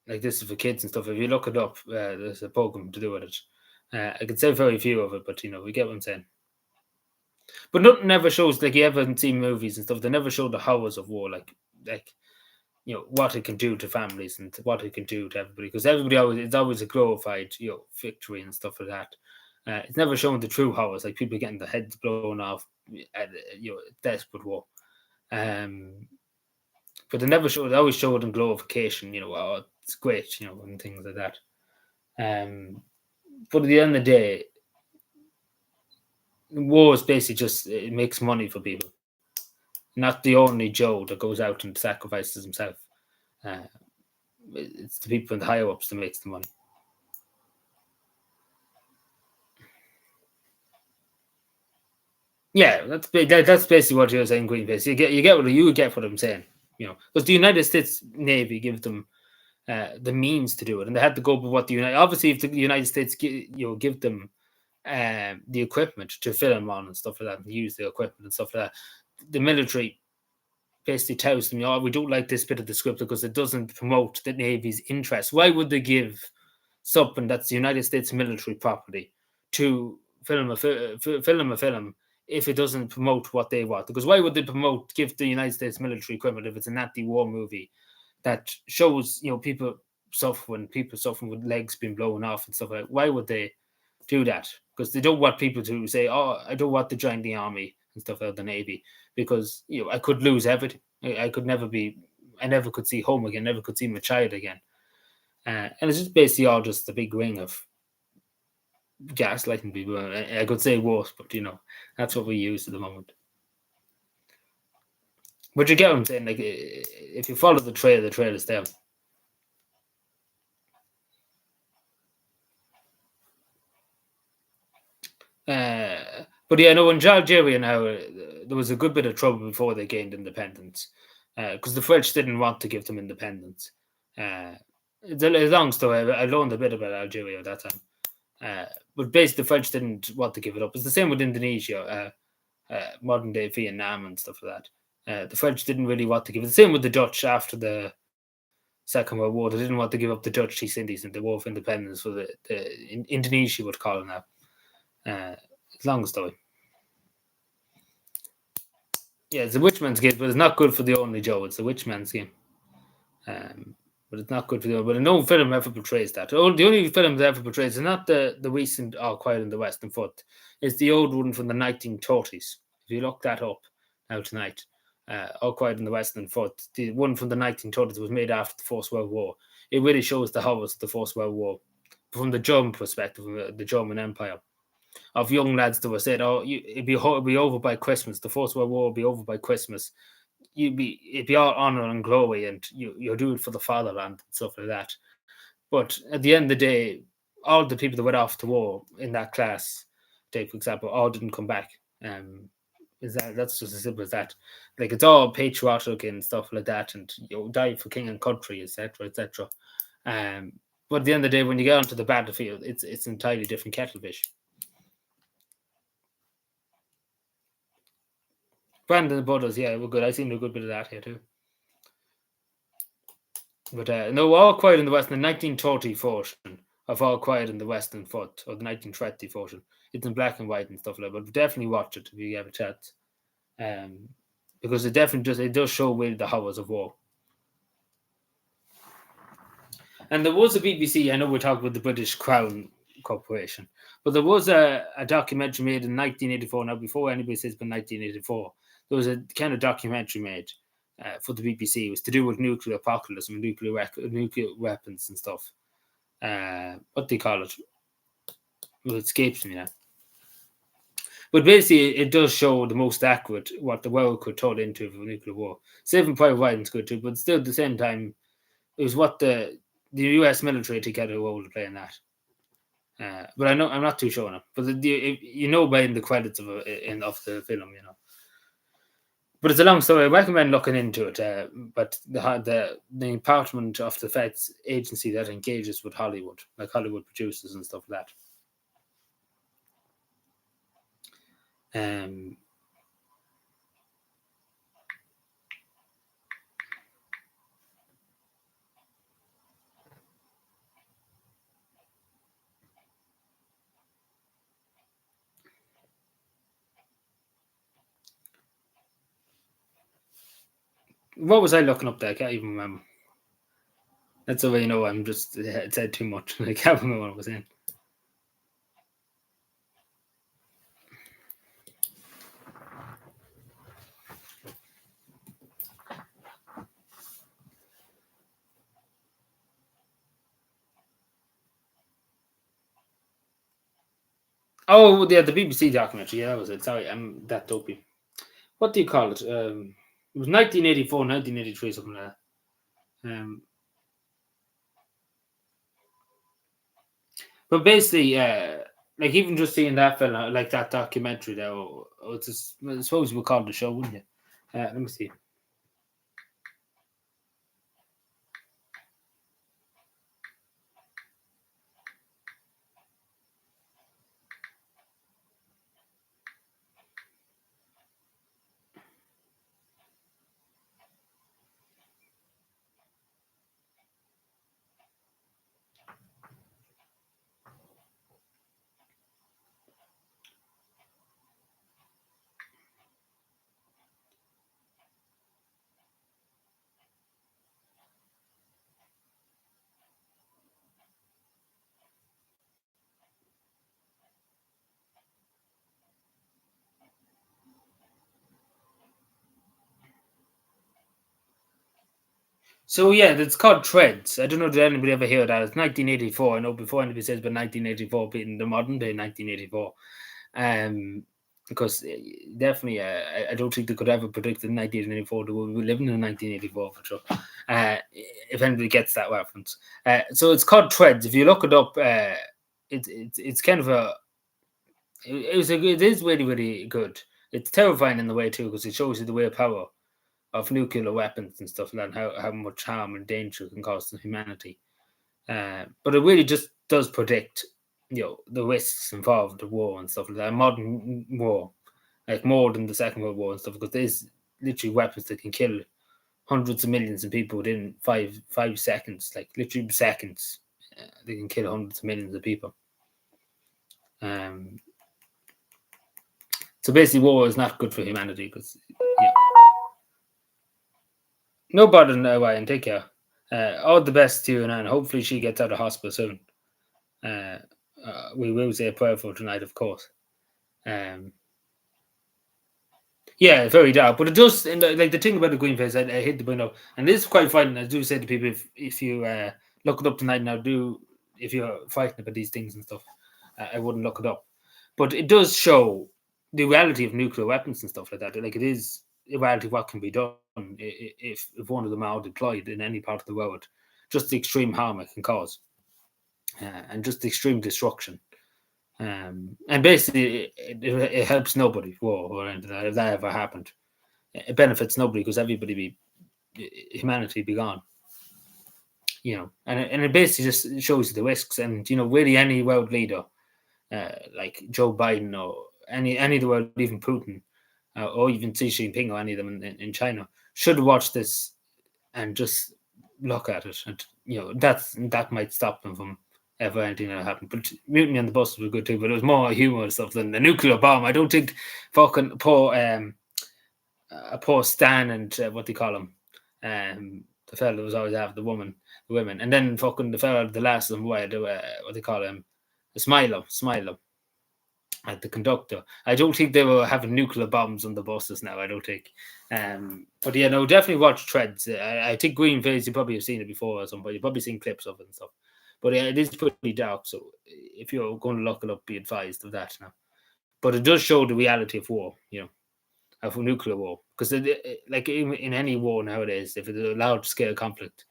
Like this is for kids and stuff. If you look it up, there's a program to do with it. I can say very few of it, but we get what I'm saying. But nothing ever shows, like you haven't seen movies and stuff. They never show the horrors of war, like what it can do to families and what it can do to everybody. Because it's always a glorified victory and stuff like that. It's never shown the true horrors, like people getting their heads blown off at desperate war. But they always show it in glorification. Oh, it's great, and things like that. But at the end of the day, war is basically just it makes money for people, not the only Joe that goes out and sacrifices himself. It's the people in the higher ups that makes the money. Yeah, that's basically what you're saying, Greenpeace. You get what I'm saying. Because the United States Navy gives them the means to do it, and they had to go with what the obviously if the United States give them the equipment to film on and stuff like that, and use the equipment and stuff like that, the military basically tells them, we don't like this bit of the script because it doesn't promote the Navy's interest. Why would they give something that's the United States military property to film a film if it doesn't promote what they want? Because why would they give the United States military equipment if it's an anti-war movie that shows people suffering with legs being blown off and stuff like that? Why would they do that? Because they don't want people to say, I don't want to join the army and stuff like the Navy, because I could lose everything. I never could see home again, never could see my child again. And it's just basically all just a big ring of gaslighting people. I could say worse, but that's what we use at the moment. But you get what I'm saying? Like, if you follow the trail is there. But yeah, no, in Algeria now, there was a good bit of trouble before they gained independence, because the French didn't want to give them independence. It's a long story. I learned a bit about Algeria at that time. But basically, the French didn't want to give it up. It's the same with Indonesia, modern day Vietnam and stuff like that. The French didn't really want to give it. The same with the Dutch after the Second World War. They didn't want to give up the Dutch East Indies and the War of Independence for the Indonesia would call it now. It's a long story. Yeah, it's a witch man's game, but it's not good for the only Joe. It's a witch man's game. But it's not good for the only. But no film ever portrays that. The only film that ever portrays is not the recent All Quiet on the Western Front. It's the old one from the 1930s. If you look that up now tonight, All Quiet on the Western Front, the one from the 1930s was made after the First World War. It really shows the horrors of the First World War from the German perspective, the German Empire. Of young lads that were said, it'd be over by Christmas. The First World War will be over by Christmas. It'd be all honor and glory, and you'll do it for the fatherland and stuff like that. But at the end of the day, all the people that went off to war in that class, take for example, all didn't come back. That's just as simple as that. Like, it's all patriotic and stuff like that, and die for king and country, etc., etc. But at the end of the day, when you get onto the battlefield, it's an entirely different kettle of fish. Brandon Brothers, yeah, we're good. I seen a good bit of that here too. But no, All Quiet in the West, the 1930 version of All Quiet in the Western Front, or the 1930 version. It's in black and white and stuff like that, but definitely watch it if you have a chance. Because it does show really the horrors of war. And there was a BBC, I know we're talking about the British Crown Corporation, but there was a documentary made in 1984. Now, before anybody says it's been 1984, there was a kind of documentary made for the BBC. It was to do with nuclear apocalypse and nuclear weapons and stuff. What do you call it? Well, it escapes me now. But basically, it does show the most accurate what the world could turn into for nuclear war. Saving Private Ryan's good too, but still at the same time, it was what the US military took a role to play in that. But I'm not too sure now. But by the credits of the film, But it's a long story. I recommend looking into it. But the Department of Defense agency that engages with Hollywood, like Hollywood producers and stuff like that. What was I looking up there? I can't even remember. That's the way I'm just said too much. I can't remember what I was saying. Oh, yeah, the BBC documentary. Yeah, that was it. Sorry, I'm that dopey. What do you call it? It was 1984, 1983, something like that. But basically, like, even just seeing that film, like that documentary, though, I suppose you would call it a show, wouldn't you? Let me see. So yeah, it's called Treads. I don't know, did anybody ever hear that? It's 1984. I know before anybody says about 1984 being the modern day 1984. Um, because definitely, I don't think they could ever predict in 1984 that we'll be living in 1984 for sure. If anybody gets that reference. So it's called Treads. If you look it up, it's kind of a it is really really good. It's terrifying in the way too because it shows you the way power of nuclear weapons and stuff like that, and how much harm and danger it can cause to humanity. But it really just does predict, the risks involved of war and stuff like that. Modern war, like more than the Second World War and stuff, because there's literally weapons that can kill hundreds of millions of people within five seconds, like literally seconds. They can kill hundreds of millions of people. Um, so basically, war is not good for humanity because yeah. No bother, no, Ryan. Take care. All the best to you, and hopefully she gets out of hospital soon. Uh, we will say a prayer for tonight, of course. Um, yeah, very dark, but it does. And like the thing about the green face, I hate to bring up, and this is quite frightening. I do say to people, if you look it up tonight now, do if you're frightened about these things and stuff, I wouldn't look it up. But it does show the reality of nuclear weapons and stuff like that. Like it is a reality of what can be done if one of them are deployed in any part of the world. Just the extreme harm it can cause, and just the extreme destruction. And basically, it helps nobody, war or anything if that ever happened. It benefits nobody because humanity be gone. And it basically just shows you the risks. And really, any world leader, like Joe Biden or any of the world, even Putin, or even Xi Jinping or any of them in China, should watch this and just look at it. And that might stop them from ever anything that happened. But Mutiny on the Bus was good too, but it was more humor and stuff than the nuclear bomb. I don't think fucking poor Stan and what they call him, the fella that was always after the women, and then fucking the fella, the last of them, what they call him, the Smilo, like the conductor. I don't think they were having nuclear bombs on the buses now. I don't think. But yeah, no, definitely watch Treads. I think Green Phase. You probably have seen it before or something. You've probably seen clips of it and stuff. But yeah, it is pretty dark. So if you're going to look it up, be advised of that now. But it does show the reality of war. Of nuclear war, because like in any war nowadays, if it's a large scale conflict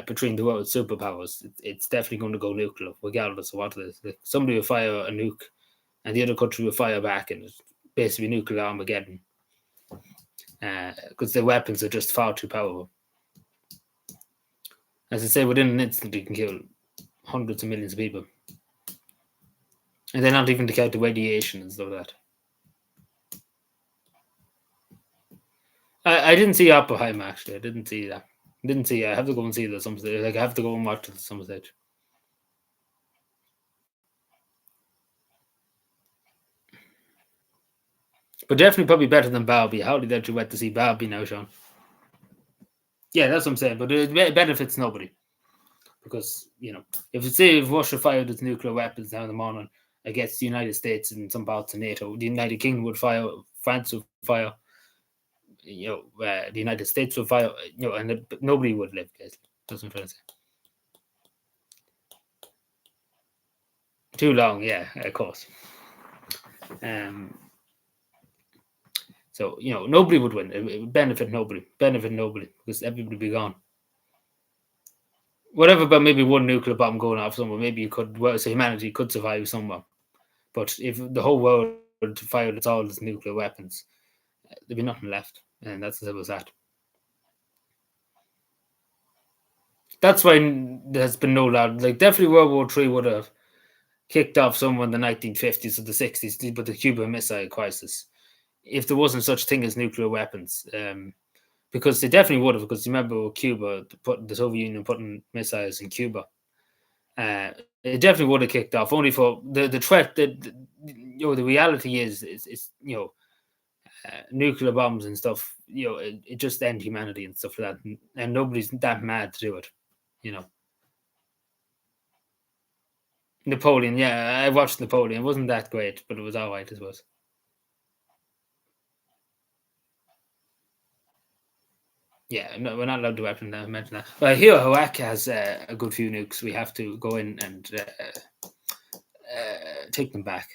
between the world superpowers, it's definitely going to go nuclear, regardless of what it is. Like somebody will fire a nuke, and the other country will fire back, and it's basically nuclear Armageddon. Because their weapons are just far too powerful. As I say, within an instant, you can kill hundreds of millions of people, and they're not even to count the radiation and stuff like that. I didn't see Oppenheimer actually. I didn't see that. Didn't see. I have to go and see it at some stage. Like I have to go and watch it at some stage. But definitely probably better than Barbie. How did you went to see Barbie now, Sean? Yeah, that's what I'm saying. But it benefits nobody because if Russia fired its nuclear weapons now in the morning against the United States and some parts of NATO, the United Kingdom would fire, France would fire, the United States would fire, and nobody would live. That's what I'm trying to say. Too long, yeah, of course. So nobody would win. It would benefit nobody because everybody would be gone. Whatever about maybe one nuclear bomb going off somewhere, maybe so humanity could survive somewhere. But if the whole world fired its all its nuclear weapons, there'd be nothing left, and that's as simple as that. That's why there's been no loud. Like definitely World War III would have kicked off somewhere in the 1950s or the 60s, but the Cuban Missile Crisis, if there wasn't such thing as nuclear weapons. Because they definitely would have, because you remember Cuba, the Soviet Union putting missiles in Cuba. It definitely would have kicked off, only for the threat that, the reality is nuclear bombs and stuff, it just end humanity and stuff like that. And nobody's that mad to do it, Napoleon, yeah, I watched Napoleon. It wasn't that great, but it was all right, I suppose. Yeah, no, we're not allowed to mention that. But here, Hawaii has a good few nukes. We have to go in and take them back.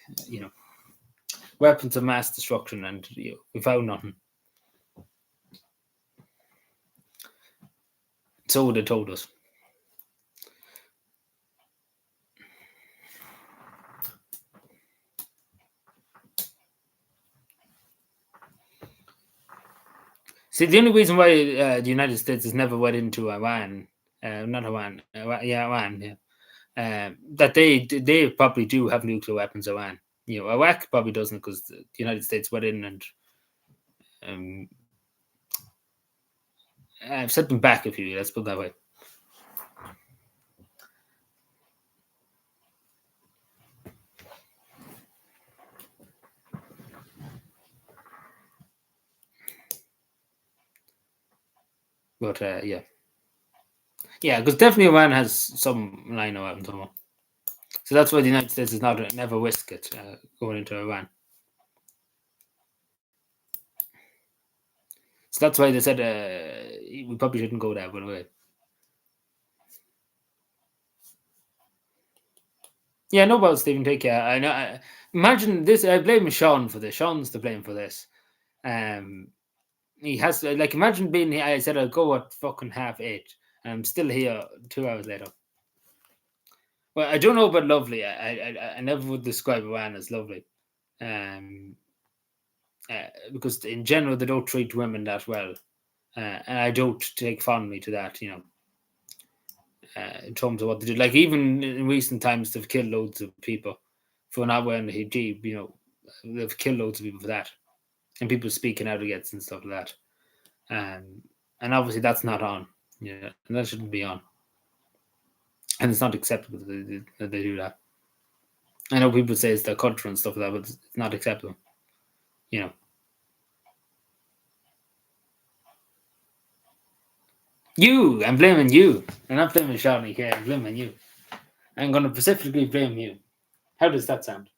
Weapons of mass destruction, and we found nothing. So they told us. See, the only reason why the United States has never went into Iran, not Iran, Iran, yeah, that they probably do have nuclear weapons. Iran, Iraq probably doesn't because the United States went in and um, set them back a few. Let's put it that way. But yeah, because definitely Iran has some line of weapons. So that's why the United States has not never risked it going into Iran. So that's why they said we probably shouldn't go there. By the way, yeah, no about Stephen. Take care. I know. Imagine this. I blame Sean for this. Sean's to blame for this. Um, he has to like imagine being here. I said I'll go at fucking 8:30, and I'm still here 2 hours later. Well, I don't know about lovely. I never would describe Iran as lovely. Um, because in general they don't treat women that well, and I don't take fondly to that. In terms of what they did, like even in recent times, they've killed loads of people for not wearing the hijab. They've killed loads of people for that, and people speaking out against and stuff like that. And obviously that's not on. And that shouldn't be on, and it's not acceptable that they do that. I know people say it's their culture and stuff like that, but it's not acceptable. You know. I'm blaming you. I'm not blaming Shawnee here. I'm blaming you. I'm going to specifically blame you. How does that sound?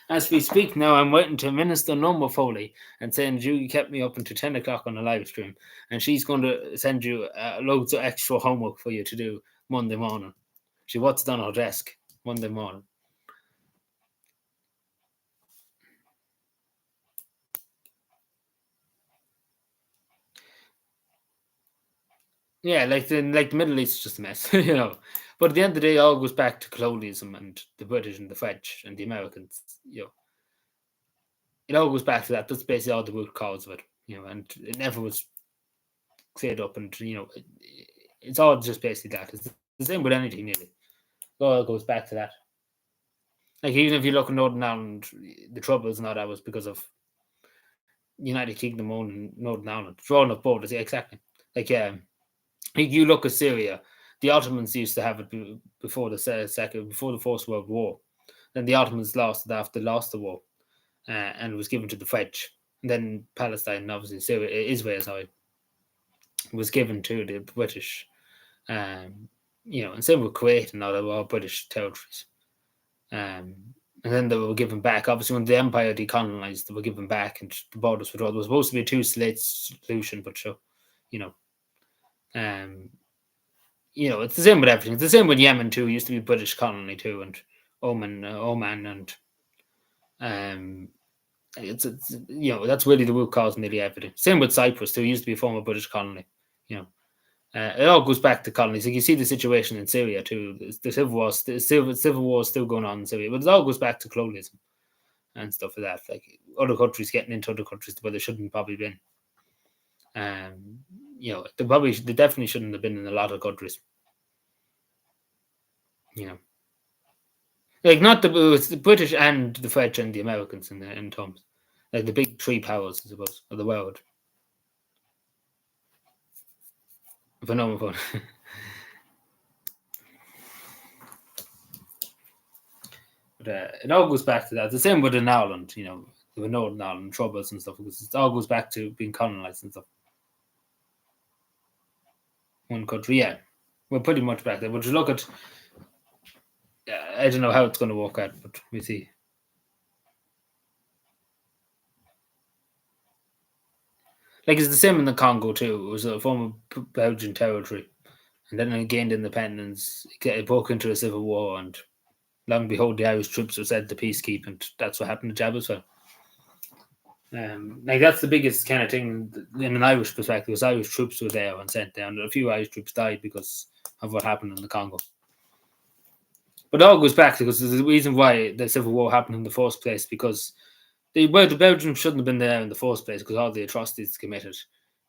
As we speak now, I'm waiting to Minister Norma Foley and saying you kept me up until 10 o'clock on the live stream, and she's going to send you loads of extra homework for you to do Monday morning. She wants it on her desk Monday morning. Yeah, like the Middle East is just a mess, But at the end of the day, it all goes back to colonialism and the British and the French and the Americans. It all goes back to that. That's basically all the root cause of it. And it never was cleared up, and it's all just basically that. It's the same with anything, nearly. It all goes back to that. Like even if you look at Northern Ireland, the troubles and all that was because of United Kingdom owning Northern Ireland, drawing up borders. Yeah, exactly. Like you look at Syria, the Ottomans used to have it before the First World War. Then the Ottomans lost it after they lost the war, and it was given to the French. And then Palestine, obviously Israel, was given to the British. And same with Kuwait and all that were all British territories. And then they were given back. Obviously, when the empire decolonized, they were given back, and the borders were drawn. It was supposed to be a two-state solution, but sure, it's the same with everything. It's the same with Yemen too. It used to be a British colony too, and Oman, and it's that's really the root cause of nearly everything. Same with Cyprus too. It used to be a former British colony. It all goes back to colonies. Like you see the situation in Syria too. The civil war, is still going on in Syria, but it all goes back to colonialism and stuff like that. Like other countries getting into other countries where they shouldn't probably been. They definitely shouldn't have been in a lot of countries. Like not it's the British and the French and the Americans in terms, like the big three powers, I suppose, of the world. Phenomenal. But it all goes back to that. The same with in Ireland, the Northern Ireland troubles and stuff, because it all goes back to being colonized and stuff. One country, yeah, we're pretty much back there. But you look at, I don't know how it's going to work out, but we see. Like it's the same in the Congo too. It was a former Belgian territory, and then it gained independence. It broke into a civil war, and long and behold, the Irish troops were sent to peacekeep, and that's what happened to Jabber's. Like that's the biggest kind of thing in an Irish perspective. Was Irish troops were there and sent down. A few Irish troops died because of what happened in the Congo. But it all goes back because the reason why the civil war happened in the first place because the Belgians shouldn't have been there in the first place because all the atrocities committed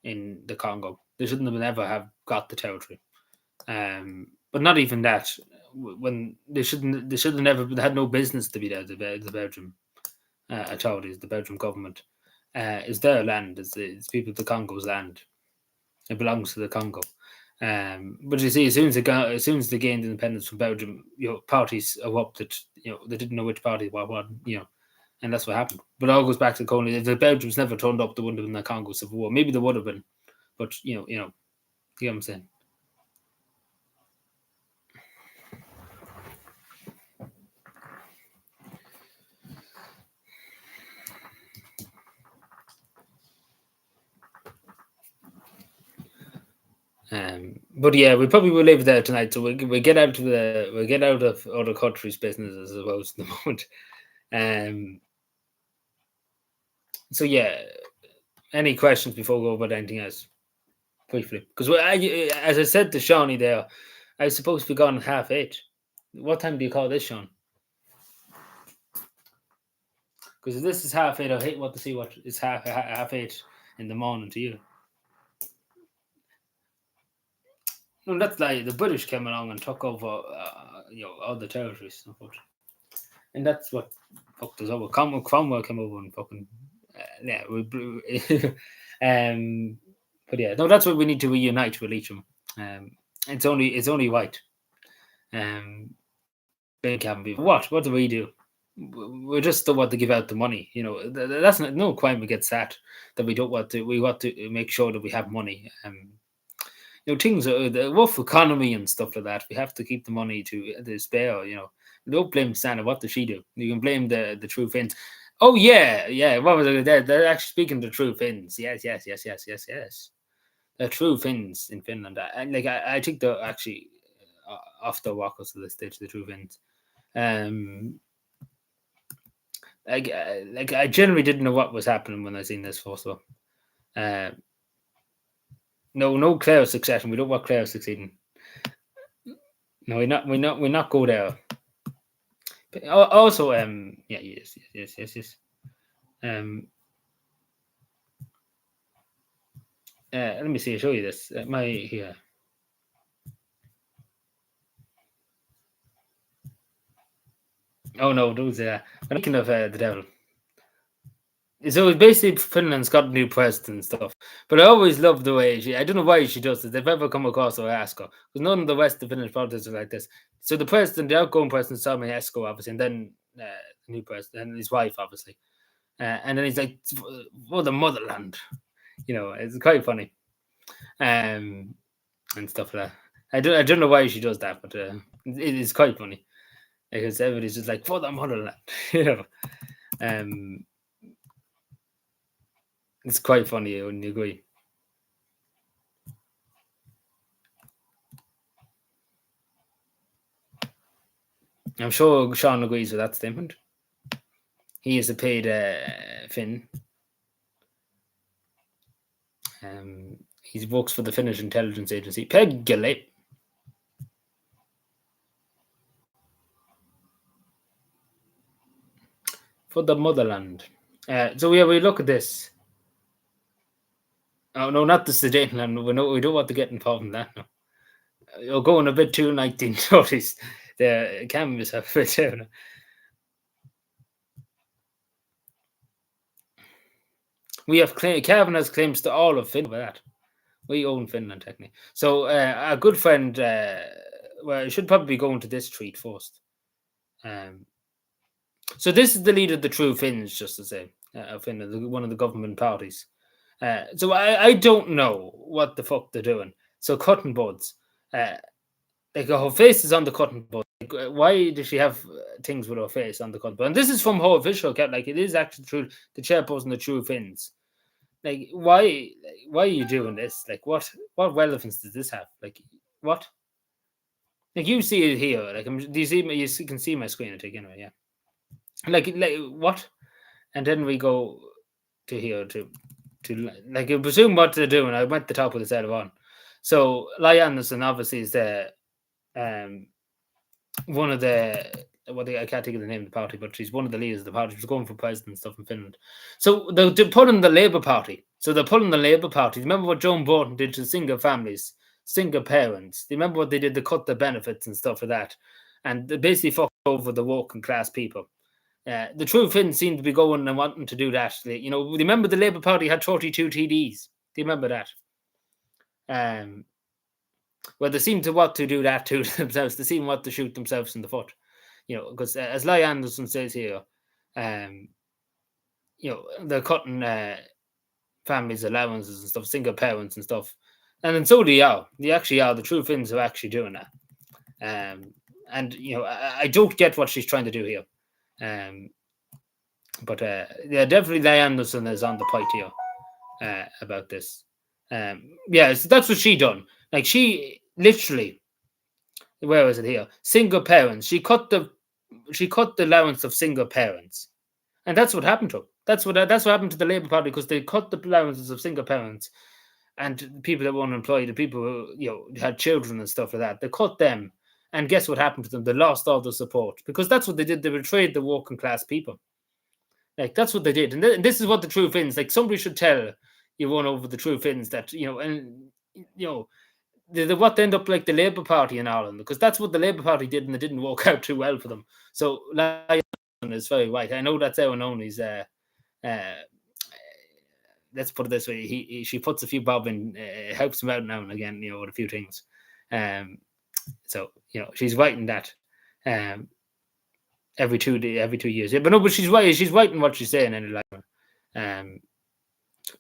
in the Congo. They shouldn't have ever have got the territory. But not even that. When they should have never. They had no business to be there. The Belgian authorities, the Belgian government, is their land. It's people of the Congo's land. It belongs to the Congo. But you see, as soon as they gained independence from Belgium, parties erupted. They didn't know which party what. And that's what happened. But it all goes back to the colony. If the Belgians never turned up, they wouldn't have been the Congo Civil War. Maybe they would have been, but you know what I'm saying. But yeah, we probably will leave it there tonight. So we get out of other countries' businesses as well at the moment. So yeah, any questions before we go about anything else? Briefly, because as I said to Shawnee there, I was supposed to be gone at 8:30. What time do you call this, Sean? Because if this is 8:30, I hate what to see what it's half 8 in the morning to you. No, that's like the British came along and took over, all the territories, and that's what fucked us over. Cromwell came over and fucking, but yeah, no, that's what we need to reunite with Leitrim. It's only right. Big cabin people. What do we do? We just don't want to give out the money. That's no crime against that. That we don't want to. We want to make sure that we have money. Things are the rough economy and stuff like that. We have to keep the money to spare. Don't blame Santa. What does she do? You can blame the True Finns. Oh yeah. What was it? They're actually speaking the True Finns. Yes. The True Finns in Finland. I think they're actually off the walkers at this stage. The True Finns. I generally didn't know what was happening when I seen this first of all. No Claire succession. We don't want Claire succeeding. No, we're not go there. But also, yes. Let me see. I'll show you this. Here. Oh no, those. I'm thinking of the devil. So basically, Finland's got a new president and stuff. But I always love the way I don't know why she does this. If I've ever come across her, ask her. Because none of the rest of Finnish politics are like this. So the outgoing president, Sami Esko, obviously, and then the new president, and his wife, obviously. And then he's like, for the motherland. It's quite funny. And stuff like that. I don't know why she does that, but it is quite funny. Because everybody's just like, for the motherland. It's quite funny, wouldn't you agree? I'm sure Sean agrees with that statement. He is a paid Finn. He works for the Finnish intelligence agency, Peggele. For the motherland. So we look at this. Oh no, not the Sudetenland. We don't want to get involved in that. No, you're going a bit too 1930s. The cameras have a bit down. We have Cavan has claims to all of Finland. That we own Finland technically. So our good friend, I should probably be going to this treat first. So this is the leader of the True Finns, just to say, Finland, one of the government parties. So I don't know what the fuck they're doing. So cutting buds, her face is on the cutting board. Why does she have things with her face on the cutting board? And this is from her official account. It is actually true. The chairperson of the True Finns. Like, why are you doing this? Like, what relevance does this have? Like, what? Like, you see it here. Like, do you see me? Can see my screen. I think anyway. Yeah. Like what? And then we go to here to like I presume what they're doing. I went to the top of the set of on. So Lai Anderson obviously is the um one of the I can't think of the name of the party, but she's one of the leaders of the party. She's going for president and stuff in Finland. So they're pulling the Labour Party. So they're pulling the Labour Party. Remember what Joan Borton did to single families, single parents? Do you remember what they did to cut the benefits and stuff like that? And they basically fucked over the working class people. The True Finns seem to be going and wanting to do that. Remember the Labour Party had 32 TDs. Do you remember that? Well, they seem to want to do that to themselves. They seem to want to shoot themselves in the foot. Because as Lai Anderson says here, they're cutting families' allowances and stuff, single parents and stuff. And then so they are. They actually are. The True Finns are actually doing that. I don't get what she's trying to do here. But definitely Lai Anderson is on the point here about this. So that's what she done. Like, she literally, where is it here? Single parents. She cut the allowance of single parents, and that's what happened to them. That's what happened to the Labour Party, because they cut the allowances of single parents and people that were unemployed, the people who had children and stuff like that. They cut them, and guess what happened to them? They lost all the support, because that's what they did. They betrayed the working class people. Like, that's what they did, and this is what the True Finns. Like, somebody should tell you one over the True Finns that they what end up like the Labour Party in Ireland, because that's what the Labour Party did, and it didn't work out too well for them. So Lai is very right. I know that's how known he's. Let's put it this way: she puts a few bob in, helps him out now and again, with a few things. So she's writing that. Every 2 years. Yeah, but she's right. She's right in what she's saying in life.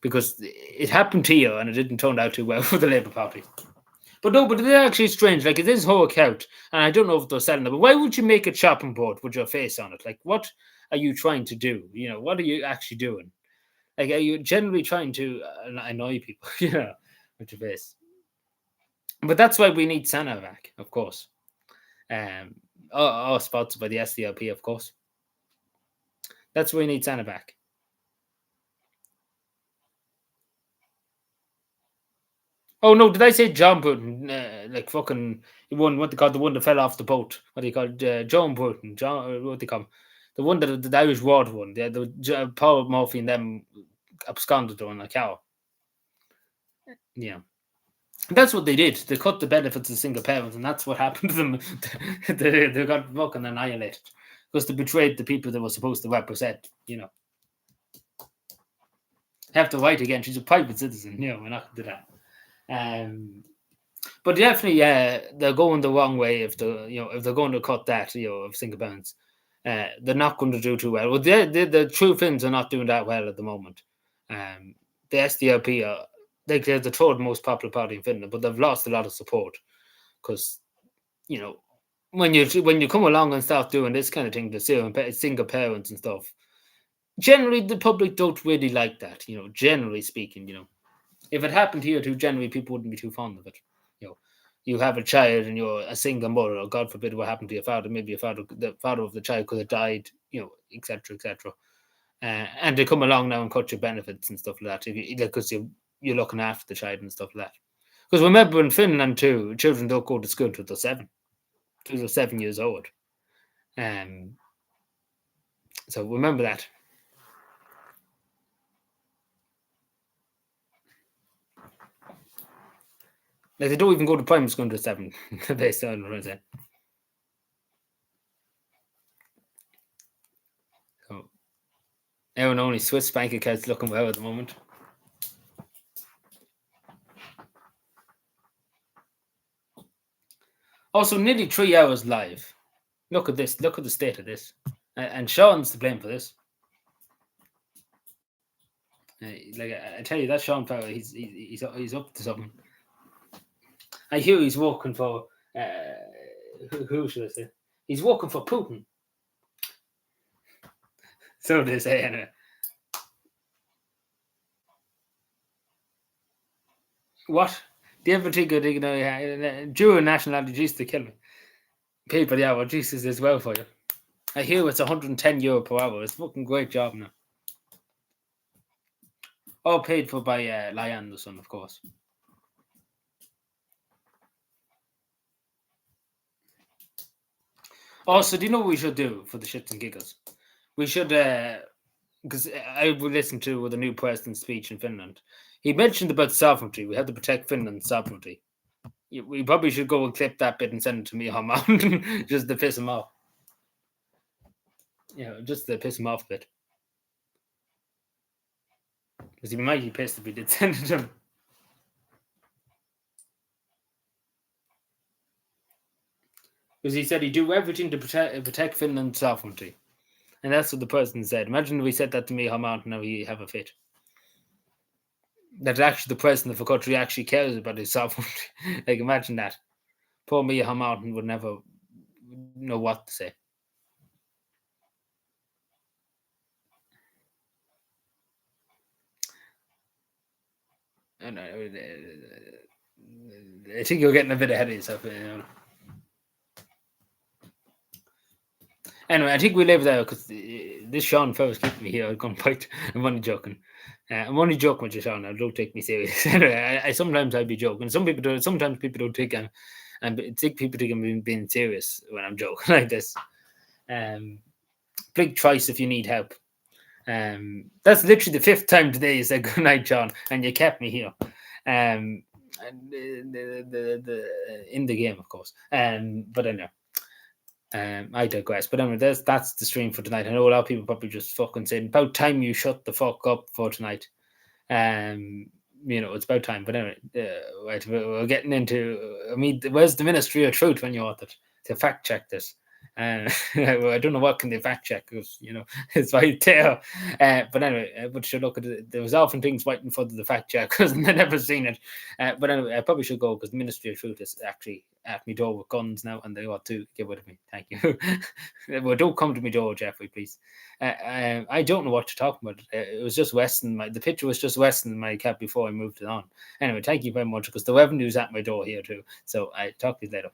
Because it happened here and it didn't turn out too well for the Labour Party. But it's actually strange. Like, it is whole account, and I don't know if they're selling it. But why would you make a chopping board with your face on it? Like, what are you trying to do? What are you actually doing? Like, are you generally trying to annoy people? With your face. But that's why we need Sana back, of course. Sponsored by the SDLP, of course. That's why we need Sana back. Oh no! Did I say John Putin? Like, fucking the one that fell off the boat. What do you call it? John Putin? What do you call him? The one that the Irish water one. The Paul Murphy and them absconded on a cow. Yeah. That's what they did. They cut the benefits of single parents, and that's what happened to them. they got fucking annihilated because they betrayed the people they were supposed to represent. Have to write again. She's a private citizen. We're not going to do that. But definitely, they're going the wrong way if they're going to cut that, of single parents. They're not going to do too well. Well, the True Finns are not doing that well at the moment. The SDLP are. They're the third most popular party in Finland, but they've lost a lot of support because, when you come along and start doing this kind of thing, the single parents and stuff, generally the public don't really like that. Generally speaking, if it happened here too, generally people wouldn't be too fond of it. You have a child and you're a single mother, or God forbid what happened to your father, maybe the father of the child could have died, etc., etc. And they come along now and cut your benefits and stuff like that, because you're looking after the child and stuff like that. Because remember, in Finland too, children don't go to school until they're 7. Until they're 7 years old. So remember that. Like, they don't even go to primary school until 7, based on what I'm saying. So, everyone only Swiss bank accounts looking well at the moment. Also, nearly 3 hours live. Look at this. Look at the state of this. And Sean's to blame for this. I tell you, that Sean Power, he's up to something. I hear he's working for who should I say? He's working for Putin. So they say anyway. What? Do you ever think of, dual nationality used to kill me? People, yeah, well, Jesus is well for you. I hear it's €110 per hour. It's a fucking great job now. All paid for by Lyon, the son, of course. Also, do you know what we should do for the shits and giggles? We should, because I listened to the new president's speech in Finland. He mentioned about sovereignty. We have to protect Finland's sovereignty. We probably should go and clip that bit and send it to me on Mountain just to piss him off. Just to piss him off a bit. Because he might be pissed if we did send it to him. Because he said he'd do everything to protect Finland's sovereignty. And that's what the president said. Imagine if we said that to me on Mountain, now he have a fit. That actually the president of a country actually cares about his sovereignty. Like, imagine that. Poor Mia Mountain would never know what to say. I think you're getting a bit ahead of yourself. Anyway, I think we leave there because this Sean fellow's keeping me here. I'm only joking. I'm only joking with you, Sean. Now, don't take me serious. Anyway, I sometimes I'd be joking. Some people do. Sometimes people don't think people think I'm being serious when I'm joking like this. Big choice if you need help. That's literally the 5th time today you said good night, John, and you kept me here. In the game, of course. But anyway. I digress. But anyway, that's the stream for tonight. I know a lot of people probably just fucking saying, about time you shut the fuck up for tonight. It's about time. But anyway, right, we're getting into. Where's the Ministry of Truth when you want it to fact check this? I don't know what can they fact check because it's right there. But anyway, but should look at it. There was often things waiting for the fact check because they never seen it. But anyway, I probably should go because the Ministry of Truth is actually at my door with guns now, and they ought to get rid of me. Thank you. Well, don't come to me door, Jeffrey, please. I don't know what to talk about. It was just Weston. The picture was just Weston my cat before I moved it on. Anyway, thank you very much because the revenue's at my door here too. So I talk to you later.